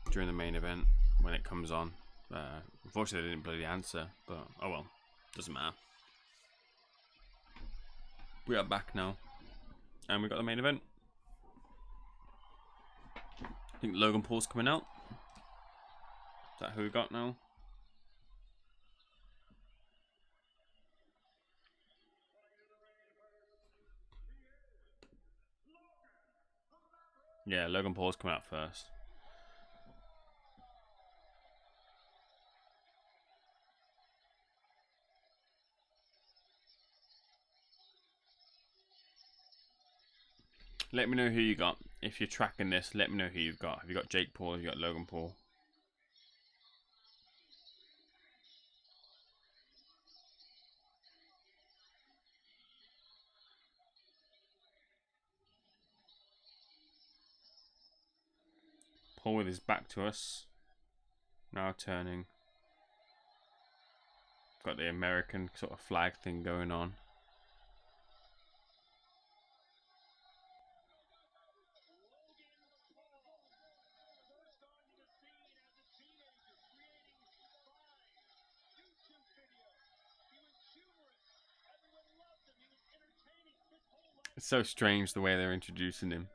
during the main event when it comes on. Unfortunately, they didn't bloody answer, but oh well, doesn't matter. We are back now, and we got the main event. I think Logan Paul's coming out. Is that who we got now? Yeah, Logan Paul's coming out first. Let me know who you got. If you're tracking this, let me know who you've got. Have you got Jake Paul? Have you got Logan Paul? Paul with his back to us. Now turning. Got the American sort of flag thing going on. It's so strange the way they're introducing him.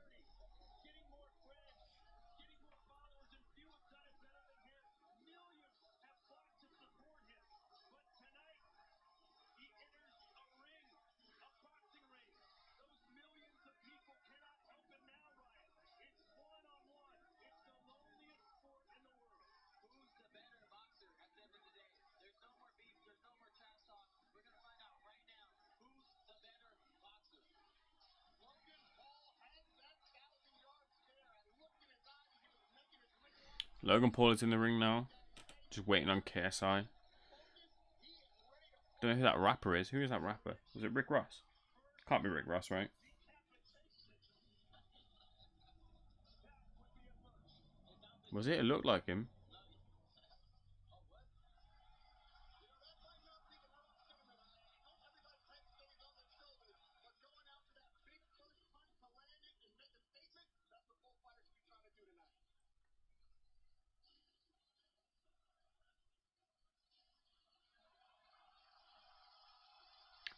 Logan Paul is in the ring now. Just waiting on KSI. Don't know who that rapper is. Who is that rapper? Was it Rick Ross? Can't be Rick Ross, right? Was it? It looked like him.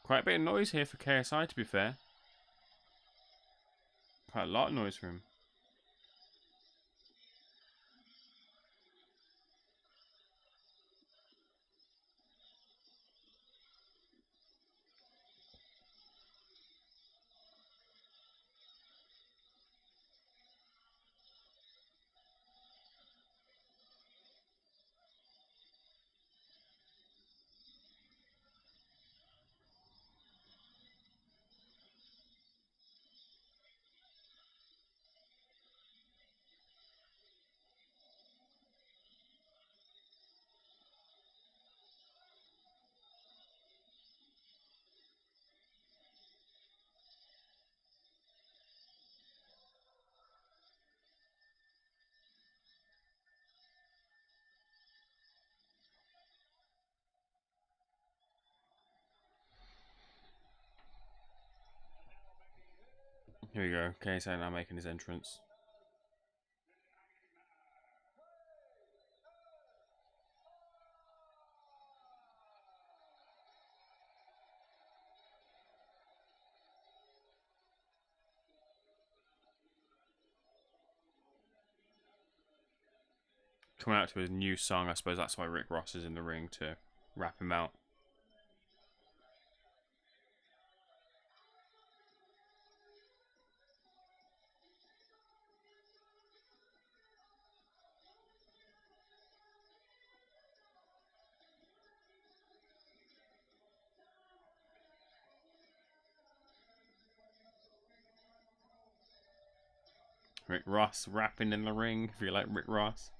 Quite a bit of noise here for KSI, to be fair. Quite a lot of noise for him. Here we go. KSI now making his entrance. Coming out to his new song. I suppose that's why Rick Ross is in the ring, to rap him out. Rick Ross rapping in the ring, if you like Rick Ross.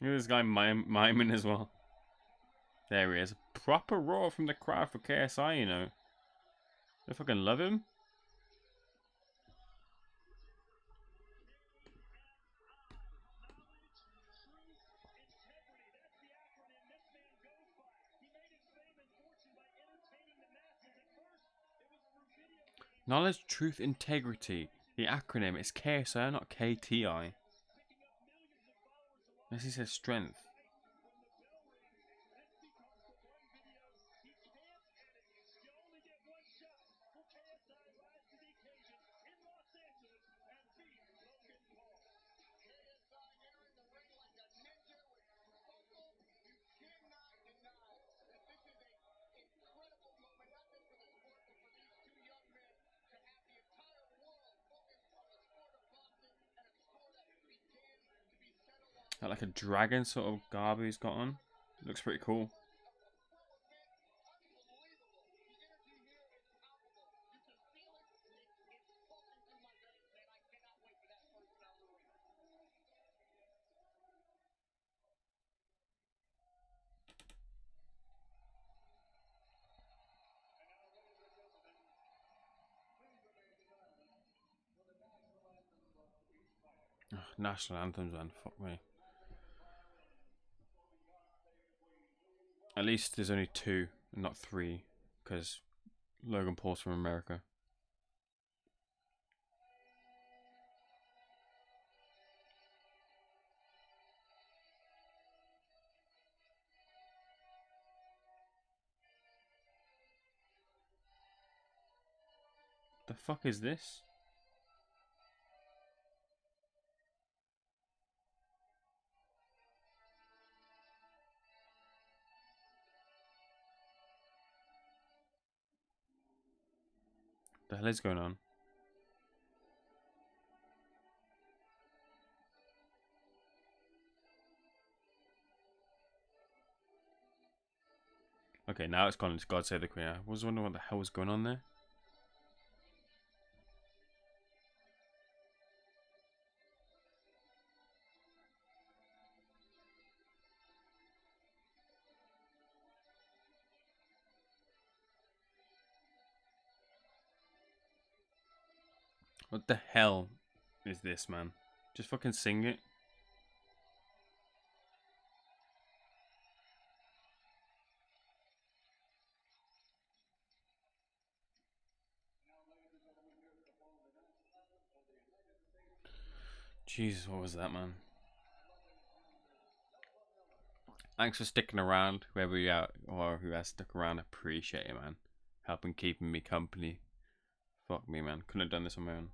Look at this guy miming as well. There he is. Proper roar from the crowd for KSI, you know. They fucking love him. Knowledge, truth, integrity. The acronym is KSI, not KTI. Unless he says strength. Got like a dragon sort of garb he's got on. Looks pretty cool. Ugh, national anthems, man. Fuck me. At least there's only 2, not 3, because Logan Paul's from America. The fuck is this? The hell is going on? Okay, now it's gone into God Save the Queen. I was wondering what the hell was going on there. What the hell is this, man? Just fucking sing it. Jesus, what was that, man? Thanks for sticking around, whoever you out or who has stuck around. Appreciate it, man. Helping keeping me company. Fuck me, man. Couldn't have done this on my own.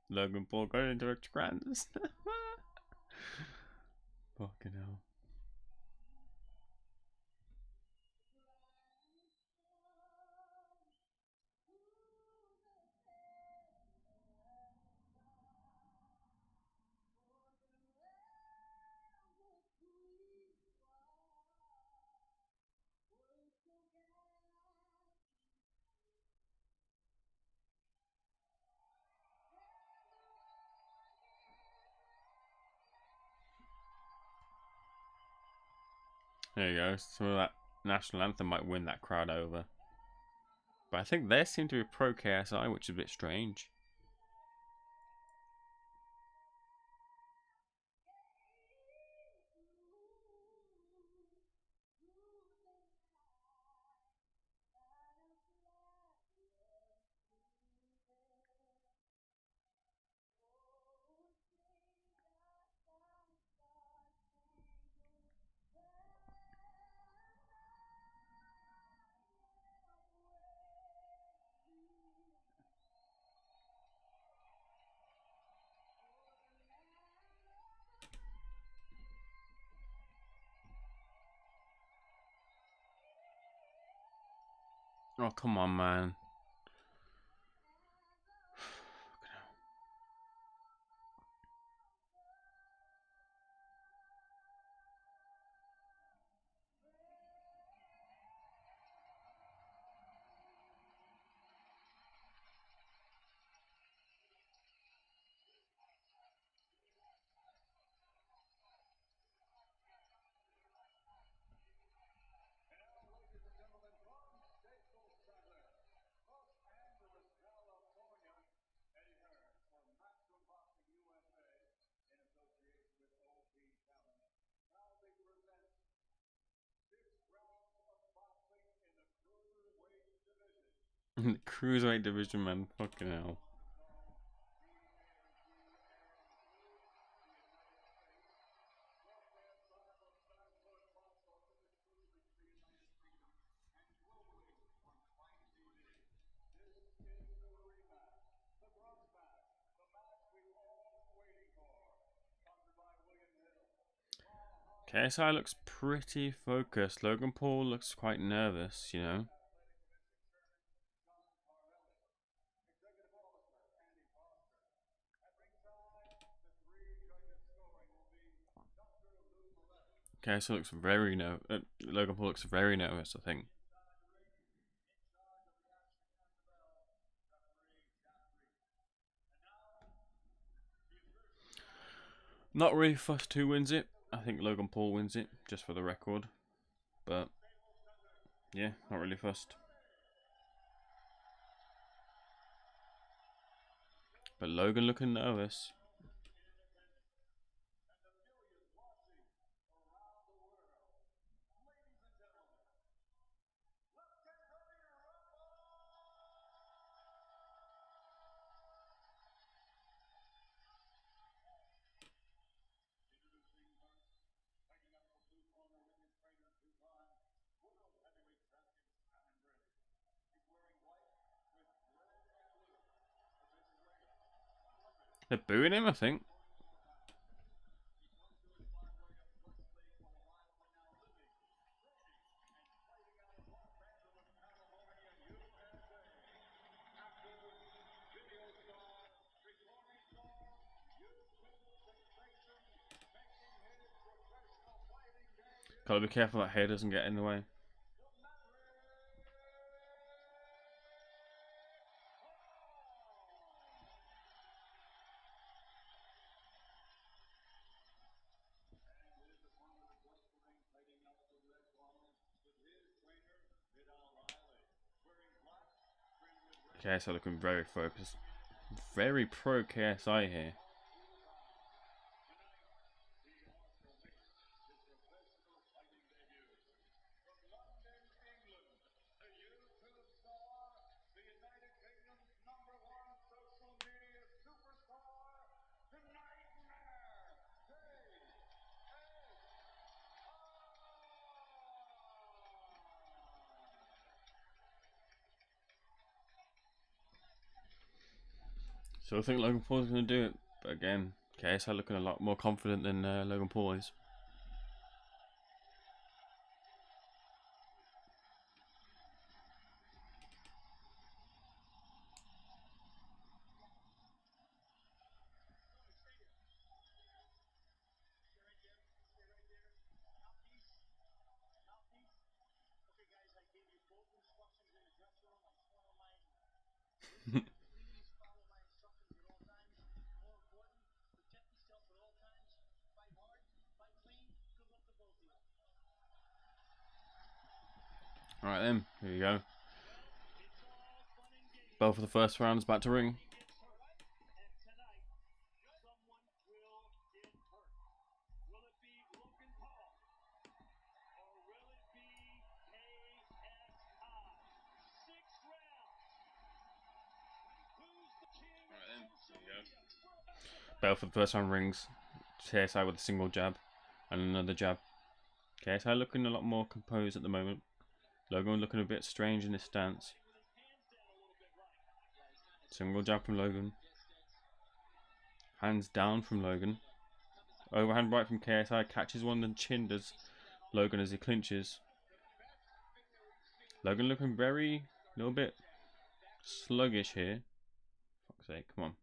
Logan Paul going into a trans. Fucking hell. There you go. Some of that national anthem might win that crowd over. But I think they seem to be pro KSI, which is a bit strange. Oh, come on, man. Cruiserweight division, man. Fucking hell. KSI looks pretty focused. Logan Paul looks quite nervous, you know. KSI looks very Logan Paul looks very nervous, I think. Not really fussed who wins it. I think Logan Paul wins it, just for the record. But yeah, not really fussed. But Logan looking nervous. They're booing him, I think. Gotta be careful that hair doesn't get in the way. KSI looking very focused. Very pro KSI here. So I think Logan Paul's going to do it. But again, KSI looking a lot more confident than Logan Paul is. Alright then, here you go. Bell for the first round is about to ring. Bell for the first round rings. KSI with a single jab and another jab. KSI looking a lot more composed at the moment. Logan looking a bit strange in his stance. Single jab from Logan. Hands down from Logan. Overhand right from KSI. Catches one, then chin does Logan as he clinches. Logan looking very, little bit sluggish here. Fuck's sake, come on.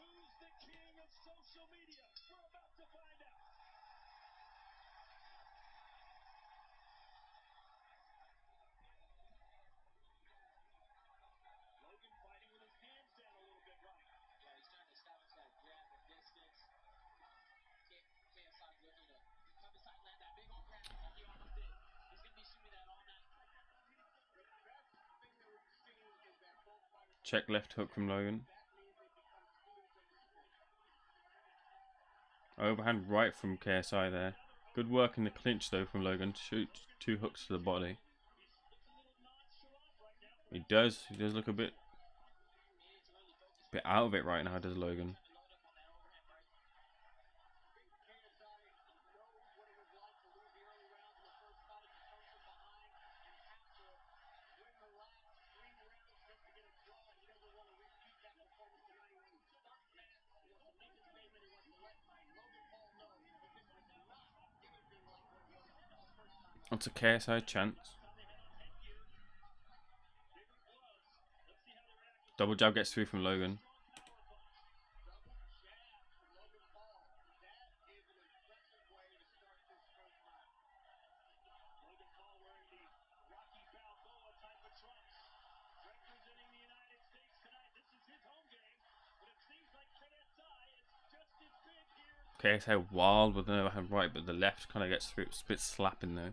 Bell for the first round rings. Check left hook from Logan. Overhand right from KSI there. Good work in the clinch though from Logan. Shoot 2 hooks to the body. He does look a bit out of it right now, does Logan. That's a KSI chance. Double jab gets through from Logan. KSI wild with an overhand right, but the left kind of gets through. It's a bit slapping though.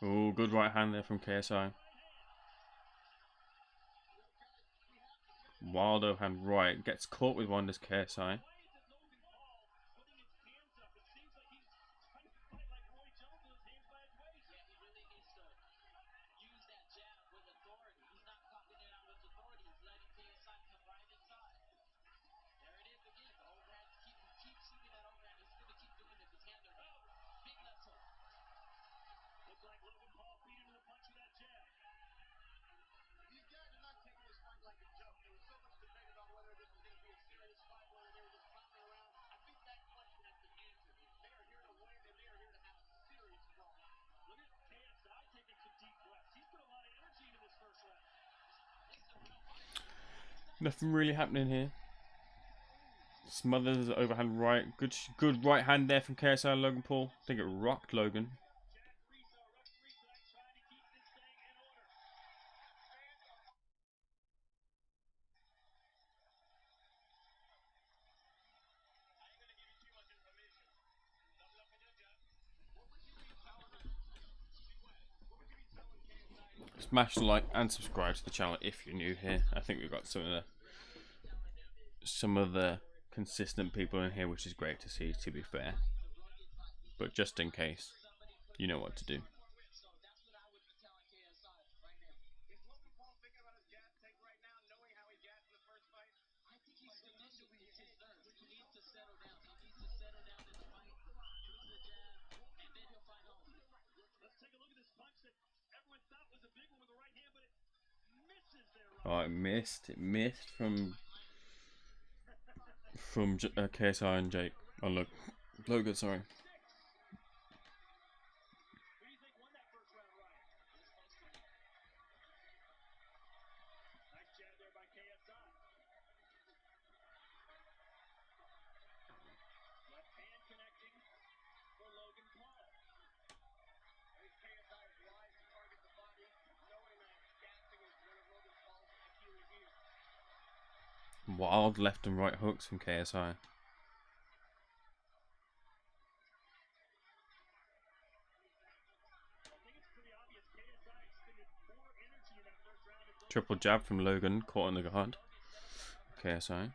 Oh, good right hand there from KSI. Wild overhand right. Gets caught with one, does KSI. Nothing really happening here. Smothers overhand right. Good right hand there from KSI and Logan Paul. I think it rocked Logan. Smash the like and subscribe to the channel if you're new here. I think we've got some of the consistent people in here, which is great to see, to be fair. But just in case, you know what to do. Oh, it missed. It missed from KSI and Jake. Oh, look, Logan. Sorry. Wild left and right hooks from KSI. Triple jab from Logan, caught on the guard. KSI.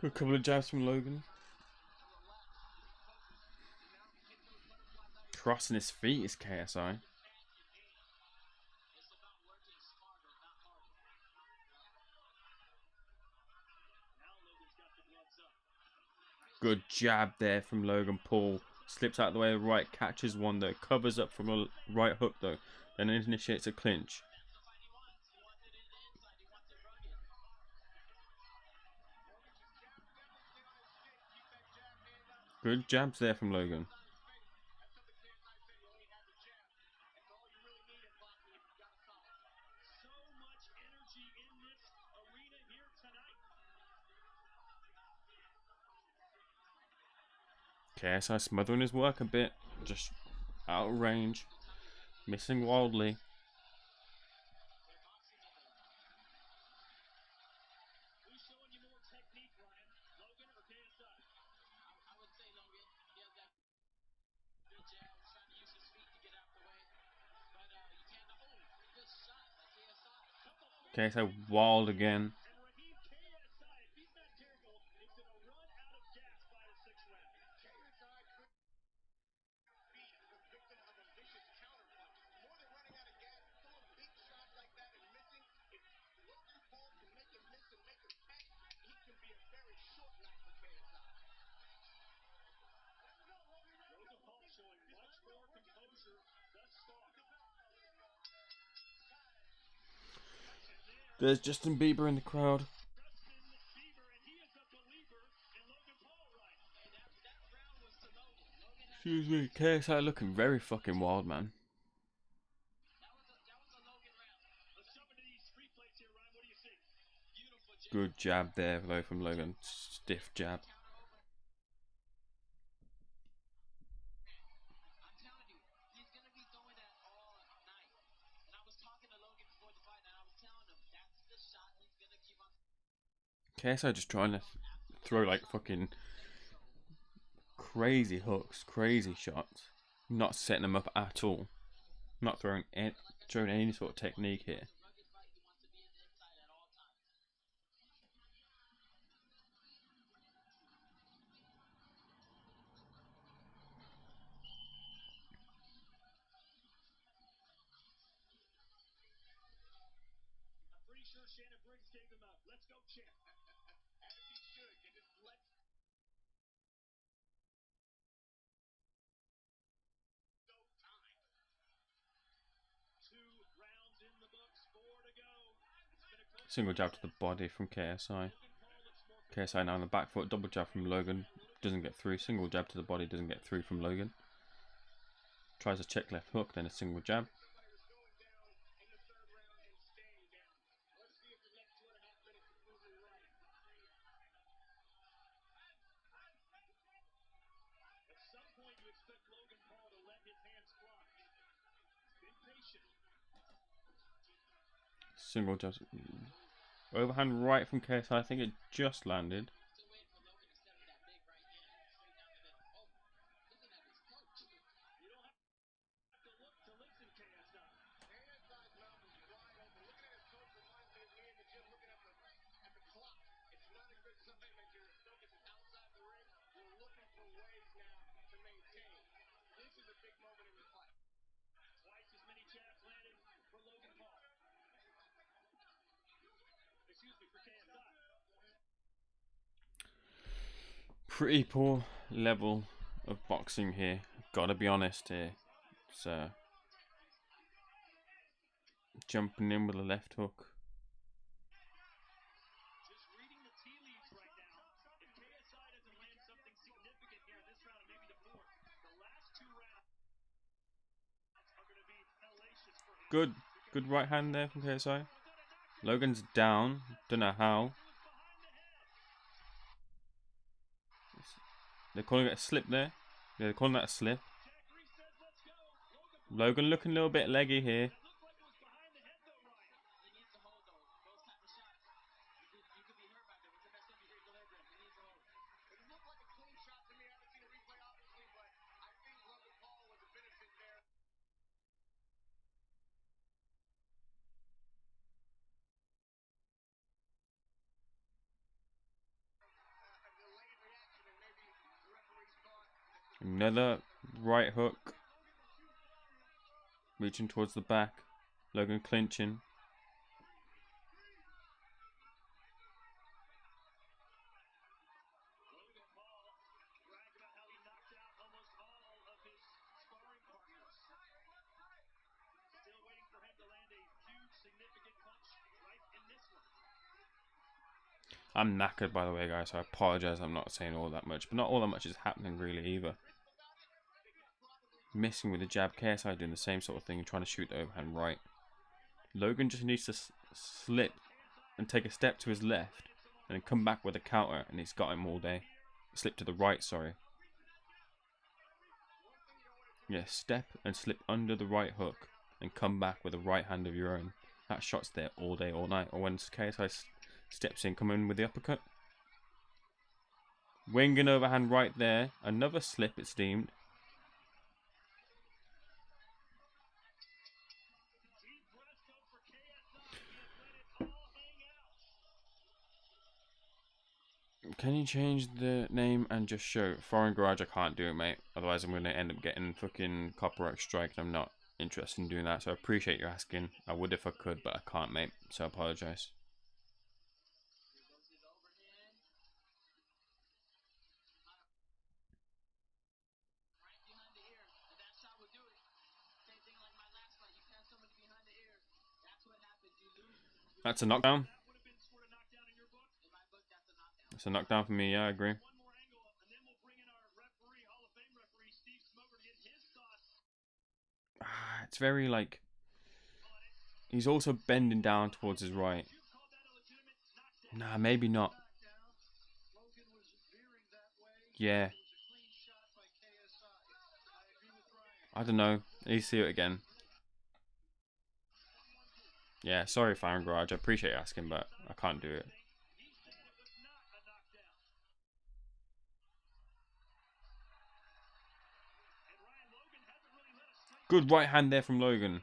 Good couple of jabs from Logan. Crossing his feet is KSI. Good jab there from Logan Paul. Slips out of the way of the right, catches one though. Covers up from a right hook though. Then initiates a clinch. Good jabs there from Logan. KSI smothering his work a bit. Just out of range. Missing wildly. KSI wild again. There's Justin Bieber in the crowd. Excuse me, KSI looking very fucking wild, man. Good jab there though from Logan. Stiff jab. KSI just trying to throw like fucking crazy hooks, crazy shots. Not setting them up at all. Not showing any sort of technique here. Single jab to the body from KSI. KSI now on the back foot. Double jab from Logan. Doesn't get through. Single jab to the body. Doesn't get through from Logan. Tries a check left hook. Then a single jab. Single jab. Overhand right from KSI. I think it just landed. Pretty poor level of boxing here. Gotta be honest here. So jumping in with a left hook. Good right hand there from KSI. Logan's down. Don't know how. They're calling it a slip there. Yeah, they're calling that a slip. Logan looking a little bit leggy here. Another right hook. Reaching towards the back. Logan clinching. I'm knackered, by the way, guys, so I apologize. I'm not saying all that much, but not all that much is happening really either. Missing with the jab. KSI doing the same sort of thing, trying to shoot the overhand right. Logan just needs to slip and take a step to his left and then come back with a counter, and he's got him all day. Slip to the right, sorry. Yeah, step and slip under the right hook and come back with a right hand of your own. That shot's there all day, all night. Or when KSI steps in, come in with the uppercut. Wing and overhand right there. Another slip, it's deemed. Can you change the name and just show Foreign Garage? I can't do it, mate. Otherwise, I'm going to end up getting fucking copyright strike, and I'm not interested in doing that. So I appreciate you asking. I would if I could, but I can't, mate. So I apologize. That's a knockdown. That's a knockdown for me, yeah, I agree. It's very like... He's also bending down towards his right. Nah, maybe not. Yeah. I don't know. You see it again. Yeah, sorry, Foreign Garage. I appreciate you asking, but I can't do it. Good right hand there from Logan.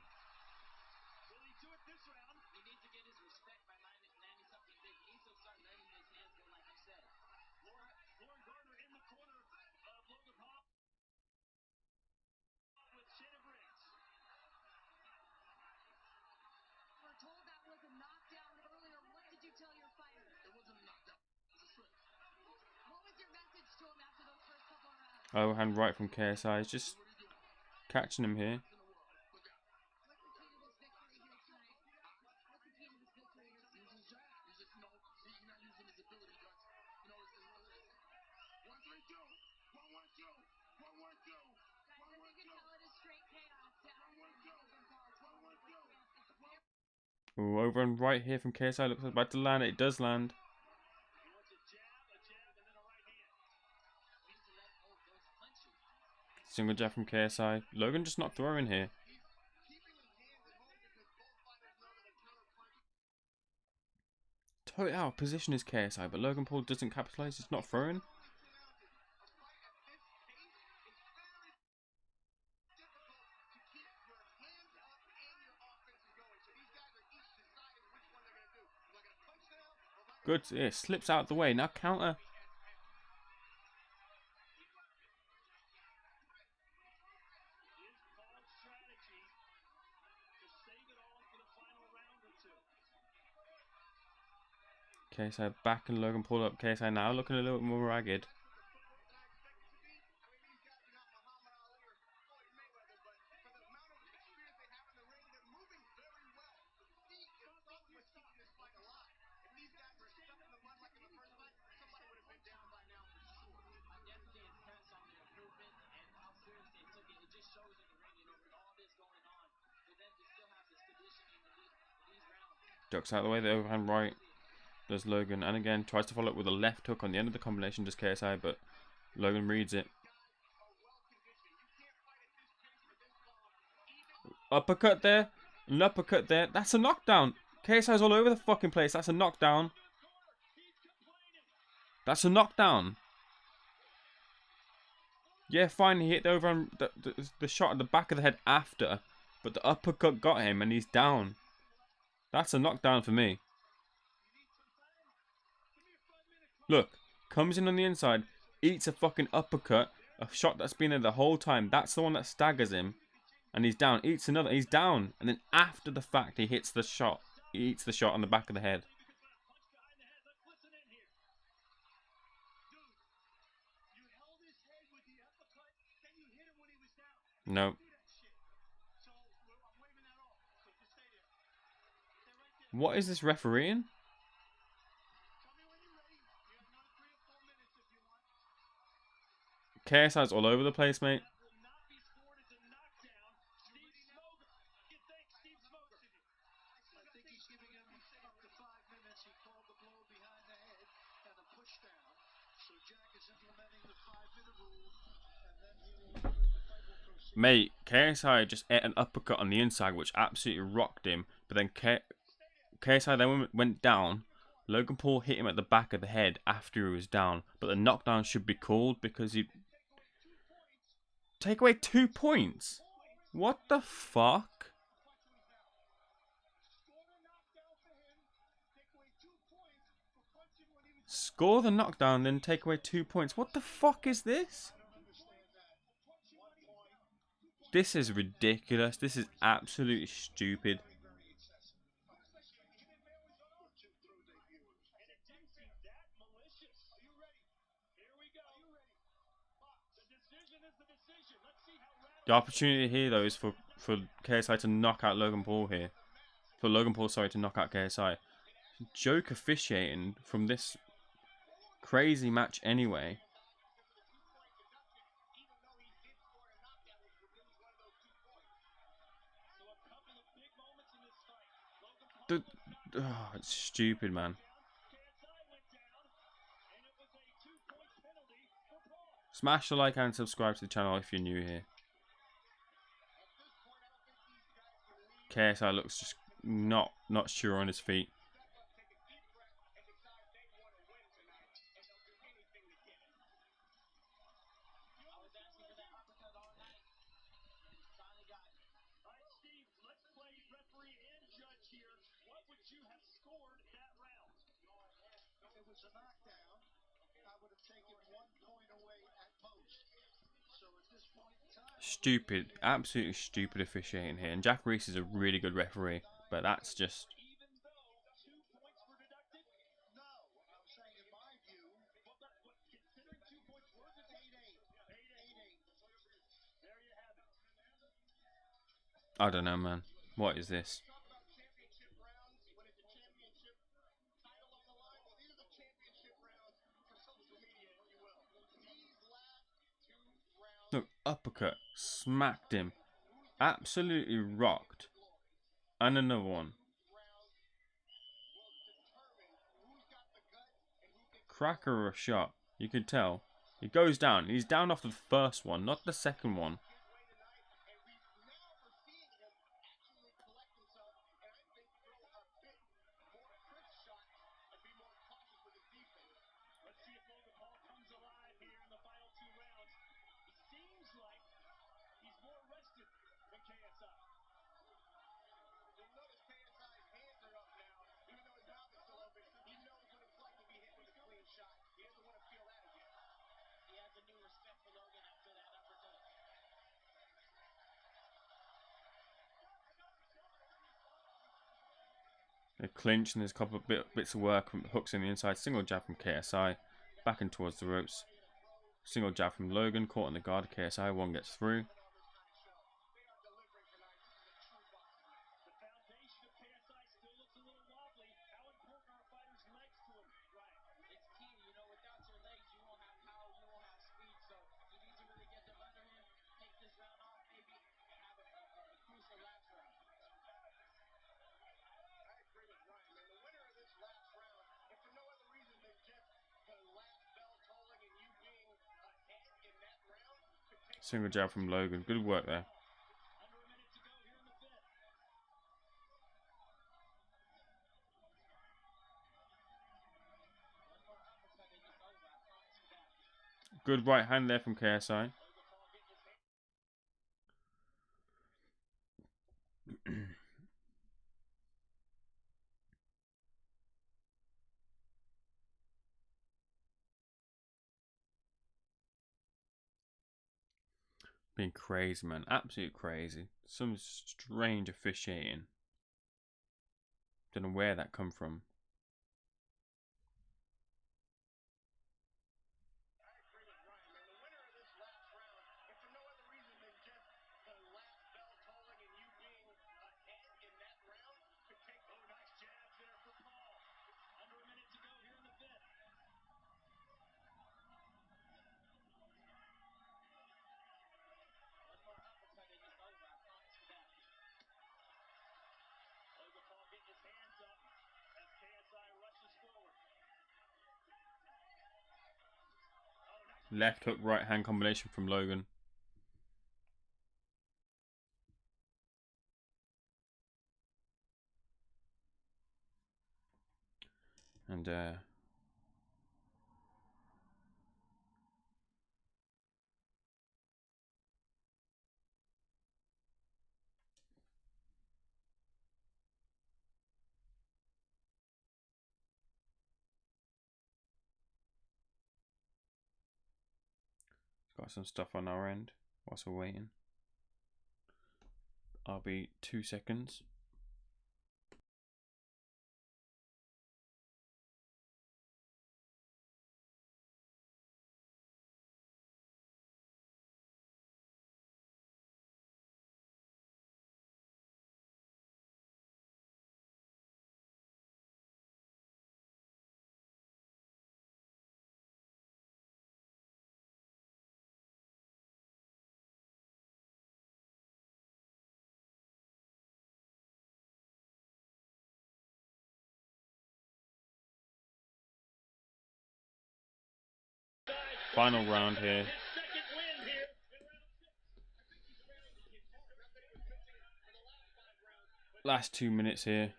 Overhand right from KSI. He's just catching him here. Ooh, over and right here from KSI. Looks like about to land. It does land. Single jab from KSI. Logan just not throwing here. Totally out of position is KSI, but Logan Paul doesn't capitalize. He's not throwing. Good. Yeah, slips out the way. Now counter. KSI back and Logan Paul up. KSI now looking a little bit more ragged. Ducks out of the way, the overhand right does Logan, and again tries to follow up with a left hook on the end of the combination, does KSI, but Logan reads it. Uppercut there, an uppercut there. That's a knockdown. KSI's all over the fucking place. That's a knockdown. That's a knockdown. Yeah, fine, he hit the overhand, the shot at the back of the head after, but the uppercut got him and he's down. That's a knockdown for me. Look, comes in on the inside, eats a fucking uppercut, A shot that's been there the whole time. That's the one that staggers him. And he's down. Eats another. He's down. And then after the fact, he hits the shot. He eats the shot on the back of the head. No. What is this refereeing? KSI's all over the place, mate. Mate, KSI just ate an uppercut on the inside, which absolutely rocked him. But then KSI then went down. Logan Paul hit him at the back of the head after he was down. But the knockdown should be called because he... Take away 2 points? What the fuck? Score the knockdown, then take away 2 points. What the fuck is this? This is ridiculous. This is absolutely stupid. The opportunity here, though, is for KSI to knock out Logan Paul here. For Logan Paul, sorry, to knock out KSI. Joke officiating from this crazy match anyway. It's stupid, man. Smash the like and subscribe to the channel if you're new here. KSI looks just not sure on his feet. Stupid, absolutely stupid officiating here. And Jack Reese is a really good referee, but that's just... I don't know, man. What is this? Look, uppercut, smacked him, absolutely rocked, and another one. Cracker of a shot, you could tell. He goes down. He's down after the first one, not the second one. They clinch and there's a couple of bits of work from hooks in the inside. Single jab from KSI. Back and towards the ropes. Single jab from Logan. Caught in the guard. KSI. One gets through. Single jab from Logan. Good work there. Good right hand there from KSI. Been crazy, man. Absolute crazy. Some strange officiating. Don't know where that come from. Left hook, right hand combination from Logan. And got some stuff on our end whilst we're waiting. I'll be 2 seconds. Final round here. Last 2 minutes here.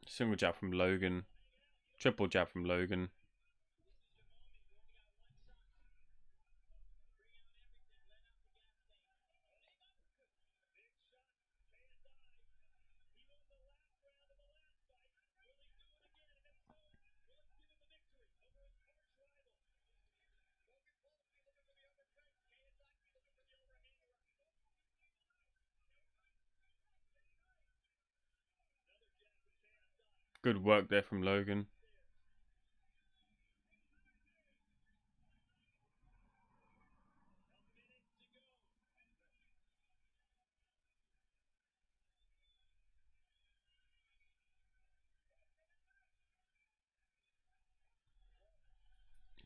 Single jab from Logan. Triple jab from Logan. Good work there from Logan.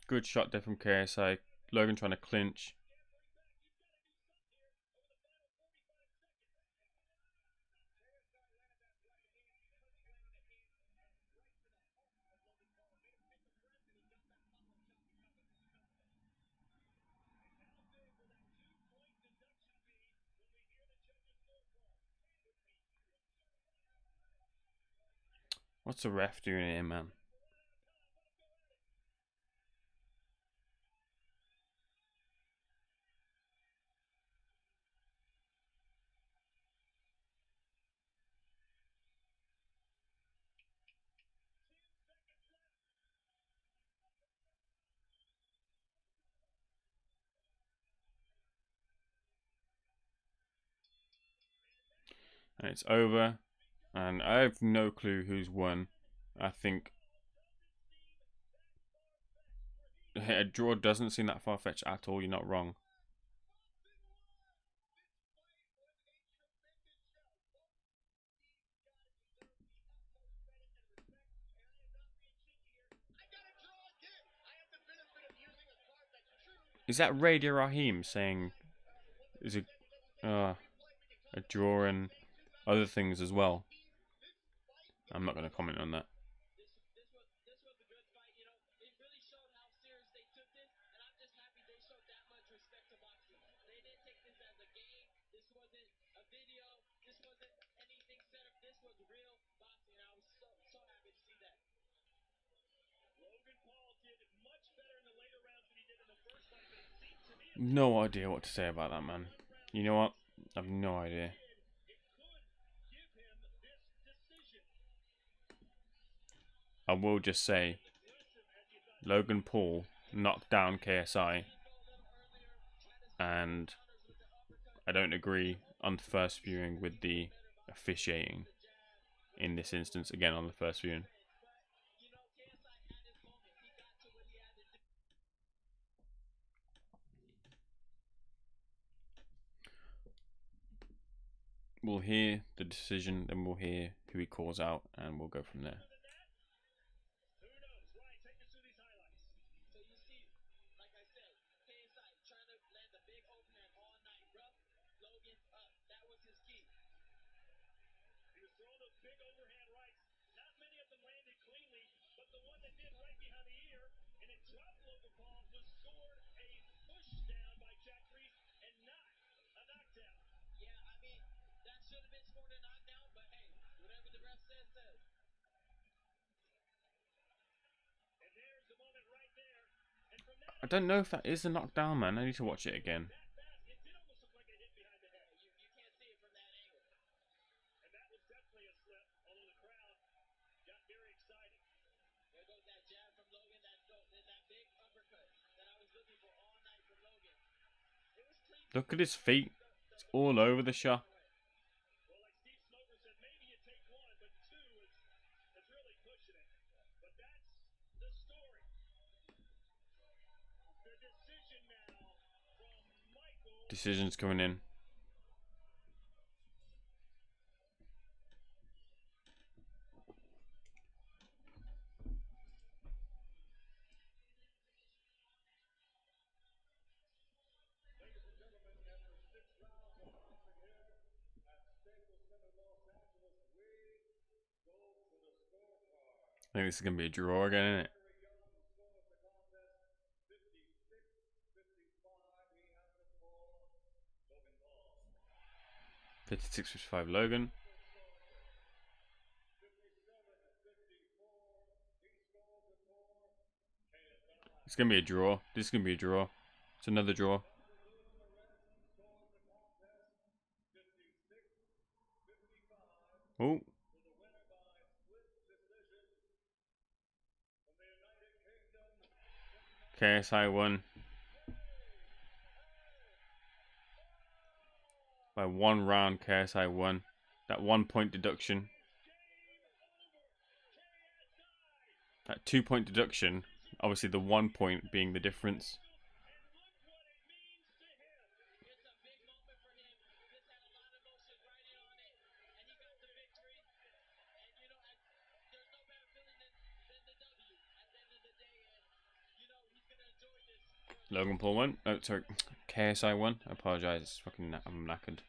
Good shot there from KSI. Logan trying to clinch. What's the ref doing here, man? And it's over. And I have no clue who's won. I think a draw doesn't seem that far-fetched at all. You're not wrong. Is that Radio Raheem saying is a draw and other things as well? I'm not going to comment on that. No idea what to say about that, man. You know what? I have no idea. I will just say, Logan Paul knocked down KSI, and I don't agree on first viewing with the officiating in this instance. Again, on the first viewing. We'll hear the decision, then we'll hear who he calls out, and we'll go from there. I don't know if that is a knockdown, man. I need to watch it again. Look at his feet. It's all over the shot. Decisions coming in. I think this is going to be a draw again, isn't it? 56-55 Logan. It's going to be a draw. This is going to be a draw. It's another draw. Oh. KSI won by 1 round. KSI won. That 1 point deduction. That 2 point deduction. Obviously the 1 point being the difference. Logan Paul won. Oh, sorry. KSI won. I apologize. Fucking, I'm knackered.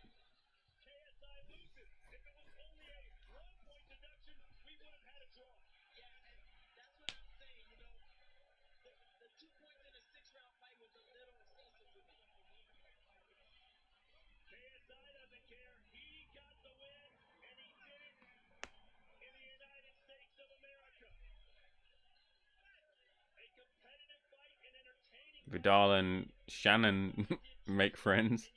Vidal and Shannon make friends.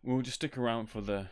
We'll just stick around for the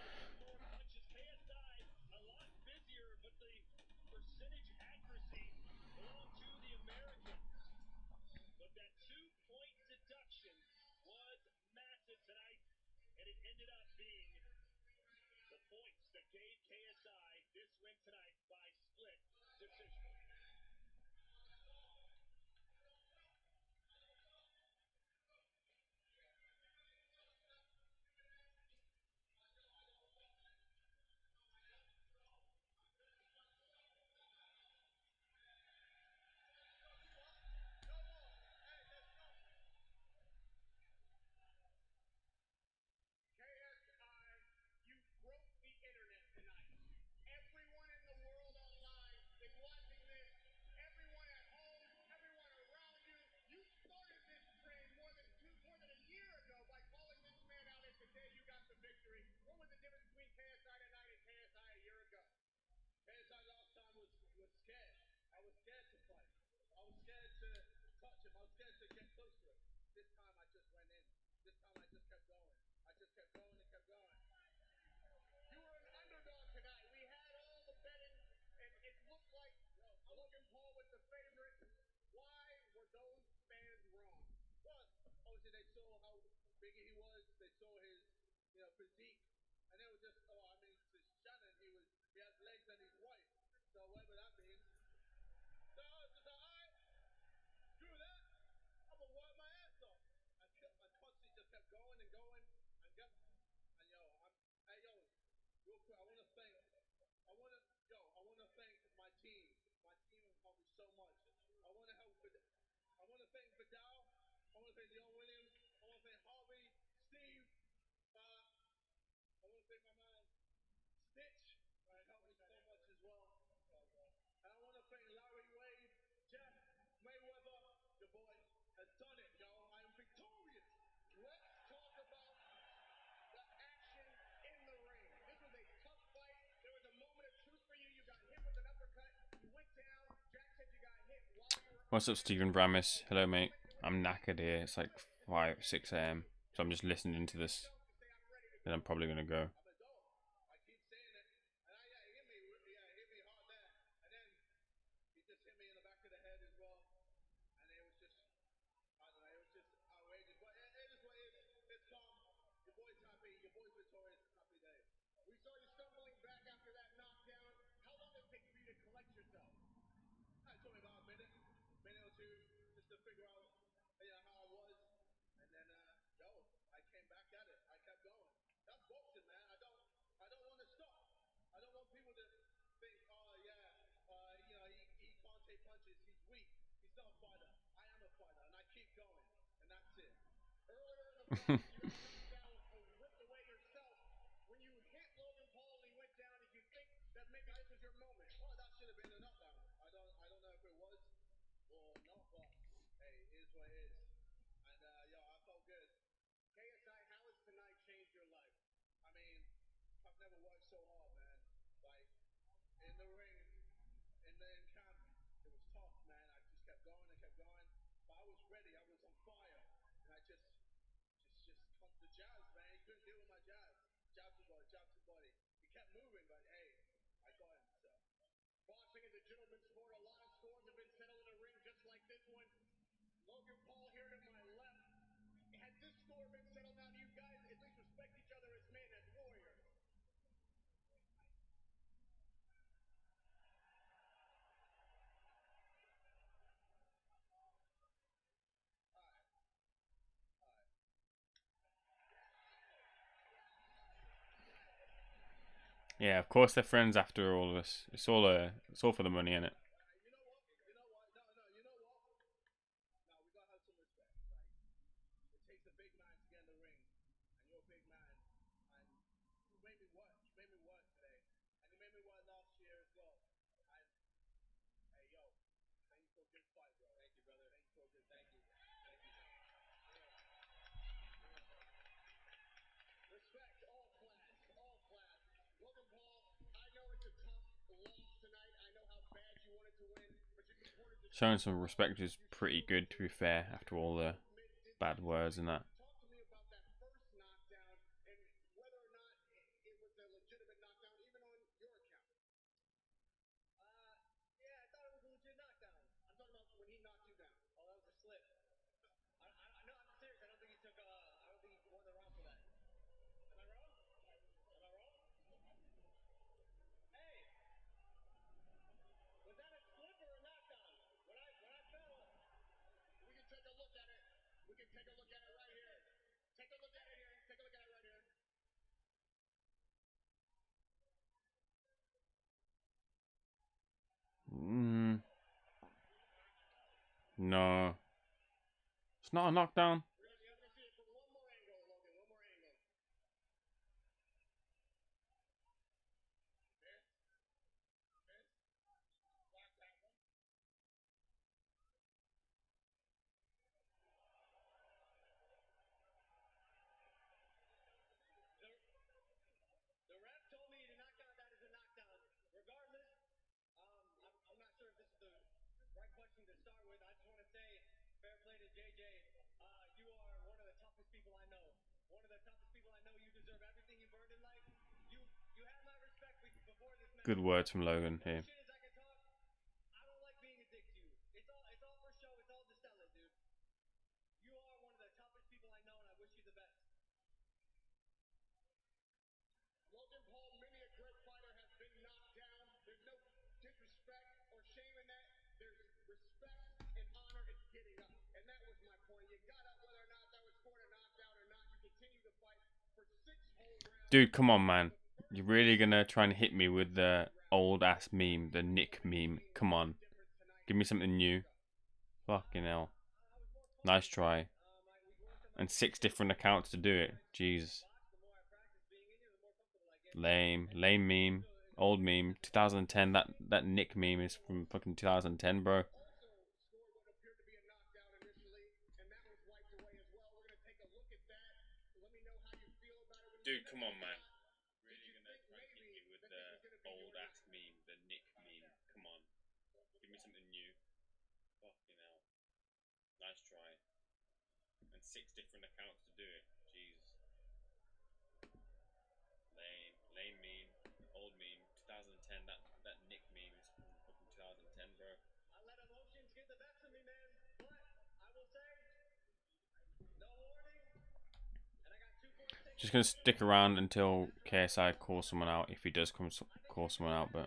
scared to fight. I was scared to touch him. I was scared to get close to him. This time I just went in. This time I just kept going. I just kept going and kept going. You were an underdog tonight. We had all the betting, and it looked like Logan Paul was the favorite. Why were those fans wrong? Well, obviously they saw how big he was. They saw his, physique, and they were just, I mean, to Shannon, he has legs and he's white. So whatever that means. So I was just like, all right, screw that. I'm gonna work my ass off. I constantly just kept going and going and kept, and hey yo, real quick, I wanna thank my team. My team helped me so much. I wanna thank Vidal. I wanna thank Leon Williams. I wanna thank Harvey, Steve. I wanna thank my man Stitch. Helped me so much as well. And I wanna thank Larry Wade, Jeff, Mayweather. Your boy has done it, yo. I am victorious. Let's talk about the action in the ring. This was a tough fight. There was a moment of truth for you. You got hit with an uppercut. You went down. Jack said you got hit while you were. What's up, Stephen Bramis? Hello, mate. I'm knackered here. It's like 6 a.m. So I'm just listening to this. Then I'm probably gonna go. I keep saying it. And he hit me hard there. And then he just hit me in the back of the head as well. And it was just, I don't know, it was just outrageous. But it is what it is. It's calm. Your boy's happy. Your boy's victorious. Happy day. We saw you stumbling back after that knockdown. How long did it take for you to collect yourself? It took me about a minute or two, just to figure out, how I was. And then, I came back at it. I kept going. That's boxing, man. I don't want to stop. I don't want people to think, he can't take punches. He's weak. He's not a fighter. I am a fighter, and I keep going, and that's it. Earlier in the fight, you got knocked down and ripped away yourself. When you hit Logan Paul and he went down, did you think that maybe this was your moment? Oh, that should have been a knockdown. I don't know if it was or not, but hey, it is what it is. And I felt good. KSI, how has tonight changed your life? I mean, I've never worked so hard, man. Like in the ring, in camp, it was tough, man. I just kept going and kept going. But I was ready. I was on fire, and I just come to jazz, man. He couldn't deal with my jazz. Jab to body, jab to body. He kept moving, but hey, I got him. So. Boxing is a gentleman's sport. A lot of scores have been settled in a ring just like this one. Logan Paul here to my left. Had this score been settled now, do you guys at least respect each other as men, as warriors? Yeah, of course they're friends after all of this. It's all for the money, innit? You know what? You know what? No, you know what? No, we gotta have some respect. Like, it takes a big man to get in the ring, and you're a big man, and you made me work. You made me work today, and you made me work last year as well. And hey, yo, thank you for a good fight, bro. Thank you, brother. Thank you for a good. Thank you. Respect, all class, all class. Logan Paul, I know it's a tough loss tonight. I know how bad you wanted to win, but you supported the Showing some respect is pretty good, to be fair, after all the bad words and that. Talk to me about that first knockdown and whether or not it was a legitimate knockdown, even on your account. Yeah, I thought it was a legit knockdown. I'm talking about when he knocked you down. Oh, that was a slip. No, I'm serious. I don't think he won the round for that. Am I wrong? Am I wrong? Hey, was that a slip or a knockdown? When I fell, we can take a look at it. We can take a look at it right here. Take a look at it here. Take a look at it right here. No. It's not a knockdown. We're gonna see it from one more angle, Logan. One more angle. Block that one. The ref told me to knock down. That is a knockdown. Regardless, I'm not sure if this is to start with, I just want to say, fair play to JJ. You are one of the toughest people I know. One of the toughest people I know. You deserve everything you've earned in life. You had my respect before this match. Good words from Logan here. Shit as I can talk. I don't like being a dick to you. It's all for show. It's all to sell it, dude. You are one of the toughest people I know, and I wish you the best. Logan Paul, many a great fighter has been knocked down. There's no disrespect or shame in that. There's respect and honor in getting up. And that was my point. You got up whether or not that was scored a knockdown or not. You continue to fight for 6 whole rounds. Dude, come on, man. You're really gonna try and hit me with the old ass meme, the Nick meme. Come on. Give me something new. Fucking hell. Nice try. And 6 different accounts to do it. Jesus. Lame. Lame meme. Old meme. 2010. That Nick meme is from fucking 2010, bro. Dude, come on, man. Really gonna try and hit me with the old ass meme, the Nick meme. Come on. Give me something new. Fucking hell. Nice try. And 6 different accounts to do it. Jesus. Lame. Lame meme. Old meme. 2010. That Nick meme is from fucking 2010, bro. I let emotions get the best of me, man. But I will say, no warning. And I got 2 points. Just gonna stick around until KSI calls someone out, if he does come call someone out, but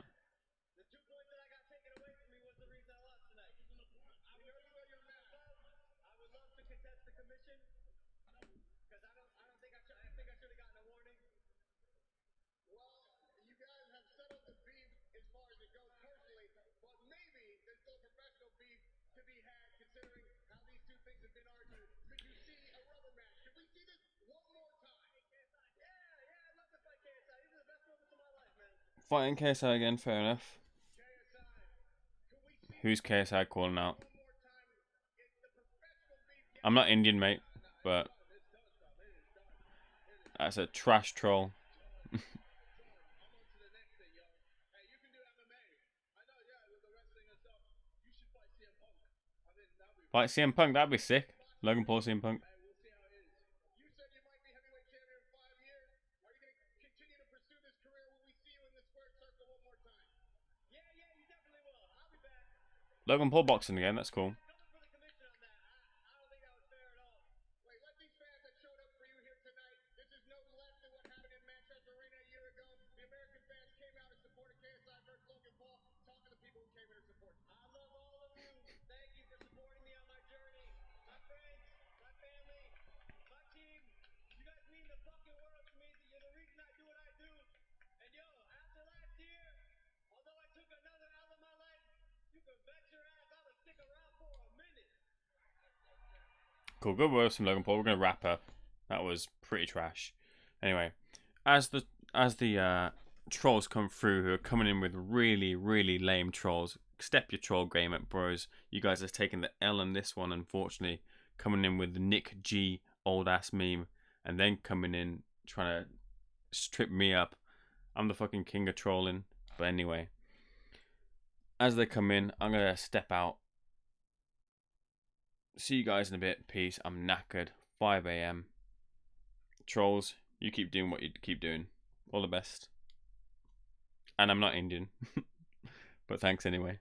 The 2 points that I got taken away from me was the reason I lost tonight. I know you know you're mad. I would love to contest the commission because I think I should have gotten a warning. Well, you guys have settled the beef as far as it goes personally, but maybe there's still professional beef to be had considering how these 2 things have been argued. Could you see a rubber match? Could we see this one more time? Yeah, I'd love to fight KSI. These are the best moments of my life, man. fighting KSI again, fair enough. Who's KSI calling out? I'm not Indian, mate, but that's a trash troll. Fight CM Punk, that'd be sick. Logan Paul, CM Punk. You said you might be heavyweight champion in 5 years. Are you going to continue to pursue this career? Will we see you in the square circle one more time? Yeah, you definitely will. I'll be back. Logan Paul boxing again, that's cool. Coming for the commission on that. I don't think that was fair at all. Wait, let these fans that showed up for you here tonight. This is no less than what happened in Manchester Arena a year ago. The American fans came out and supported KSI versus Logan Paul. Talk to the people who came here to support. I love all of you. Thank you for supporting me on my journey. My friends, my family, my team. You guys mean the fucking world to me. You're the reason I do what I do. And yo, after last year, although I took another L in my life, you can bet your ass I'm gonna stick around for a minute. Cool, good words from Logan Paul. We're gonna wrap up. That was pretty trash. Anyway, as the trolls come through, who are coming in with really, really lame trolls, step your troll game up, bros. You guys have taken the L on this one, unfortunately. Coming in with the Nick G old ass meme, and then coming in trying to strip me up. I'm the fucking king of trolling. But anyway, as they come in, I'm gonna step out. See you guys in a bit. Peace. I'm knackered. 5 a.m. Trolls, you keep doing what you keep doing. All the best. And I'm not Indian. But thanks anyway.